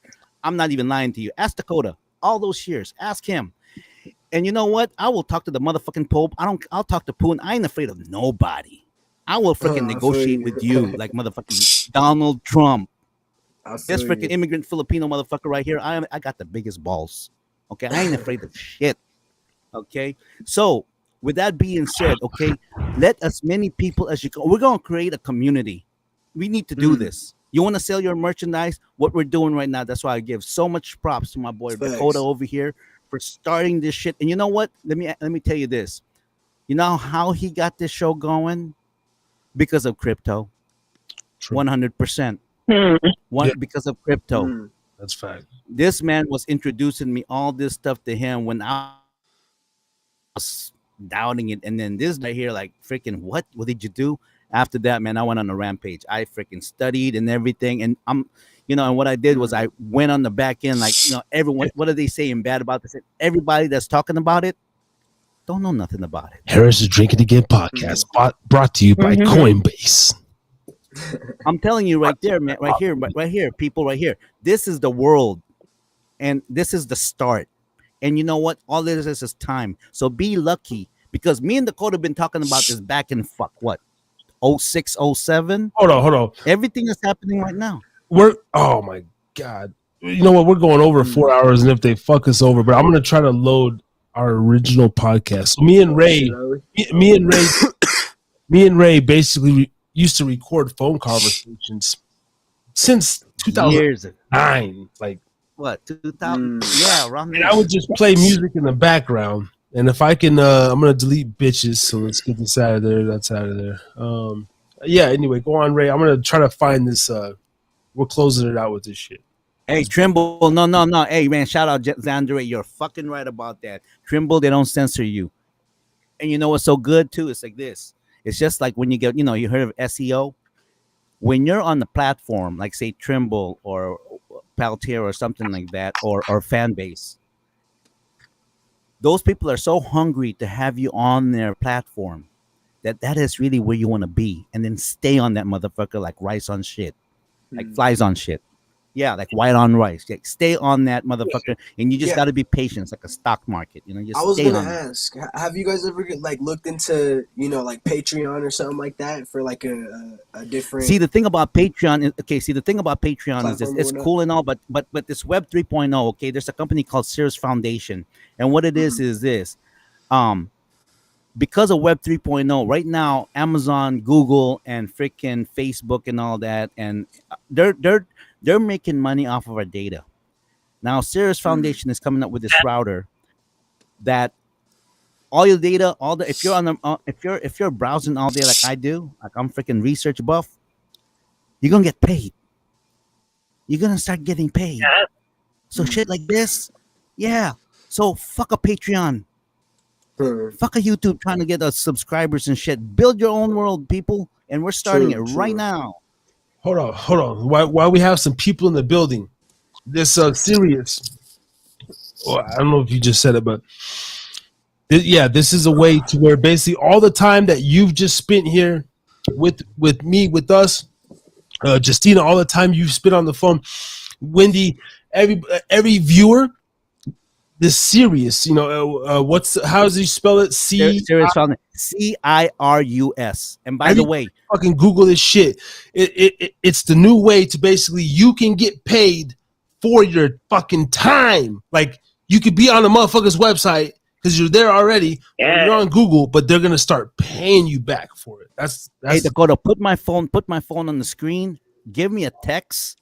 I'm not even lying to you. Ask Dakota. All those years. Ask him. And you know what? I will talk to the motherfucking Pope. I'll talk to Putin. I ain't afraid of nobody. I will freaking negotiate with you like motherfucking Donald Trump. This freaking immigrant Filipino motherfucker right here. I got the biggest balls. Okay, I ain't afraid of shit. Okay, so with that being said, okay, let as many people as you can. We're gonna create a community. We need to do this. You want to sell your merchandise? What we're doing right now. That's why I give so much props to my boy Dakota over here for starting this shit. And you know what? Let me tell you this. You know how he got this show going? Because of crypto. 100%. Because of crypto. That's fact. This man was introducing me all this stuff to him when I was doubting it, and then this guy here, like, freaking, what did you do? After that, man, I went on a rampage. I freaking studied and everything, and and what I did was I went on the back end, like, everyone, what are they saying bad about this? Everybody that's talking about it don't know nothing about it. Harris is Drinking Again podcast, brought to you by Coinbase. I'm telling you right there, man, right here, people right here. This is the world, and this is the start. And you know what? All this is time. So be lucky, because me and Dakota have been talking about this back in 06, 07. Hold on. Everything is happening right now. Oh my God. You know what? We're going over 4 hours, and if they fuck us over, but I'm gonna try to load our original podcast. So me and Ray basically used to record phone conversations since 2009. Like what? 2000? Yeah, around there. And I would just play music in the background. And if I can, I'm gonna delete bitches. So let's get this out of there. That's out of there. Yeah. Anyway, go on, Ray. I'm gonna try to find this. We're closing it out with this shit. Hey, Trimble. No. Hey, man, shout out Xander. You're fucking right about that. Trimble, they don't censor you. And you know what's so good too? It's like this. It's just like when you get, you heard of SEO. When you're on the platform, like say Trimble or Paltier or something like that, or Fanbase, those people are so hungry to have you on their platform that is really where you want to be, and then stay on that motherfucker like rice on shit, like flies on shit. Yeah, like white on rice. Yeah, stay on that motherfucker, and you just Yeah. got to be patient. It's like a stock market, you know. Just I was stay gonna on it. ask, have you guys ever like looked into like Patreon or something like that for like a different See, the thing about Patreon is okay. See, the thing about Patreon is this: platform or it's whatnot? cool and all, but this Web 3.0. Okay, there's a company called Cirrus Foundation, and what it is this. Um, because of Web 3.0, right now, Amazon, Google, and freaking Facebook and all that, and they're making money off of our data. Now, Cirrus Foundation is coming up with this router that all your data, all the if you're on the if you're browsing all day like I do, like I'm freaking research buff, you're gonna get paid. You're gonna start getting paid. So shit like this, yeah. So fuck a Patreon. Fuck a YouTube trying to get us subscribers and shit. Build your own world, people, and we're starting it right now. Hold on. While we have some people in the building, this serious. Well, I don't know if you just said it, but this is a way to where basically all the time that you've just spent here with me, with us, Justina, all the time you've spent on the phone, Wendy, every viewer. This serious, how does he spell it? Cirrus Foundation, CIRUS. And by the way, fucking Google this shit. It's the new way to basically you can get paid for your fucking time. Like you could be on a motherfucker's website because you're there already. Or you're on Google, but they're gonna start paying you back for it. That's hey Dakota, put my phone on the screen. Give me a text,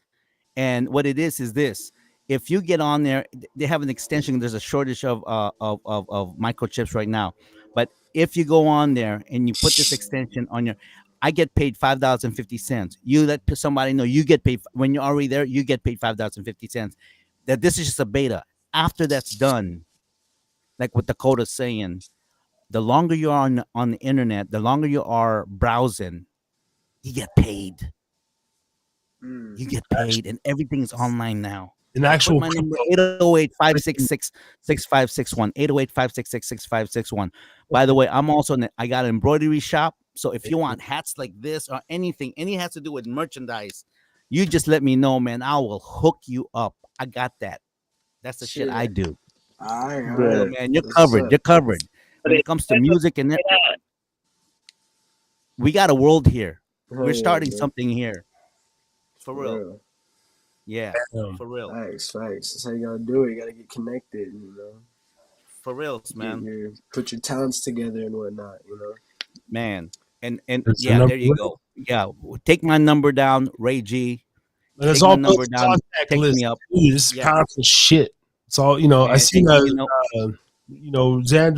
and what it is this. If you get on there, they have an extension. There's a shortage of microchips right now, but if you go on there and you put this extension on your, I get paid $5.50. You let somebody know you get paid when you're already there. You get paid $5.50. That this is just a beta. After that's done, like what Dakota's saying, the longer you're on the internet, the longer you are browsing, you get paid. You get paid, and everything's online now. An actual my number 808-566-6561. 808-566-6561. By the way, I'm also I got an embroidery shop. So if you want hats like this or anything, any has to do with merchandise, you just let me know, man. I will hook you up. I got that. That's the shit I do. All right. Man, you're covered. You're covered. When it comes to music and that, we got a world here. We're starting something here. For real. Yeah, for real. Facts. That's how you gotta do it. You gotta get connected, For reals, man. Put your talents together and whatnot, Man, and yeah, there you go. Yeah, take my number down, Ray G. And it's all number down. Take me up. Dude, this is powerful shit. It's all I seen Xander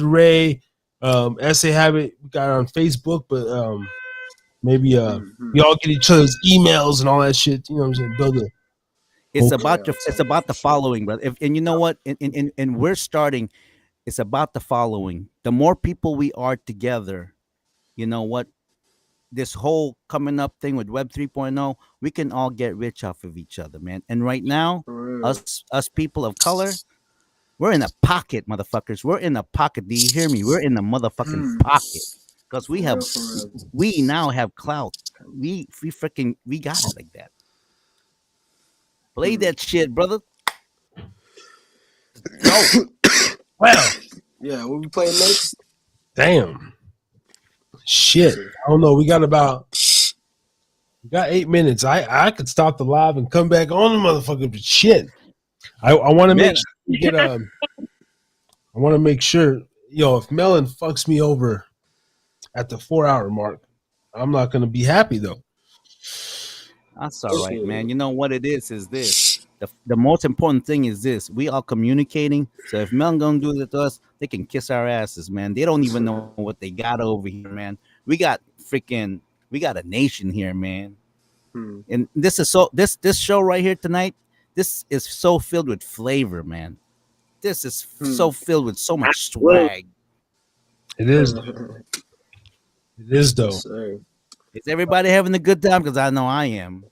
Ray, Essay Habit. We got it on Facebook, but maybe we all get each other's emails and all that shit. You know what I'm saying? Build it. It's about the following, brother. And you know what? And we're starting. It's about the following. The more people we are together, you know what? This whole coming up thing with Web 3.0, we can all get rich off of each other, man. And right now, us people of color, we're in a pocket, motherfuckers. We're in a pocket. Do you hear me? We're in a motherfucking pocket because we now have clout. We got it like that. Play that shit, brother. Go. Well. Yeah, what we playing next? Damn. Shit. I don't know. We got 8 minutes. I could stop the live and come back on the motherfucker, but shit. I want to make sure we get I want to make sure, if Melon fucks me over at the 4-hour mark, I'm not gonna be happy though. That's all right, man. You know what it is this. The most important thing is this. We are communicating. So if Melon gonna do it to us, they can kiss our asses, man. They don't even know what they got over here, man. We got a nation here, man. And this is this show right here tonight, this is so filled with flavor, man. This is so filled with so much swag. It is. It is though. Is everybody having a good time? Because I know I am.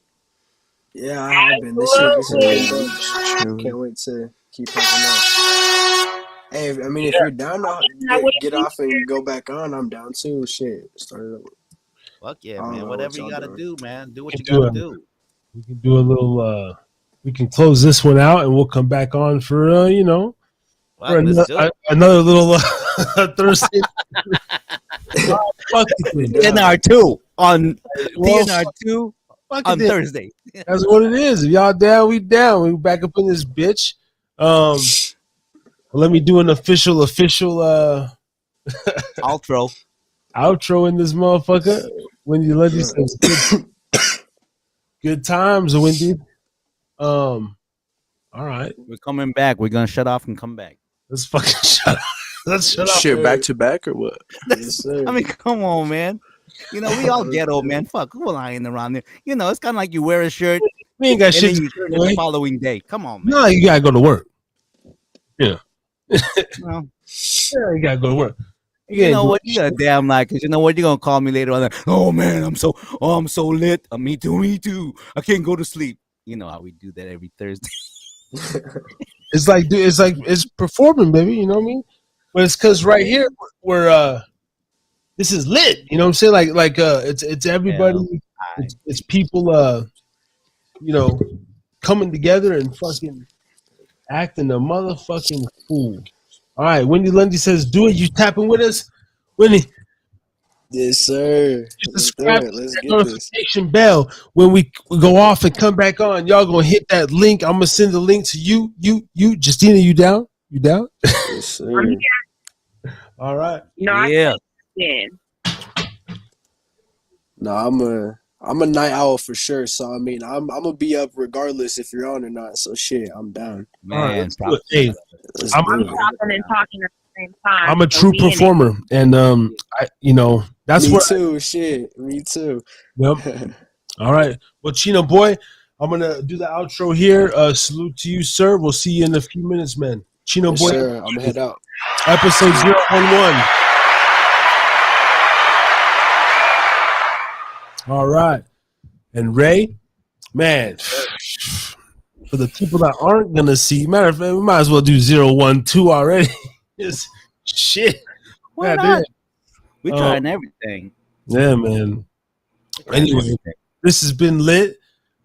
Yeah, I have been. This shit can't wait to keep popping up. Hey, I mean, if you're down to get off and go back on, I'm down too. Shit, start it up. Fuck yeah, man. Whatever you gotta do, man. Do what you gotta do. We can do a little we can close this one out, and we'll come back on for for another little Thursday. T.N.R. 2 on T.N.R. 2 on Thursday. That's what it is. If y'all down, we down. We back up in this bitch. Let me do an official outro in this motherfucker. Wendy Lundy says good times, Wendy. All right. We're coming back. We're gonna shut off and come back. Let's fucking shut up. Let's shut up. Shit, back to back or what? Yes, sir. I mean, come on, man. You know, we all ghetto, man. Fuck, who lying around there? You know, it's kind of like you wear a shirt. We ain't got shit you turn it the following day. Come on, man. No, you gotta go to work. Yeah. Well, yeah, you gotta go to work. You know what? You got a damn lie, because you know what? You're gonna call me later on. Like, oh man, I'm so lit. Me too. I can't go to sleep. You know how we do that every Thursday. It's like, dude, it's performing, baby. You know what I mean? But it's because right here we're this is lit. You know what I'm saying? Like it's everybody. It's people. Coming together and fucking acting a motherfucking fool. All right, Wendy Lundy says, "Do it." You tapping with us, Wendy? Yes, sir. Let's get the notification bell when we go off and come back on. Y'all gonna hit that link. I'm gonna send the link to you. Justina, you down? You down? Yes, sir. All right. No, yeah. No, I'm a night owl for sure. So I mean, I'm gonna be up regardless if you're on or not. So shit, I'm down. Man, hey, I'm talking and talking at the same time. I'm a true performer, and that's me what too. Shit, me too. Yep. All right. Well, Chino boy, I'm gonna do the outro here. Salute to you, sir. We'll see you in a few minutes, man. Chino Yes, boy, sir. I'm gonna head out. Episode 011. All right. And Ray, man, for the people that aren't gonna see, matter of fact, we might as well do 012 already. It's shit. Why not? We're trying everything. Yeah, man. Anyway, this has been lit.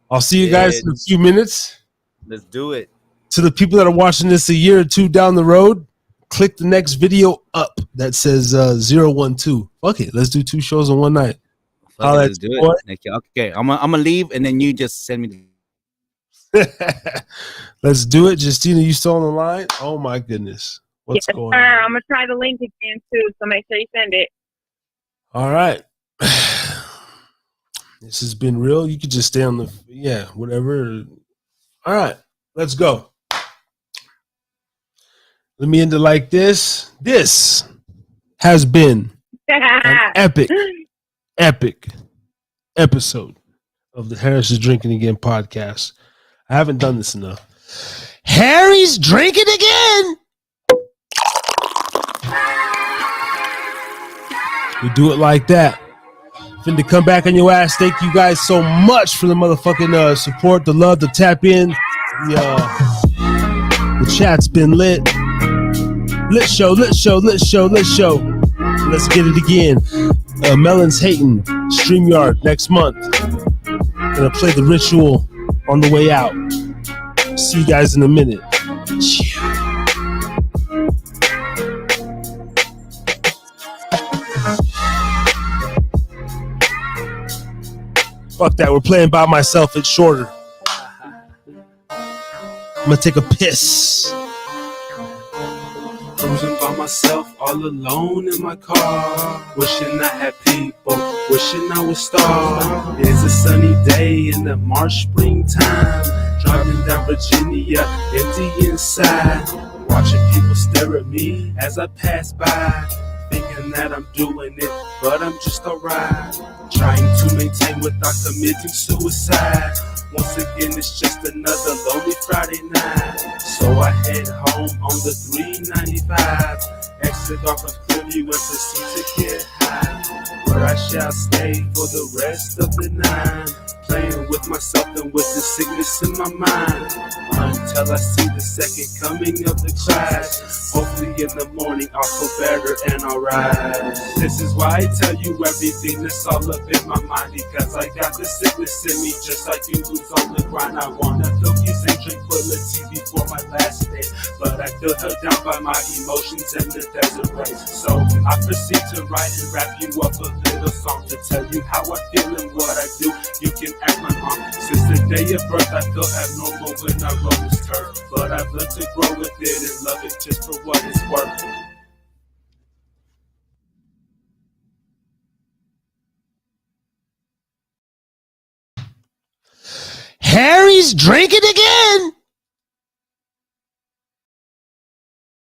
I'll see you guys in a few minutes. Let's do it. To the people that are watching this a year or two down the road, click the next video up that says 012. Okay, let's do 2 shows in one night. Let's do it. Okay, I'm gonna leave and then you just send me the Let's do it. Justina, you still on the line? Oh my goodness. What's going on? I'm gonna try the link again too, so make sure you send it. All right. This has been real. You could just stay on the whatever. All right, let's go. Let me end it like this. This has been an epic episode of the Harris is Drinking Again podcast. I haven't done this enough. Harry's drinking again. We do it like that. Finna come back on your ass. Thank you guys so much for the motherfucking support, the love, the tap in. The chat's been lit. Lit show. Let's get it again. Melon's hating. StreamYard next month. Gonna play the ritual on the way out. See you guys in a minute. Fuck that, we're playing by myself, it's shorter. I'm gonna take a piss. Cruising by myself, all alone in my car. Wishing I had people, wishing I was star. It's a sunny day in the March springtime. Driving down Virginia, empty inside. Watching people stare at me as I pass by. Thinking that I'm doing it, but I'm just a ride. Trying to maintain without committing suicide. Once again, it's just another lonely Friday night. So I head home on the 395. Exit off of Clearview and proceed to get high, where I shall stay for the rest of the night. Playing with myself and with the sickness in my mind, until I see the second coming of the Christ. Hopefully in the morning I'll feel better and alright. This is why I tell you everything that's all up in my mind, because I got the sickness in me, just like you who's on the grind. I wanna feel peace same drink full of tea before my last day, but I feel held down by my emotions and the desert race. So I proceed to write and rap you up a little song to tell you how I feel and what I do. You can act my mom. Since the day of birth, I feel abnormal when I roll this turf, but I've learned to grow with it and love it just for what it's worth. Harry's drinking again.